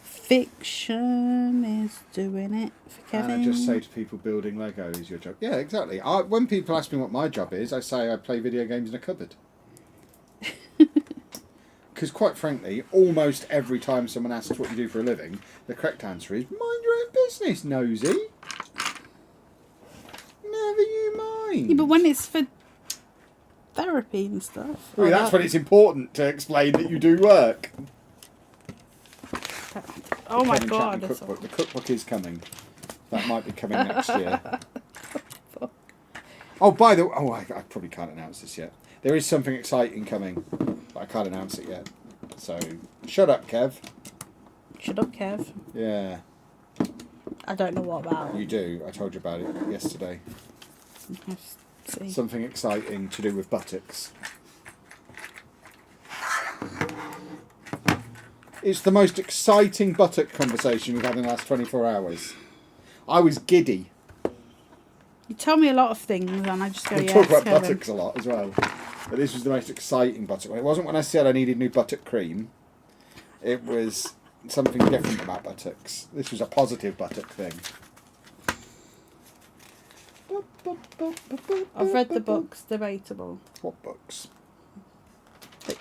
Fiction is doing it for Kevin. And I just say to people, building Lego is your job. Yeah, exactly. When people ask me what my job is, I say I play video games in a cupboard. Because quite frankly, almost every time someone asks what you do for a living, the correct answer is, mind your own business, nosy. Never you mind. Yeah, but when it's for therapy and stuff. Well, that's when it's important to explain that you do work. Oh my Kevin god. Chapman cookbook. The cookbook is coming. That might be coming next year. Oh, by the way, I probably can't announce this yet. There is something exciting coming, but I can't announce it yet. So, shut up, Kev. Shut up, Kev. Yeah. I don't know what about. You do. I told you about it yesterday. Let's see. Something exciting to do with buttocks. It's the most exciting buttock conversation we've had in the last 24 hours. I was giddy. You tell me a lot of things and I just go, We yeah, talk about Kevin. buttocks a lot as well. But this was the most exciting buttock. It wasn't when I said I needed new buttock cream. It was something different about buttocks. This was a positive buttock thing. I've read the books, debatable. What books? But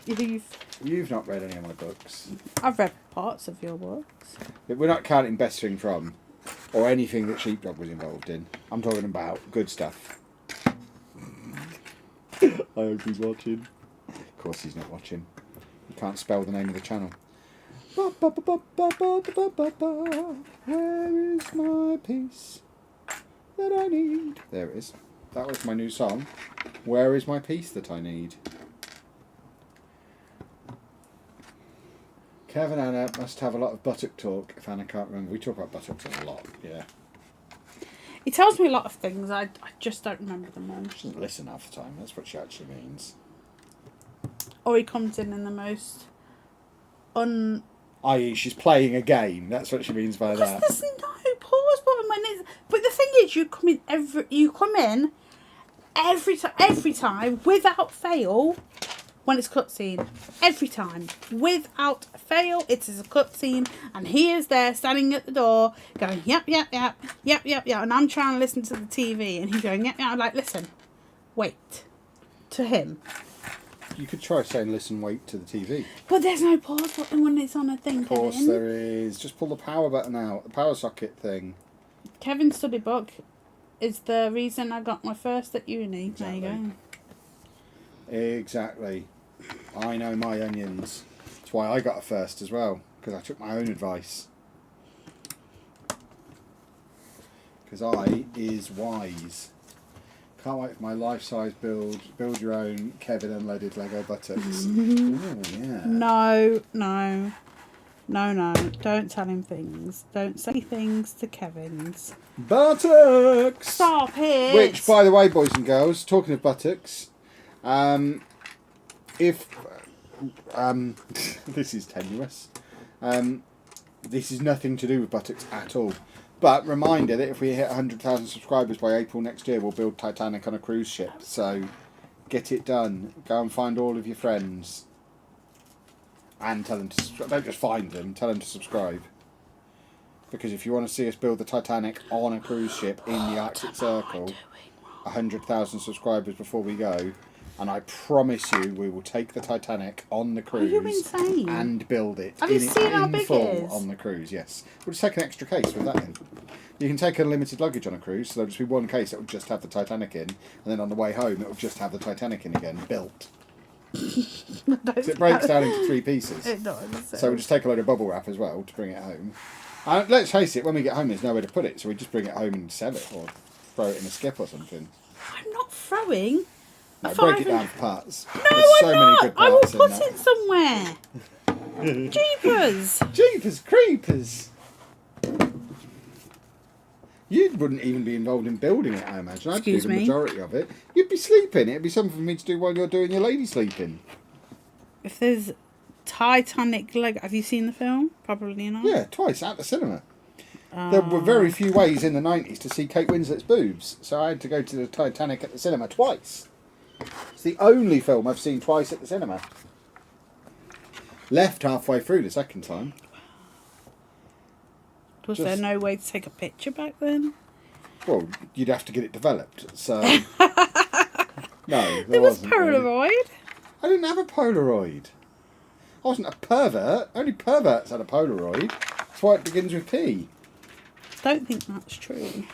You've not read any of my books. I've read parts of your books. We're not counting Best Thing From, or anything that Sheepdog was involved in. I'm talking about good stuff. I hope he's watching. Of course he's not watching. You can't spell the name of the channel. Where is my peace that I need? There it is. That was my new song. Where is my peace that I need? Kevin and Anna must have a lot of buttock talk. If Anna can't remember, we talk about buttocks a lot. Yeah. He tells me a lot of things. I just don't remember them all. She doesn't listen half the time. That's what she actually means. Or he comes in the most i.e., she's playing a game. That's what she means by that. There's no pause button when it's. But the thing is, you come in every time without fail. When it's cutscene, every time without fail, it is a cutscene, and he is there standing at the door, going yep, and I'm trying to listen to the TV, and he's going yep. I'm like, listen, wait, to him. You could try saying listen, wait to the TV. But there's no pause button when it's on a thing, Of course Kevin. there is. Just pull the power button out, the power socket thing. Kevin's study book is the reason I got my first at uni. Exactly. There you go. Exactly. I know my onions. That's why I got a first as well, because I took my own advice. Because I is wise. Can't wait for my life-size build your own Kevin unleaded Lego buttocks. Ooh, yeah. No. Don't tell him things. Don't say things to Kevin's. Buttocks! Stop it! Which, by the way, boys and girls, talking of buttocks, if this is tenuous, this is nothing to do with buttocks at all. But reminder that if we hit 100,000 subscribers by April next year, we'll build Titanic on a cruise ship. So get it done. Go and find all of your friends. And tell them to subscribe. Don't just find them, tell them to subscribe. Because if you want to see us build the Titanic on a cruise ship in the Arctic Circle, 100,000 subscribers before we go, and I promise you we will take the Titanic on the cruise. Are you insane? And build it. Have you seen how big full it is? on the cruise, yes. We'll just take an extra case with that in. You can take unlimited luggage on a cruise, so there'll just be one case that will just have the Titanic in, and then on the way home it will just have the Titanic in again, built. So it breaks down into 3 pieces. It does. So we'll just take a load of bubble wrap as well to bring it home. Let's face it, when we get home there's nowhere to put it, so we just bring it home and sell it, or throw it in a skip or something. I'm not throwing. No, break it down for parts. No, There's so I'm many not. good I will parts put in it somewhere. Jeepers. Jeepers creepers! You wouldn't even be involved in building it, I imagine. I'd do the majority of it. You'd be sleeping. It'd be something for me to do while you're doing your lady sleeping. If there's Titanic Lego, have you seen the film? Probably not. Yeah, twice at the cinema. There were very few ways in the 90s to see Kate Winslet's boobs, so I had to go to the Titanic at the cinema twice. It's the only film I've seen twice at the cinema. Left halfway through the second time. Was there no way to take a picture back then? Well, you'd have to get it developed, so... No, There was wasn't really. Polaroid. I didn't have a Polaroid. I wasn't a pervert. Only perverts had a Polaroid. That's why it begins with P. Don't think that's true.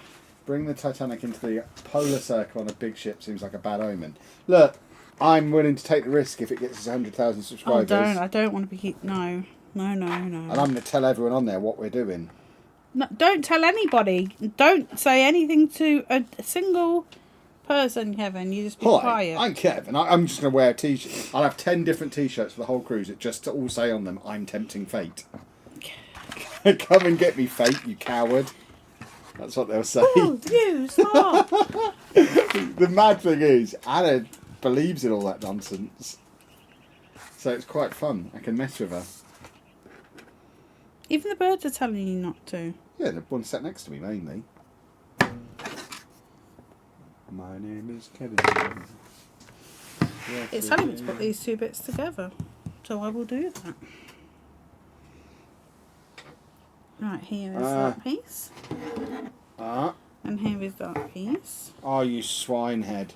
Bring the Titanic into the polar circle on a big ship seems like a bad omen. Look, I'm willing to take the risk if it gets us 100,000 subscribers. Oh, don't. I don't want to be... No. And I'm going to tell everyone on there what we're doing. No, don't tell anybody. Don't say anything to a single person, Kevin. You just be quiet. I'm Kevin. I'm just going to wear a t-shirt. I'll have 10 different t-shirts for the whole cruise. It just to all say on them, I'm tempting fate. Come and get me, fate, you coward. That's what they'll say. Oh, you stop. The mad thing is, Anna believes in all that nonsense. So it's quite fun. I can mess with her. Even the birds are telling you not to. Yeah, the one sat next to me, mainly. My name is Kevin. Yes, It's telling me to put these 2 bits together. So I will do that. Right, here is that piece. Ah. And here is that piece. Oh, you swinehead.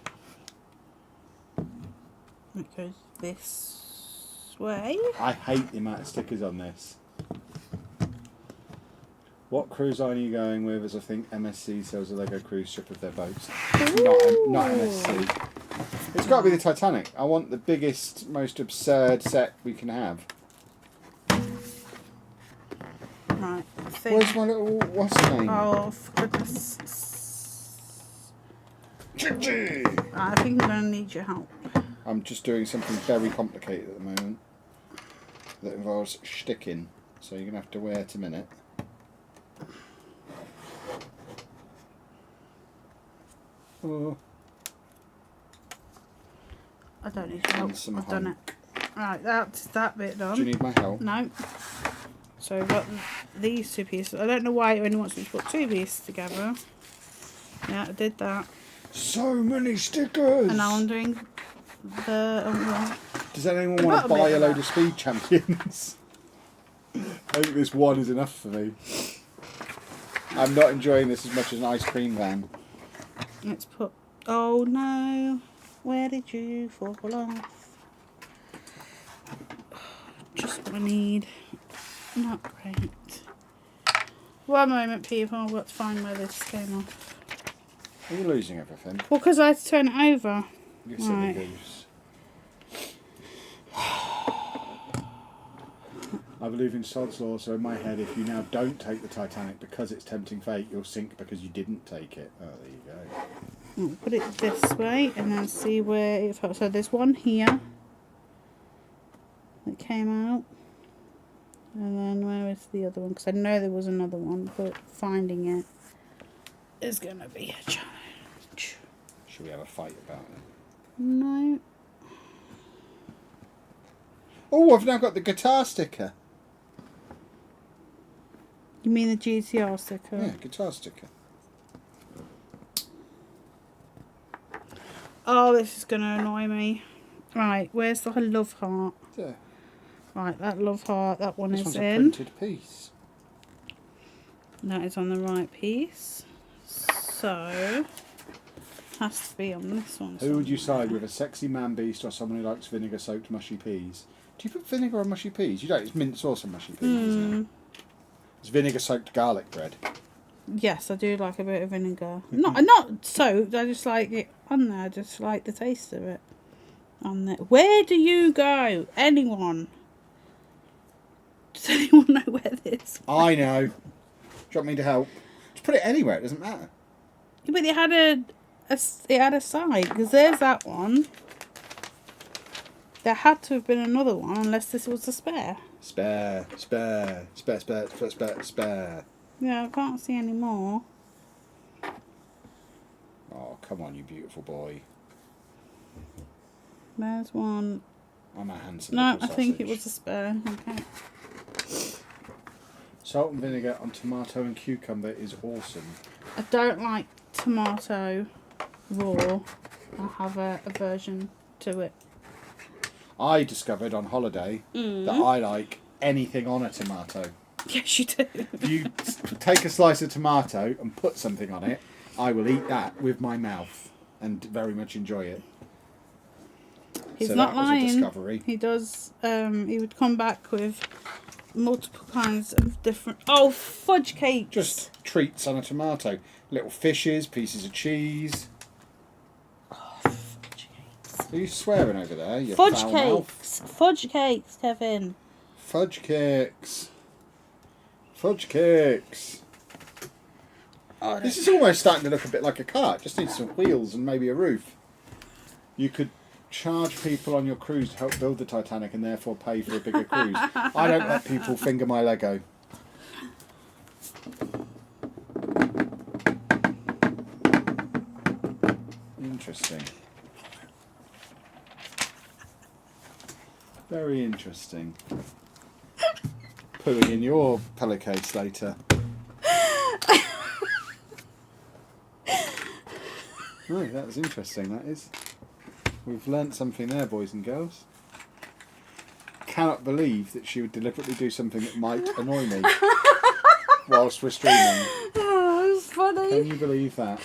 It goes this way. I hate the amount of stickers on this. What cruise line are you going with? As I think MSC sells a Lego cruise ship of their boats. Not MSC. It's got to be the Titanic. I want the biggest, most absurd set we can have. Right. Where's my little... What's the name? Oh, for goodness. Gigi! I think I'm going to need your help. I'm just doing something very complicated at the moment. That involves sticking. So you're going to have to wait a minute. Oh. I don't need your help. Some I've done it. Right, that's that bit done. Do you need my help? No. So we've got these two pieces. I don't know why it only wants me to put two pieces together. Yeah, I did that. So many stickers! And now I'm doing the... Does anyone want to buy a load of speed champions? I think this one is enough for me. I'm not enjoying this as much as an ice cream van. Let's put... Oh no. Where did you fall off? Just what I need. Not great. One moment, people. I've got to find where this came off. Are you losing everything? Well, because I had to turn it over. You silly goose. I believe in Sod's Law, so in my head, if you now don't take the Titanic because it's tempting fate, you'll sink because you didn't take it. Oh, there you go. I'll put it this way and then see where it fell. So there's one here that came out. And then where is the other one? Because I know there was another one, but finding it is going to be a challenge. Should we have a fight about it? No. Oh, I've now got the guitar sticker. You mean the GTR sticker? Yeah, guitar sticker. Oh, this is going to annoy me. Right, where's the love heart? There. Right, that love heart, that one This is one's in. a printed piece. That is on the right piece. So, has to be on this one. Who would you side with, a sexy man beast or someone who likes vinegar-soaked mushy peas? Do you put vinegar on mushy peas? You don't. It's mint sauce on mushy peas, isn't it? It's vinegar-soaked garlic bread. Yes, I do like a bit of vinegar. Not soaked, I just like it on there. I just like the taste of it on there. Where do you go? Anyone? Does anyone know where this? I know. Do you want me to help? Just put it anywhere. It doesn't matter. Yeah, but it had a side, because there's that one. There had to have been another one, unless this was a spare. Spare. Yeah, I can't see any more. Oh, come on, you beautiful boy. There's one. I'm a handsome No, little I think it sausage. was a spare. Okay. Salt and vinegar on tomato and cucumber is awesome. I don't like tomato raw. I have a aversion to it. I discovered on holiday that I like anything on a tomato. Yes, you do. If you take a slice of tomato and put something on it, I will eat that with my mouth and very much enjoy it. He's so not that was lying. a discovery. He does. He would come back with multiple kinds of different. Oh, fudge cakes! Just treats on a tomato. Little fishes, pieces of cheese. Oh, fudge cakes. Are you swearing over there? You Fudge foul mouth? cakes. Fudge cakes, Kevin. Fudge cakes. Fudge cakes. Oh, This is almost starting to look a bit like a car. It just needs some wheels and maybe a roof. You could charge people on your cruise to help build the Titanic and therefore pay for a bigger cruise. I don't let people finger my Lego. Interesting. Very interesting. Putting in your pillowcase later. Right, that was interesting, that is. We've learnt something there, boys and girls. Cannot believe that she would deliberately do something that might annoy me. whilst we're streaming. Oh, it's funny. Can you believe that?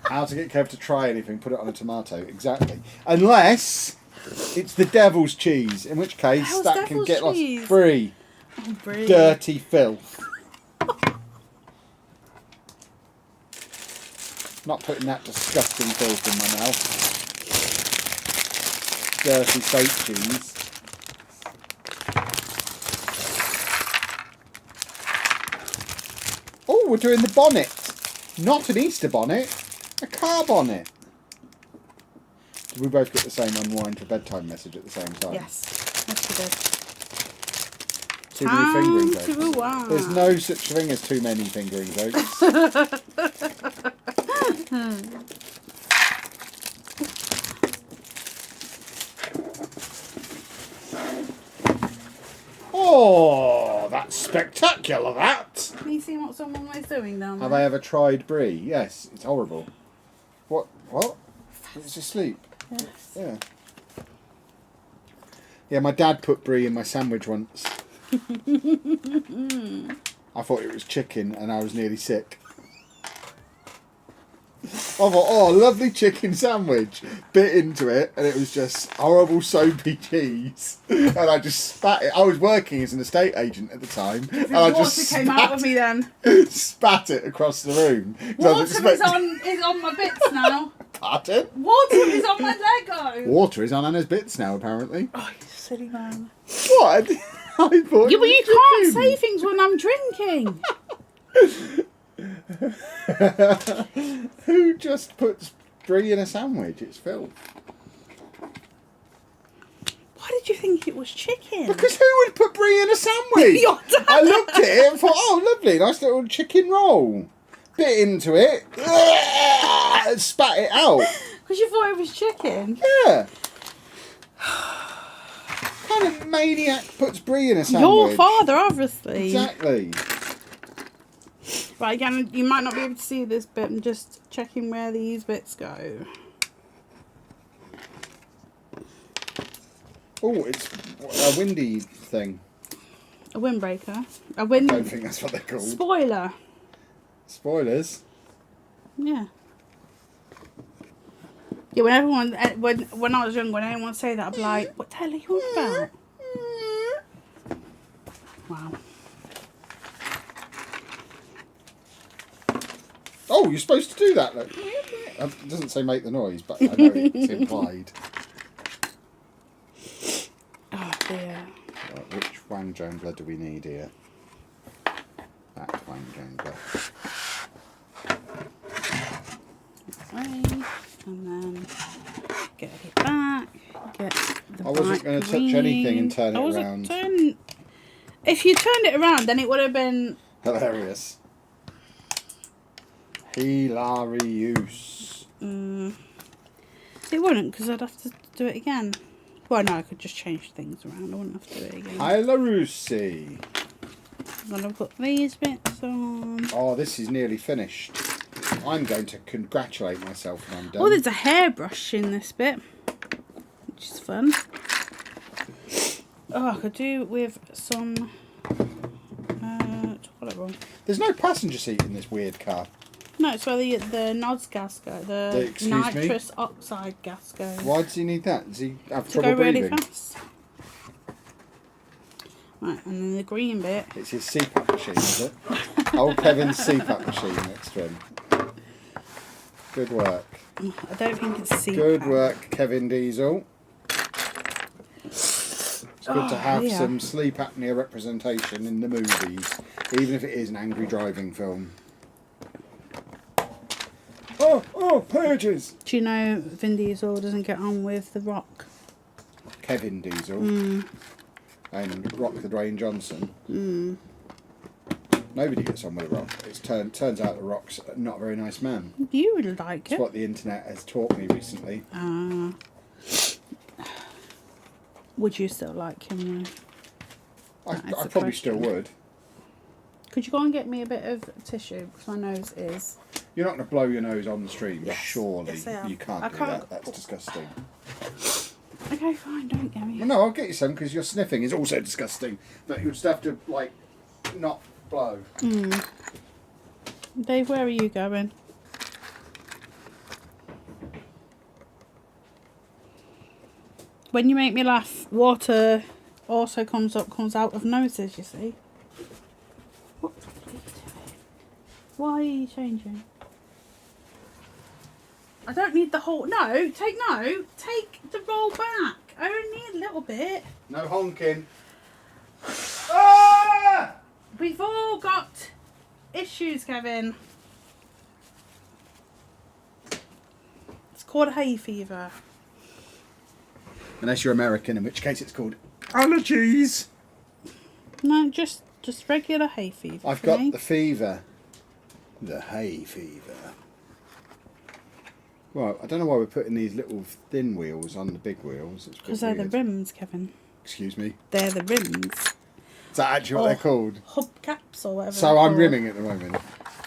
How to get Kev to try anything, put it on a tomato. Exactly. Unless it's the devil's cheese, in which case How's that can devil's get cheese? lost. Brie. Oh, Brie. Dirty filth. Not putting that disgusting filth in my mouth. Dirty fake cheese. Oh, we're doing the bonnet. Not an Easter bonnet, a car bonnet. Did we both get the same unwind for bedtime message at the same time? Yes. Yes, we did. Too many fingering Time to jokes. rewind. There's no such thing as too many fingering jokes. Oh, that's spectacular, that! Can you see what someone was doing down there? Have I ever tried brie? Yes, it's horrible. What? It's asleep. Yes. Yeah. Yeah, my dad put brie in my sandwich once. I thought it was chicken and I was nearly sick. I thought, oh, lovely chicken sandwich. Bit into it and it was just horrible soapy cheese. And I just spat it. I was working as an estate agent at the time. And I just Water came out of me then. spat it across the room. Water is on my bits now. Pardon? Water is on my Lego. Water is on Anna's bits now, apparently. Oh, you silly man. What? I thought Yeah, it but you was can't chicken. say things when I'm drinking. Who just puts brie in a sandwich? It's filth. Why did you think it was chicken? Because who would put brie in a sandwich? Your dad. I looked at it and thought, oh, lovely, nice little chicken roll. Bit into it, and spat it out. Because you thought it was chicken. Yeah. What kind of maniac puts brie in a sandwich? Your father, obviously. Exactly. Right, again, you might not be able to see this bit. I'm just checking where these bits go. Oh, it's a windy thing. A windbreaker. A I wind... don't think that's what they're called. Spoiler. Spoilers. Yeah. Yeah, when everyone... When I was young, when anyone say that, I'd be like, what the hell are you on about? Wow. Oh, you're supposed to do that. Look. It doesn't say make the noise, but I know it's implied. Oh, dear. Right, which Wang Jongler do we need here? That Wang Jongler. Way, and then get it back. Get the I wasn't going to touch anything and turn it around. If you turned it around, then it would have been... Hilarious. Hilarious. It wouldn't, because I'd have to do it again. Well, no, I could just change things around. I wouldn't have to do it again. Hilarusi. I'm going to put these bits on. Oh, this is nearly finished. I'm going to congratulate myself when I'm done. Oh, there's a hairbrush in this bit, which is fun. Oh, I could do with some chocolate roll. There's no passenger seat in this weird car. No, it's where the NOS gas go, the Excuse me? nitrous oxide gas goes. Why does he need that? Does he have To trouble go really breathing? fast. Right, and then the green bit. It's his CPAP machine, is it? Old Kevin's CPAP machine next to him. Good work. I don't think it's CPAP. Good work, Kevin Diesel. It's good to have some sleep apnea representation in the movies, even if it is an angry driving film. Oh, purges! Do you know Vin Diesel doesn't get on with The Rock? Kevin Diesel. And Rock the Dwayne Johnson. Nobody gets on with The Rock. Turns out The Rock's not a very nice man. You would like That's it. what the internet has taught me recently. Would you still like him? I That is the probably still question. would. Could you go and get me a bit of tissue? Because my nose is... You're not going to blow your nose on the stream, Yes. surely. Yes, I am. You can't I do can't- that. That's disgusting. Okay, fine, don't get me. Well, no, I'll get you some because your sniffing is also disgusting. But you'll just have to, like, not blow. Dave, where are you going? When you make me laugh, water also comes out of noses, you see. What are you doing? Why are you changing? I don't need the whole... No, take the roll back. Only a little bit. No honking. Ah! We've all got issues, Kevin. It's called hay fever. Unless you're American, in which case it's called allergies. No, just regular hay fever. I've got the fever. The hay fever. Well, I don't know why we're putting these little thin wheels on the big wheels. Because they're the rims, Kevin. Excuse me? They're the rims. Is that actually what they're called? Hubcaps or whatever. So I'm rimming at the moment.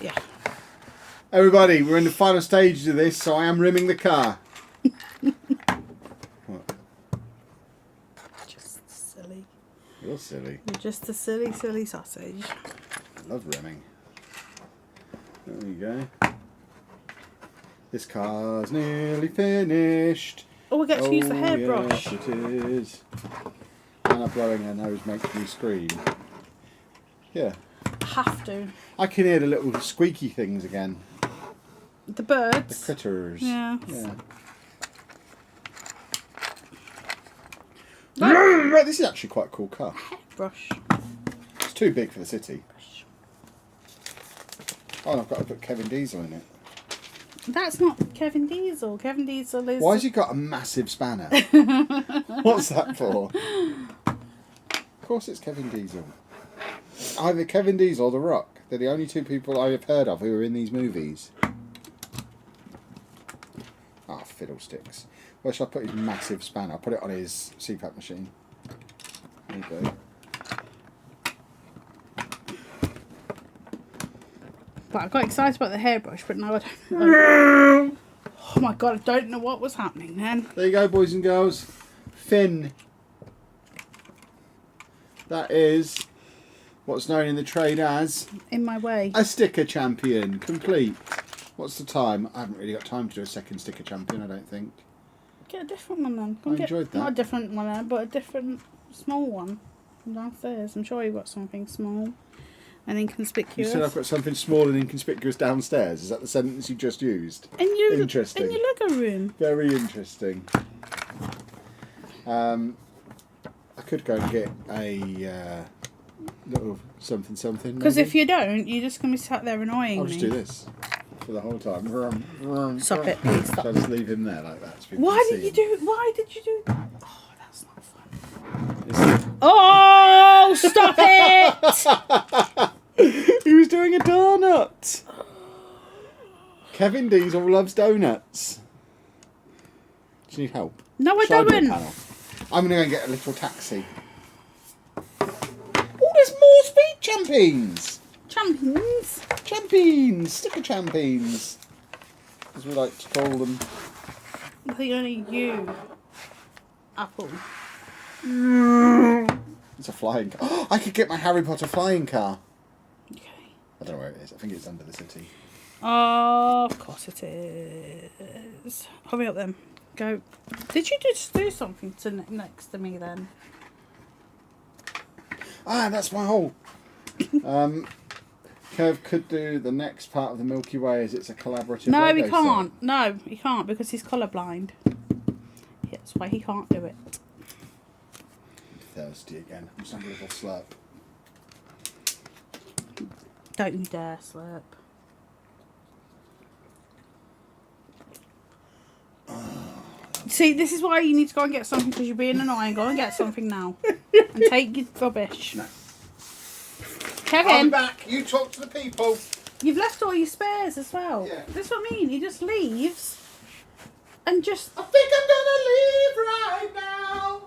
Yeah. Everybody, we're in the final stages of this, so I am rimming the car. What? Just silly. You're silly. You're just a silly, silly sausage. I love rimming. There we go. This car's nearly finished. Oh, we get to use the hairbrush. Yes, it is. Anna blowing her nose makes me scream. Yeah. Have to. I can hear the little squeaky things again. The The birds. critters. Yeah. Yeah. Right, this is actually quite a cool car. Brush. It's too big for the city. Oh, and I've got to put Kevin Diesel in it. That's not Kevin Diesel. Kevin Diesel is... Why has he got a massive spanner? What's that for? Of course it's Kevin Diesel. Either Kevin Diesel or The Rock. They're the only two people I have heard of who are in these movies. Ah, fiddlesticks. Where shall I put his massive spanner? I'll put it on his CPAP machine. There you go. But I got excited about the hairbrush, but now I don't know. Oh my god, I don't know what was happening then. There you go, boys and girls. Finn. That is what's known in the trade as In my way. a sticker champion. Complete. What's the time? I haven't really got time to do a second sticker champion, I don't think. Get a different one then. I enjoyed that. Not a different one then, but a different small one from downstairs. I'm sure you've got something small and You inconspicuous. said I've got something small and inconspicuous downstairs. Is that the sentence you just used? Interesting. In your Lego room. Very interesting. I could go and get a little something. Because maybe. if you don't, you're just going to be sat there annoying I'll me. just do this for the whole time. Stop it, please stop. Shall I just leave him there like that? So people Why can did see you him? do? Why did you do? Oh, that's not fun. It's- Oh, stop it! He was doing a donut. Kevin Diesel loves donuts. Do you need help? No, I Shall do a don't. panel? I'm going to go and get a little taxi. Oh, there's more speed champions. Champions. Champions. Sticker champions. As we like to call them. I think only you. Apple. It's a flying car. Oh, I could get my Harry Potter flying car. Okay. I don't know where it is. I think it's under the city. Oh, of course it is. Hurry up then. Go. Did you just do something to next to me then? Ah, that's my hole. Kev could do the next part of the Milky Way as it's a collaborative. No, Lego he set. can't. No, he can't because he's colourblind. That's why he can't do it. Thirsty again. I'm just having a little slurp. Don't you dare slurp. See, this is why you need to go and get something because you're being annoying. Go and get something now. And take your rubbish. No. I'm Kevin, back. You talk to the people. you've left all your spares as well. Yeah. That's what I mean. He just leaves and just... I think I'm gonna leave right now.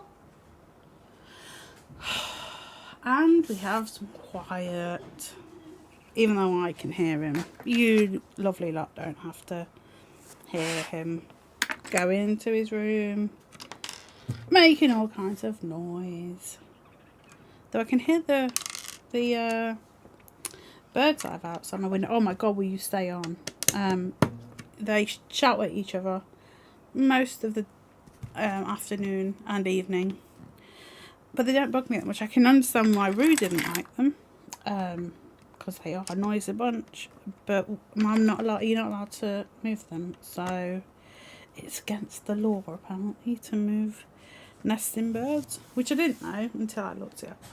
And we have some quiet. Even though I can hear him. You lovely lot don't have to hear him go into his room making all kinds of noise. Though I can hear the bird's eye outside my window. Oh my god, will you stay on? They shout at each other most of the afternoon and evening, but they don't bug me that much. I can understand why Rue didn't like them, because they are a noisy bunch. But I'm not allowed. You're not allowed to move them, so it's against the law apparently to move nesting birds, which I didn't know until I looked it up.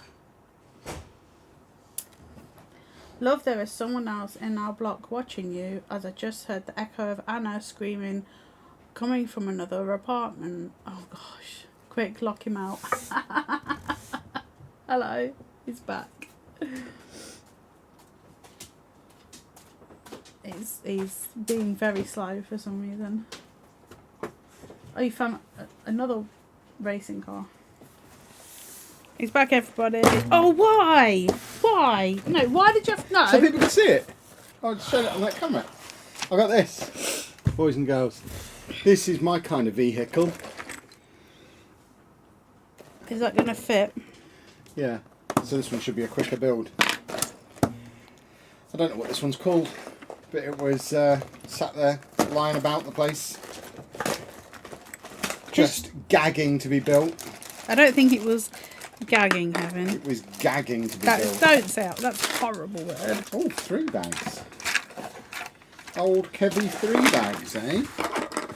Love, there is someone else in our block watching you, as I just heard the echo of Anna screaming coming from another apartment. Oh gosh. Quick, lock him out. Hello, he's back. He's being very slow for some reason. Oh, you found another racing car. He's back, everybody. Oh, why? Why? No, why did you have to... No. So people can see it. I'll just show it on that camera. I got this. Boys and girls. This is my kind of vehicle. Is that going to fit? Yeah. So this one should be a quicker build. I don't know what this one's called, but it was sat there lying about the place. Just gagging to be built. I don't think it was gagging, Kevin. It was gagging to be built. Don't say that. That's a horrible word. Oh, 3 bags. Old Kevy 3 bags, eh?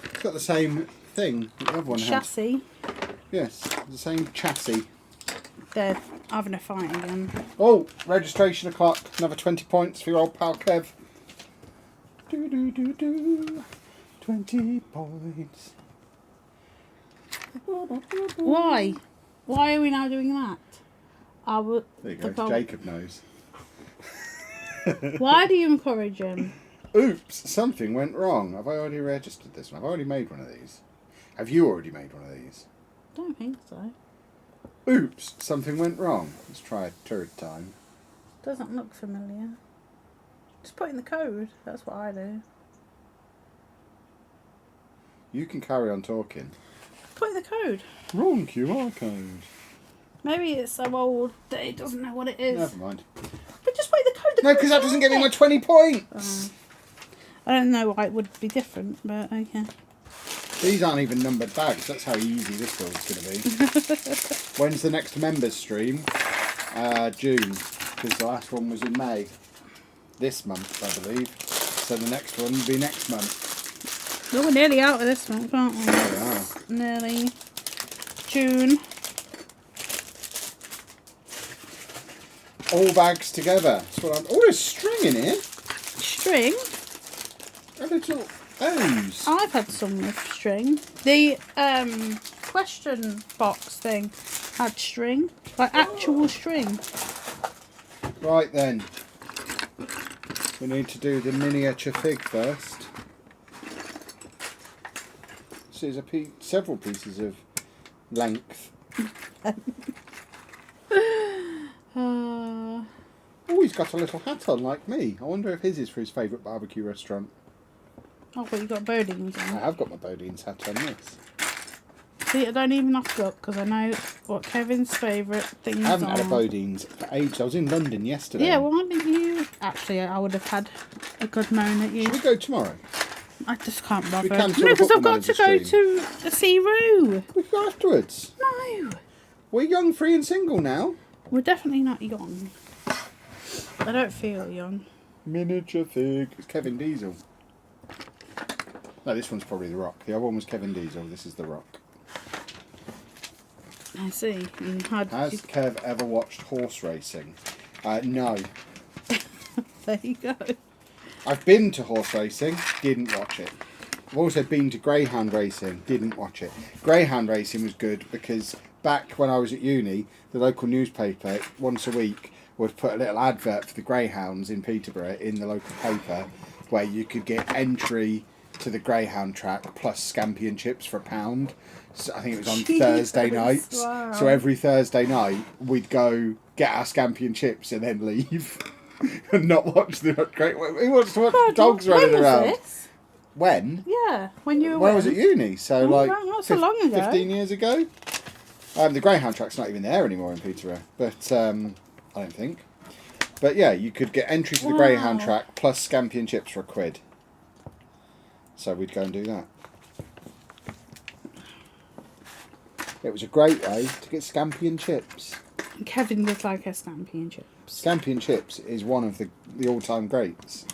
It's got the same thing that the other one had. Chassis. Yes, the same chassis. They're having a fight again. Oh, registration o'clock. Another 20 points for your old pal Kev. 20 points. Why? Why are we now doing that? There you go, Jacob knows. Why do you encourage him? Oops, something went wrong. Have I already registered this one? I've already made one of these. Have you already made one of these? Don't think so. Oops, something went wrong. Let's try a third time. Doesn't look familiar. Just put in the code. That's what I do. You can carry on talking. Put in the code. Wrong QR code. Maybe it's so old that it doesn't know what it is. Never mind. But just put in the code. No, because that doesn't get me my 20 points. I don't know why it would be different, but okay. These aren't even numbered bags. That's how easy this build's going to be. When's the next members stream? June, because the last one was in May. This month, I believe. So the next one will be next month. Well, we're nearly out of this month, aren't we? There we are. Nearly June. All bags together. That's what I'm... Oh, there's string in here. String? A little O's. I've had some with string. The question box thing had string. Like actual string. Right then. We need to do the miniature fig first. So there's several pieces of length. Oh, he's got a little hat on like me. I wonder if his is for his favourite barbecue restaurant. Oh, but you got Bodines I on. have got my Bodines hat on, yes. See, I don't even have to look because I know what Kevin's favourite things are. I haven't had a Bodines for ages. I was in London yesterday. Yeah, why didn't you? Actually, I would have had a good moan at you. Should we go tomorrow? I just can't bother. We can No, because I've got to go to see Roo. We can go afterwards. No. We're young, free and single now. We're definitely not young. I don't feel young. Miniature fig. It's Kevin Diesel. No, this one's probably The Rock. The other one was Kevin Diesel. This is The Rock. I see. Has Kev ever watched horse racing? No. There you go. I've been to horse racing, didn't watch it. I've also been to greyhound racing, didn't watch it. Greyhound racing was good because back when I was at uni, the local newspaper once a week would put a little advert for the greyhounds in Peterborough in the local paper where you could get entry to the greyhound track plus scampi and chips for £1. So I think it was on Thursday nights. Wow. So every Thursday night we'd go get our scampi and chips and then leave. And not watch the great. Who wants to watch dogs running around? This? When? Yeah, when you were. When I was at uni, so like not so long ago. 15 years ago. The greyhound track's not even there anymore in Peterborough, but I don't think. But yeah, you could get entry to the Greyhound track plus scampi and chips for £1. So we'd go and do that. It was a great way to get scampi and chips. Kevin does like her scampi and chips. Scampi and chips is one of the all-time greats.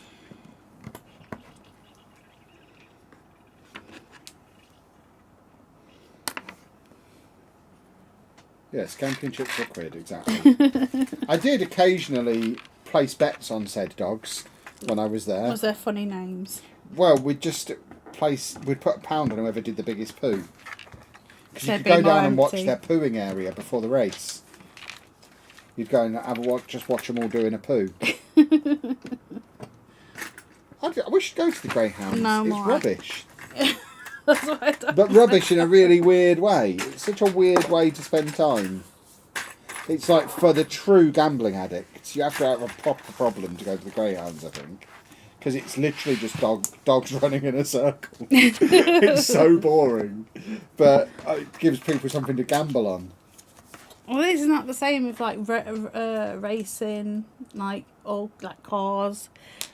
Yeah, scampi and chips for £1, exactly. I did occasionally place bets on said dogs when I was there. Was there funny names? Well, we'd put £1 on whoever did the biggest poo. Because you They'd could go be down more and watch empty. their pooing area before the race. You'd go and just watch them all doing a poo. I wish you'd go to the Greyhounds. No it's more. rubbish. That's what I don't But rubbish in a really weird way. It's such a weird way to spend time. It's like for the true gambling addicts, you have to have a proper problem to go to the Greyhounds, I think. Because it's literally just dogs running in a circle. It's so boring. But it gives people something to gamble on. Well, this is not the same with like racing, like all like cars,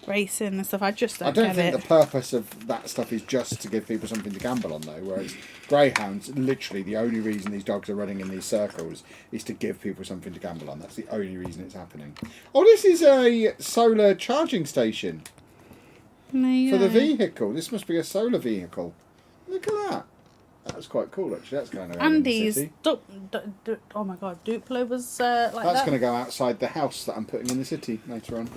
racing and stuff. I just don't, I don't get think it. the purpose of that stuff is just to give people something to gamble on, though. Whereas Greyhounds, literally the only reason these dogs are running in these circles is to give people something to gamble on. That's the only reason it's happening. Oh, this is a solar charging station There you for the go. vehicle. This must be a solar vehicle. Look at that. That's quite cool, actually. That's going around in the Andy's, city. oh my god, Duplo was like That's that. going to go outside the house that I'm putting in the city later on.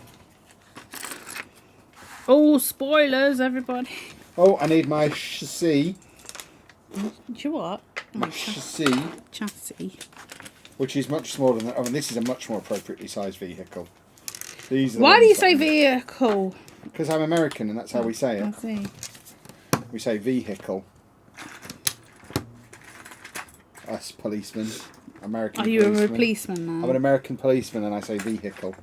Oh, spoilers, everybody. Oh, I need my chassis. You what? My chassis, Chassis. which is much smaller than... I mean, this is a much more appropriately sized vehicle. These are the Why do you ones that say I'm- vehicle? Because I'm American and that's how we say I it. see. We say vehicle. Us policemen. American Are you policemen. a policeman now? I'm an American policeman and I say vehicle.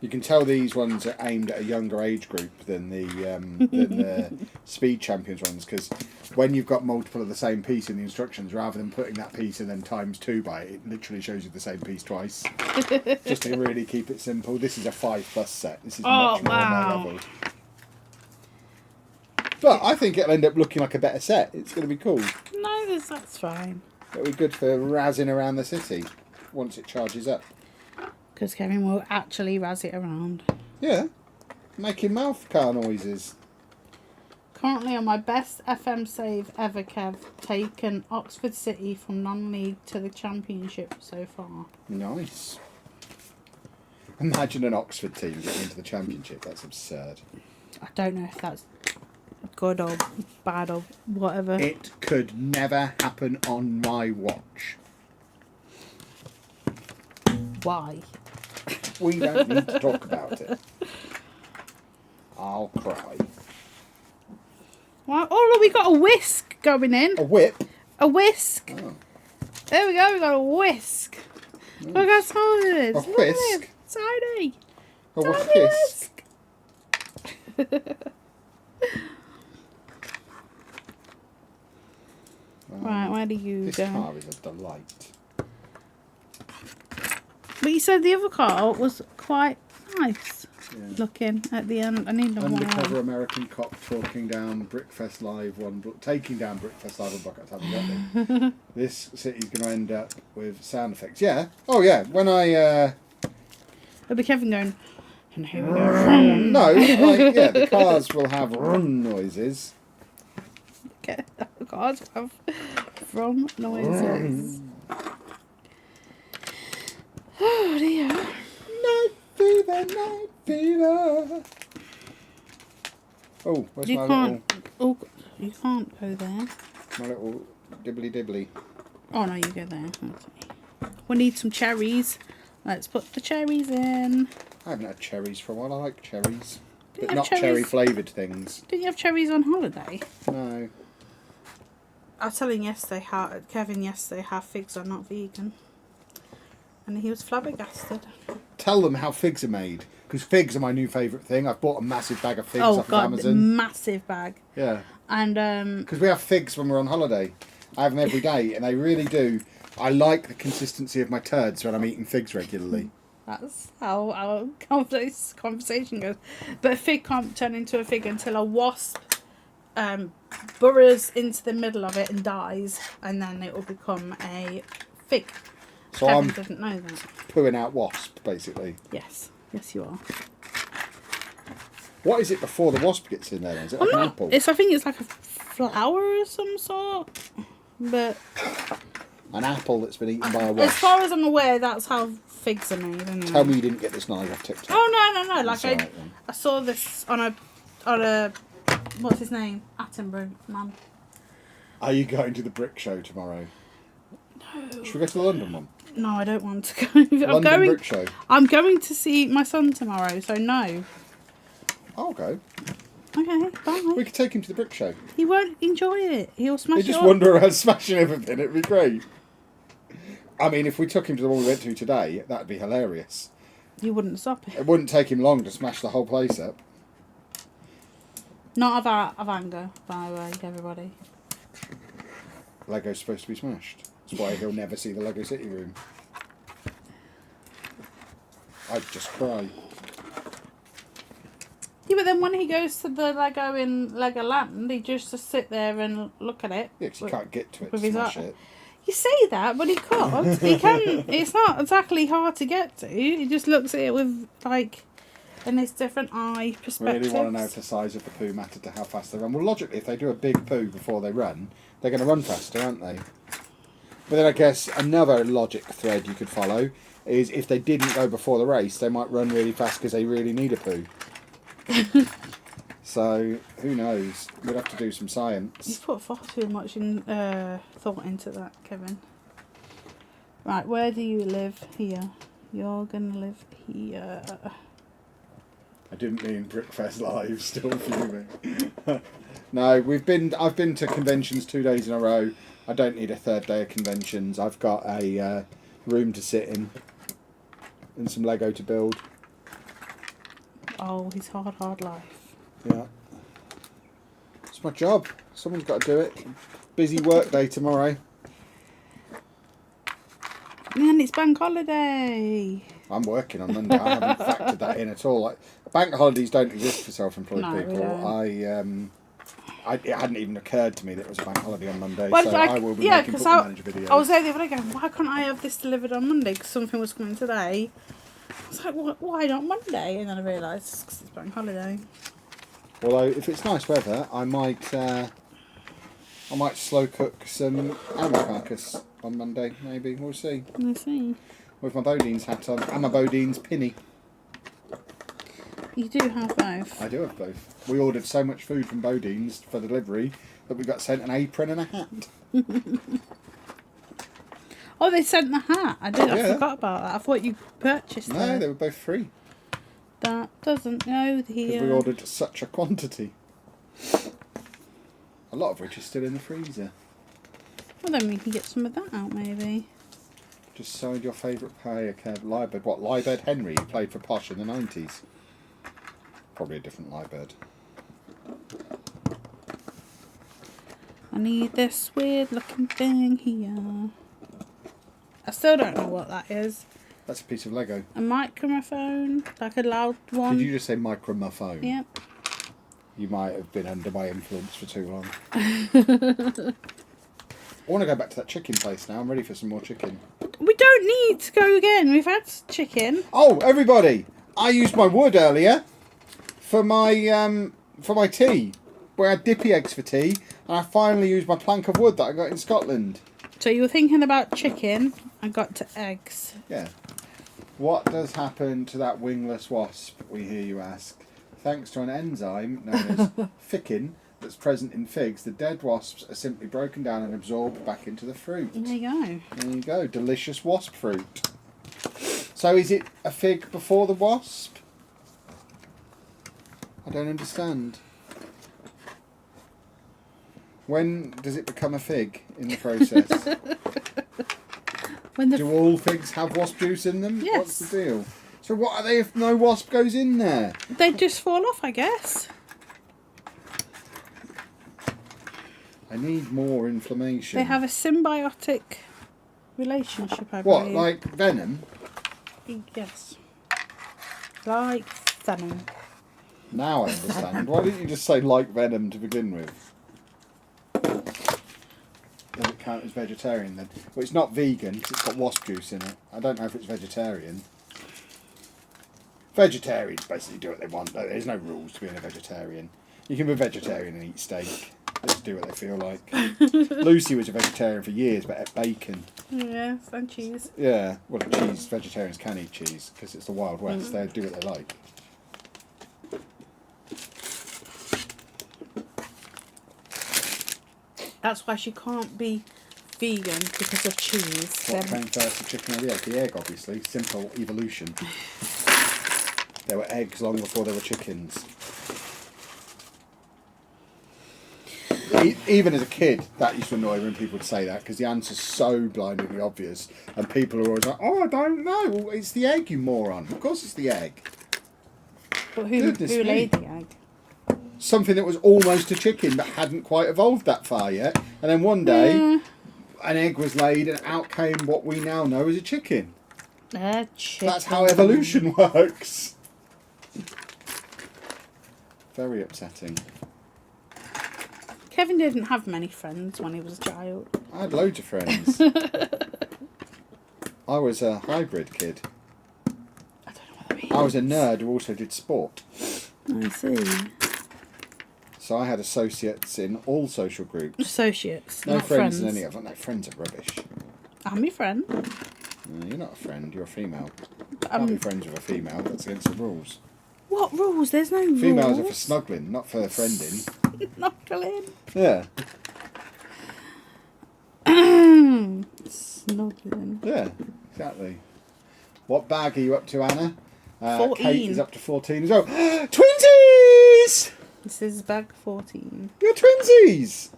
You can tell these ones are aimed at a younger age group than the Speed Champions ones, because when you've got multiple of the same piece in the instructions, rather than putting that piece and then times 2 by it, it literally shows you the same piece twice. Just to really keep it simple. This is a 5+ set. This is much more on my level. But I think it'll end up looking like a better set. It's going to be cool. No, that's fine. It'll be good for razzing around the city once it charges up. Because Kevin will actually razz it around. Yeah. Making mouth car noises. Currently on my best FM save ever, Kev. Taken Oxford City from non-league to the championship so far. Nice. Imagine an Oxford team getting into the championship. That's absurd. I don't know if that's good or bad or whatever. It could never happen on my watch. Why? We don't need to talk about it. I'll cry. Well, oh look, we got a whisk going in. A whip? A whisk. Oh. There we go, we got a whisk. Look how small it is. A Look at whisk? it. Tiny. A Tiny whisk? Right, where do you This go? car is a delight. But you said the other car was quite nice Yeah. looking at the end. I need them Undercover more. American cop talking down Brickfest Live taking down Brickfest Live on block outside the building. This city's going to end up with sound effects. Yeah. Oh yeah. When I It'll be Kevin going, and here we go. no, like, yeah, the cars will have run noises. Get the cars have from noises. Oh dear. Night fever, night fever. Oh, where's You my can't. Oh, you can't go there. little dibbly dibbly? Oh no, you go there. Okay. We need some cherries. Let's put the cherries in. I haven't had cherries for a while. I like cherries, Didn't but you have not cherry cherries? flavoured things. Didn't you have cherries on holiday? No. I was telling Kevin yesterday how figs are not vegan. And he was flabbergasted. Tell them how figs are made, because figs are my new favourite thing. I've bought a massive bag of figs Oh off god, of Amazon. massive bag. Yeah, And because we have figs when we're on holiday. I have them every day, and they really do I like the consistency of my turds when I'm eating figs regularly. That's how our conversation goes. But a fig can't turn into a fig until a wasp burrows into the middle of it and dies, and then it will become a fig. So Kevin I'm doesn't know that. pooing out wasp, basically. Yes, yes, you are. What is it before the wasp gets in there? Is it like an apple? I think it's like a flower of some sort. But An apple that's been eaten by a as wasp. far as I'm aware, that's how figs are made. Anyway. Tell me you didn't get this knowledge off TikTok. Oh no! Like That's all right, then. I saw this on a what's his name? Attenborough man. Are you going to the Brick Show tomorrow? No. Should we go to the London one? No, I don't want to go. London Brick Show. I'm going to see my son tomorrow, so no. I'll go. Okay, bye. We could take him to the Brick Show. He won't enjoy it. He'll smash He'd it just up. wander around smashing everything. It'd be great. I mean, if we took him to the one we went to today, that'd be hilarious. You wouldn't stop it. It wouldn't take him long to smash the whole place up. Not of anger, by the way, everybody. Lego's supposed to be smashed. That's why he'll never see the Lego City room. I'd just cry. Yeah, but then when he goes to the Lego in Legoland, he just sit there and look at it. Yeah, 'cause you can't get to it to with his smash eye. it. You say that, but he could. He can. It's not exactly hard to get to. He just looks at it with like, in his different eye perspectives. Really want to know if the size of the poo mattered to how fast they run. Well, logically, if they do a big poo before they run, they're going to run faster, aren't they? But then I guess another logic thread you could follow is if they didn't go before the race, they might run really fast because they really need a poo. So, who knows? We'd have to do some You've science. put far too much thought into that, Kevin. Right, where do you live? Here. You're gonna live here. I didn't mean Brickfest live, still fuming. No, I've been to conventions 2 days in a row. I don't need a third day of conventions. I've got a room to sit in and some Lego to build. Oh, his hard life. Yeah. It's my job. Someone's got to do it. Busy work day tomorrow. Man, it's bank holiday. I'm working on Monday. I haven't factored that in at all. Like, bank holidays don't exist for self-employed No, we people. don't. It hadn't even occurred to me that it was a bank holiday on Monday, Well, so I will be making because football manager videos. I was there the other day going, why can't I have this delivered on Monday? Because something was coming today. I was like, why not Monday? And then I realised it's 'cause it's bank holiday. Although, if it's nice weather, I might slow cook some animal carcass on Monday. Maybe we'll see. I see. With my Bodines hat on and my Bodines pinny. You do have both. I do have both. We ordered so much food from Bodines for delivery that we got sent an apron and a hat. Oh, they sent the hat. I Yeah. forgot about that. I thought you purchased No, them. they were both free. That doesn't go Because here. we ordered such a quantity. A lot of which is still in the freezer. Well, then we can get some of that out, maybe. Just signed your favourite player, Kev. Liebird. What, Liebird Henry, who played for Posh in the 90s? Probably a different Liebird. I need this weird looking thing here. I still don't know what that is. That's a piece of Lego. A microphone? Like a loud one? Did you just say microphone? Yep. You might have been under my influence for too long. I want to go back to that chicken place now. I'm ready for some more chicken. We don't need to go again. We've had chicken. Oh, everybody! I used my wood earlier for my tea. We had dippy eggs for tea, and I finally used my plank of wood that I got in Scotland. So you were thinking about chicken and got to eggs. Yeah. What does happen to that wingless wasp, we hear you ask? Thanks to an enzyme known as ficin that's present in figs, the dead wasps are simply broken down and absorbed back into the fruit. There you go. There you go, delicious wasp fruit. So is it a fig before the wasp? I don't understand. When does it become a fig in the process? When the Do all figs have wasp juice in them? Yes. What's the deal? So what are they if no wasp goes in there? they just fall off, I guess. I need more information. They have a symbiotic relationship, I What, believe. like Venom? Yes. Like Venom. Now I understand. Why didn't you just say like Venom to begin with? Does it count as vegetarian then? Well, it's not vegan because it's got wasp juice in it. I don't know if it's vegetarian. Vegetarians basically do what they want. There's no rules to being a vegetarian. You can be a vegetarian and eat steak. They just do what they feel like. Lucy was a vegetarian for years but ate bacon. Yes, and cheese. Yeah, well, cheese. Vegetarians can eat cheese because it's the Wild West. They do what they like. That's why she can't be vegan because of cheese. What came first, the chicken or the egg? The egg, obviously. Simple evolution. There were eggs long before there were chickens. Even as a kid, that used to annoy me when people would say that because the answer's so blindingly obvious, and people are always like, "Oh, I don't know. Well, it's the egg, you moron. Of course, it's the egg." But who laid the egg? Something that was almost a chicken but hadn't quite evolved that far yet, and then one day, an egg was laid, and out came what we now know as a chicken. Chicken. That's how evolution works. Very upsetting. Kevin didn't have many friends when he was a child. I had loads of friends. I was a hybrid kid. I don't know what that means. I was a nerd who also did sport. I see. So I had associates in all social groups. Associates, No not friends in any of them. No, friends are rubbish. I'm your friend. No, you're not a friend, you're a female. You can't be friends with a female, that's against the rules. What rules? There's no rules. Females are for snuggling, not for friending. Snuggling. Yeah. Snuggling. Yeah, exactly. What bag are you up to, Anna? 14. Kate is up to 14 as well. Twinsies! This is bag 14. You're twinsies!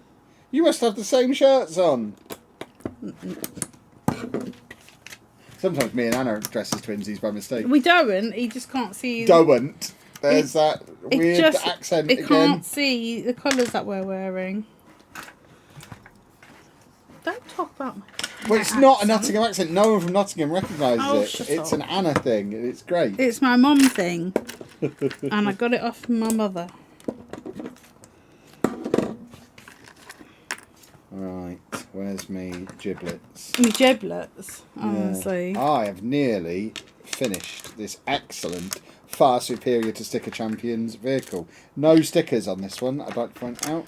You must have the same shirts on. Sometimes me and Anna dress as twinsies by mistake. We don't. He just can't see. Don't. There's that weird accent He again. can't see the colours that we're wearing. Don't talk about my Well, it's not a Nottingham accent. No one from Nottingham recognises Oh, it. shut It's up. an Anna thing. It's great. It's my mum thing. And I got it off my mother. Right, where's me giblets? My giblets, honestly. Yeah. I have nearly finished this excellent, far superior to Sticker Champions vehicle. No stickers on this one, I'd like to point out.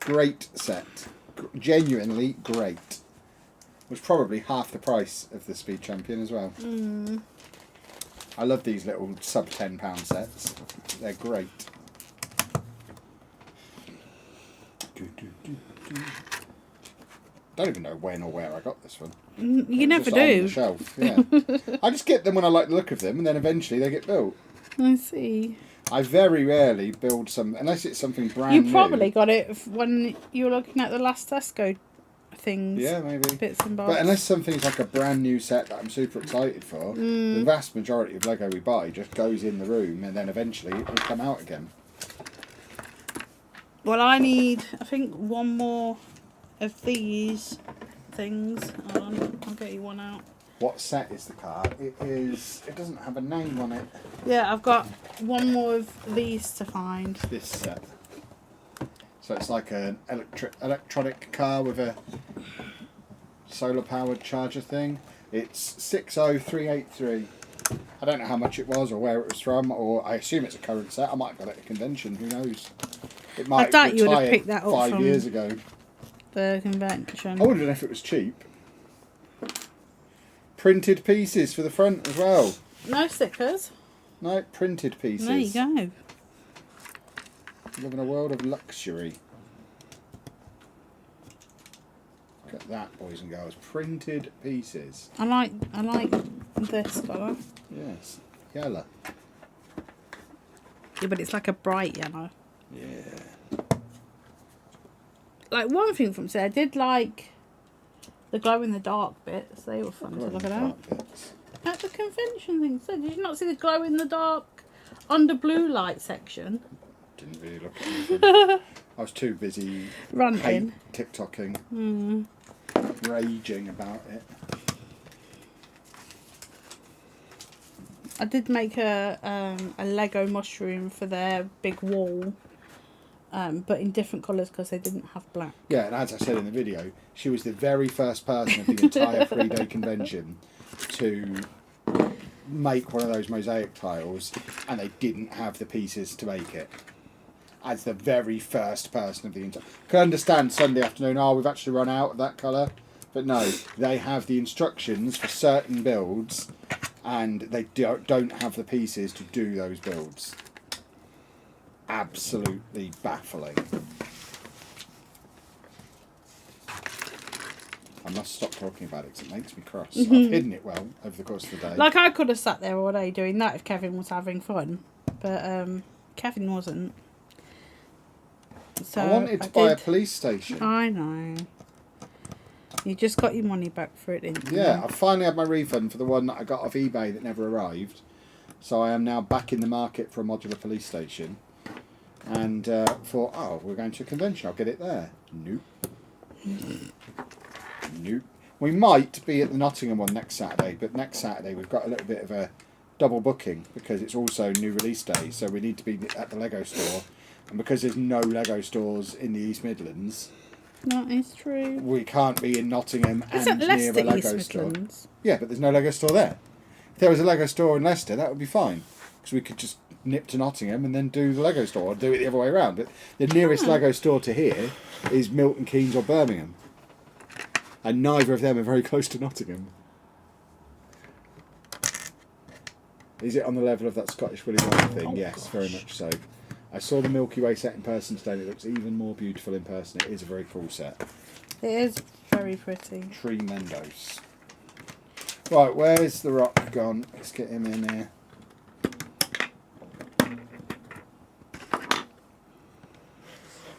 Great set. Genuinely great. Was probably half the price of the Speed Champion as well. I love these little sub £10 sets. They're great. Don't even know when or where I got this one. You It was never just on do. the shelf, yeah. I just get them when I like the look of them, and then eventually they get built. I see. I very rarely build some, unless it's something brand new. You probably got it when you were looking at the last Tesco things. Yeah, maybe. Bits and bobs. But unless something's like a brand new set that I'm super excited for, the vast majority of Lego we buy just goes in the room, and then eventually it will come out again. Well, I need, I think, one more of these things. Hold on, I'll get you one out. What set is the car? It is. It doesn't have a name on it. Yeah, I've got one more of these to find. This set. So it's like an electronic car with a solar powered charger thing. It's 60383. I don't know how much it was or where it was from, or I assume it's a current set. I might have got it at a convention. Who knows? It might doubt you would have retired picked that up 5 from- years ago. The convention. I wondered if it was cheap. Printed pieces for the front as well. No stickers. No, printed pieces. There you go. Live in a world of luxury. Look at that, boys and girls. Printed pieces. I like this colour. Yes. Yellow. Yeah, but it's like a bright yellow. Yeah. Like one thing from say, I did like the glow in the dark bits. They were fun to look at. At the convention thing. So did you not see the glow in the dark under blue light section? Didn't really look at anything. I was too busy Ranting. TikToking. raging about it. I did make a Lego mushroom for their big wall, but in different colours because they didn't have black. Yeah, and as I said in the video, she was the very first person of the entire 3-day convention to make one of those mosaic tiles, and they didn't have the pieces to make it. As the very first person of the entire... I can understand Sunday afternoon, we've actually run out of that colour. But no, they have the instructions for certain builds, and they don't have the pieces to do those builds. Absolutely baffling. I must stop talking about it because it makes me cross. I've hidden it well over the course of the day. Like, I could have sat there all day doing that if Kevin was having fun, but Kevin wasn't. So I wanted to buy a police station. I know. You just got your money back for it, didn't you? Yeah, I finally had my refund for the one that I got off eBay that never arrived. So I am now back in the market for a modular police station. And thought, we're going to a convention, I'll get it there. Nope. Nope. We might be at the Nottingham one next Saturday, but next Saturday we've got a little bit of a double booking because it's also new release day, so we need to be at the Lego store. And because there's no Lego stores in the East Midlands... That is true. We can't be in Nottingham and near Leicester, a Lego East store. Midlands? Yeah, but there's no Lego store there. If there was a Lego store in Leicester, that would be fine. Because we could just nip to Nottingham and then do the Lego store, or do it the other way around. But the nearest Lego store to here is Milton Keynes or Birmingham. And neither of them are very close to Nottingham. Is it on the level of that Scottish Willy Wonka thing? Yes, gosh. Very much so. I saw the Milky Way set in person today and it looks even more beautiful in person. It is a very cool set. It is very pretty. Tremendos. Right, where's the rock gone? Let's get him in here.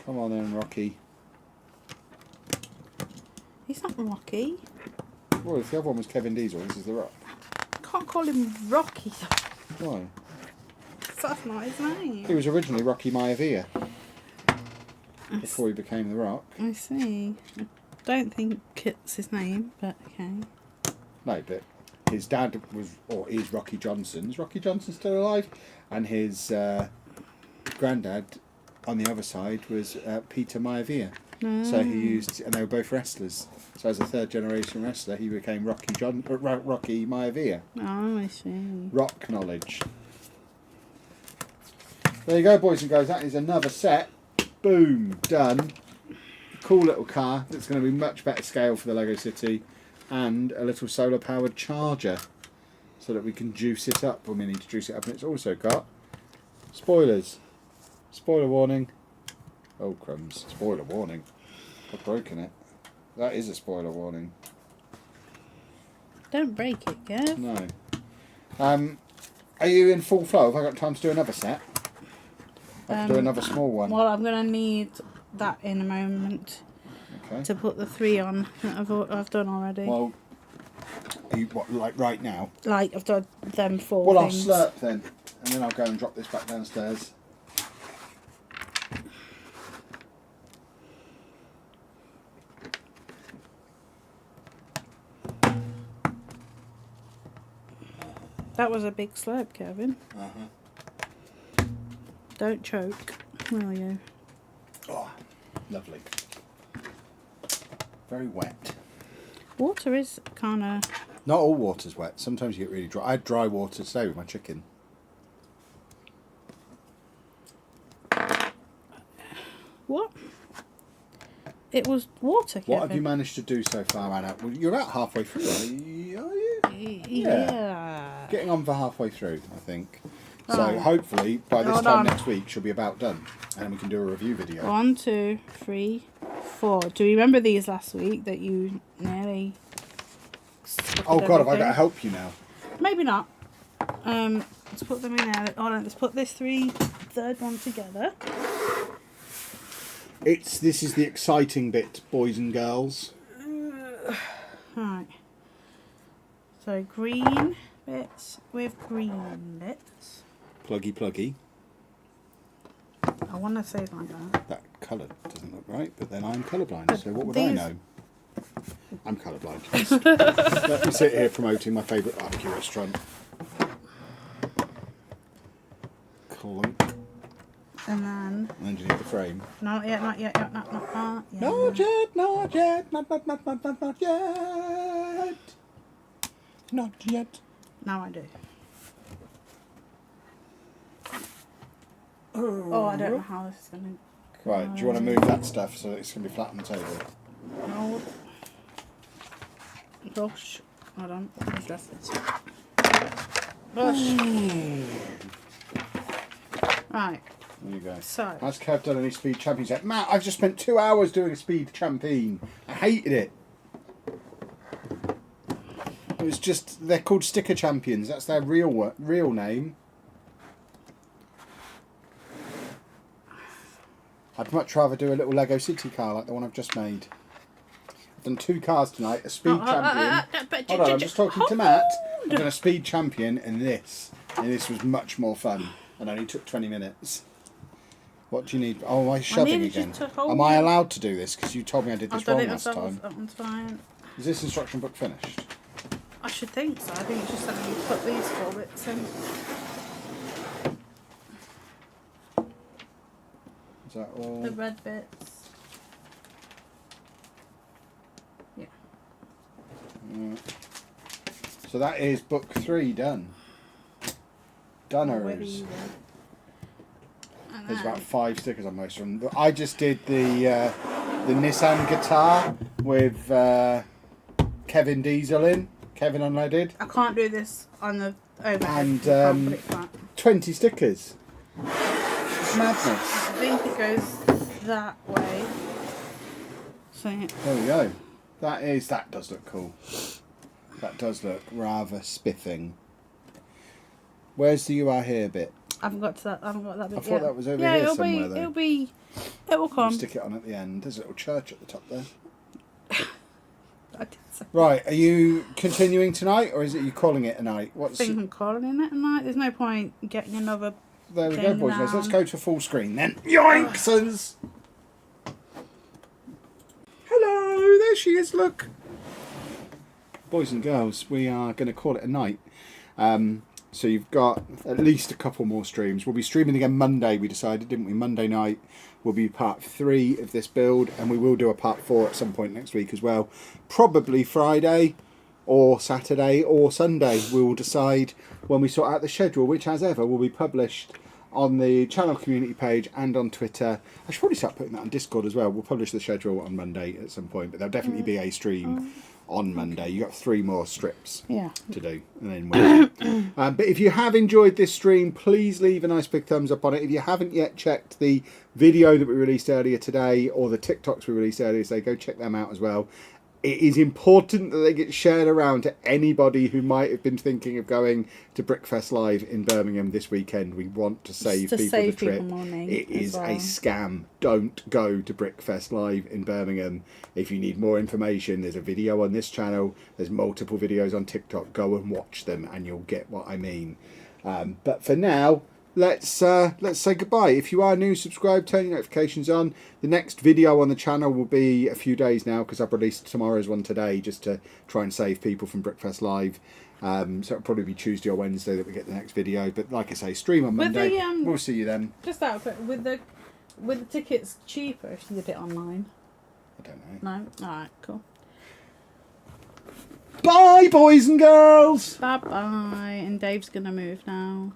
Come on then, Rocky. He's not Rocky. Well, if the other one was Kevin Diesel, this is the Rock. Can't call him Rocky though. Why? That's not his name. He was originally Rocky Maivia before he became the Rock. I see. I don't think it's his name, but okay. No, but his dad was, or is Rocky Johnson. Is Rocky Johnson still alive? And his granddad on the other side was Peter Maivia. So he used, and they were both wrestlers. So as a third generation wrestler, he became Rocky Maivia. Oh, I see. Rock knowledge. There you go, boys and girls. That is another set. Boom, done. Cool little car. That's going to be much better scale for the Lego City, and a little solar powered charger, so that we can juice it up when we need to juice it up. And it's also got spoilers. Spoiler warning. Oh crumbs! Spoiler warning. I've broken it. That is a spoiler warning. Don't break it, Gav. No. Are you in full flow? Have I got time to do another set? I can do another small one. Well, I'm going to need that in a moment. Okay. To put the 3 on that I've done already. Well, what, like right now? Like, I've done them 4 Well, things. I'll slurp then, and then I'll go and drop this back downstairs. That was a big slurp, Kevin. Uh-huh. Don't choke, will you? Oh, lovely. Very wet. Water is kind of... Not all water's wet. Sometimes you get really dry. I had dry water today with my chicken. What? It was water, Kevin. What have you managed to do so far, Anna? Well, you're about halfway through, are you? Yeah. Getting on for halfway through, I think. Right. So hopefully by this Hold time on. next week she'll be about done, and then we can do a review video. 1, 2, 3, 4. Do you remember these last week that you nearly... Oh God, have I got to help you now? Maybe not. Let's put them in there. Hold on, let's put this third one together. This is the exciting bit, boys and girls. Right. So green bits with green bits. Pluggy pluggy. I want to say it like that. That colour doesn't look right, but then I'm colourblind, so what would I know? I'm colourblind. Let me sit here promoting my favourite barbecue restaurant. Clunk. And then... Underneath the frame. Not yet. Not yet, not yet. Not yet. Not yet. Now I do. Oh, I don't know how this is going to go. Right, do you want to move that stuff so that it's going to be flat on the table? No. Gosh. Hold on. Let's dress this. Gosh. Right. There you go. So. Has Kev done any speed champions yet? Matt, I've just spent 2 hours doing a speed champeen. I hated it. It was just, they're called sticker champions. That's their real name. I'd much rather do a little Lego City car like the one I've just made. I've done 2 cars tonight, a speed champion. Hold on, I'm just talking to Matt. I've done a speed champion and this. And this was much more fun and only took 20 minutes. What do you need? Oh, am I shoving again? Am I allowed to do this? Because you told me I did this wrong last time. That one's fine. Is this instruction book finished? I should think so. I think it's just that you put these 4 bits in. Is that all? The red bits. Yeah. So that is book 3 done. Dunners. There's about 5 stickers on most of them. I just did the Nissan guitar with Kevin Diesel in. Kevin Unleaded. I can't do this on the overhead. And 20 stickers. It's madness. I think it goes that way. So yeah. There we go. That does look cool. That does look rather spiffing. Where's the "You Are Here" bit? I haven't got that bit. I thought that was over here somewhere though. It will come. Stick it on at the end. There's a little church at the top there. I did say. Right, are you continuing tonight, or is it you calling it a night? I think I'm calling it a night. There's no point getting another. There we go, boys. Let's go to full screen then. Yoinksons! Hello, there she is. Look, boys and girls, we are going to call it a night. So you've got at least a couple more streams. We'll be streaming again Monday, we decided, didn't we? Monday night will be part 3 of this build, and we will do a part 4 at some point next week as well. Probably Friday or Saturday or Sunday. We will decide when we sort out the schedule, which as ever will be published on the channel community page and on Twitter. I should probably start putting that on Discord as well. We'll publish the schedule on Monday at some point, but there'll definitely be a stream on Monday. You got 3 more strips to do, and then we're but if you have enjoyed this stream, please leave a nice big thumbs up on it. If you haven't yet checked the video that we released earlier today or the TikToks we released earlier today, go check them out as well. It is important that they get shared around to anybody who might have been thinking of going to Brickfest Live in Birmingham this weekend. We want to save people the trip. It is a scam. Don't go to Brickfest Live in Birmingham. If you need more information, there's a video on this channel. There's multiple videos on TikTok. Go and watch them and you'll get what I mean. But for now, let's say goodbye. If you are new, subscribe, turn your notifications on. The next video on the channel will be a few days now because I've released tomorrow's one today just to try and save people from Brickfest Live. So it'll probably be Tuesday or Wednesday that we get the next video. But like I say, stream on Monday. We'll see you then. Just out of it, with the tickets cheaper if you did it online. I don't know. No? Alright, cool. Bye, boys and girls! Bye bye. And Dave's gonna move now.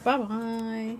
Bye bye.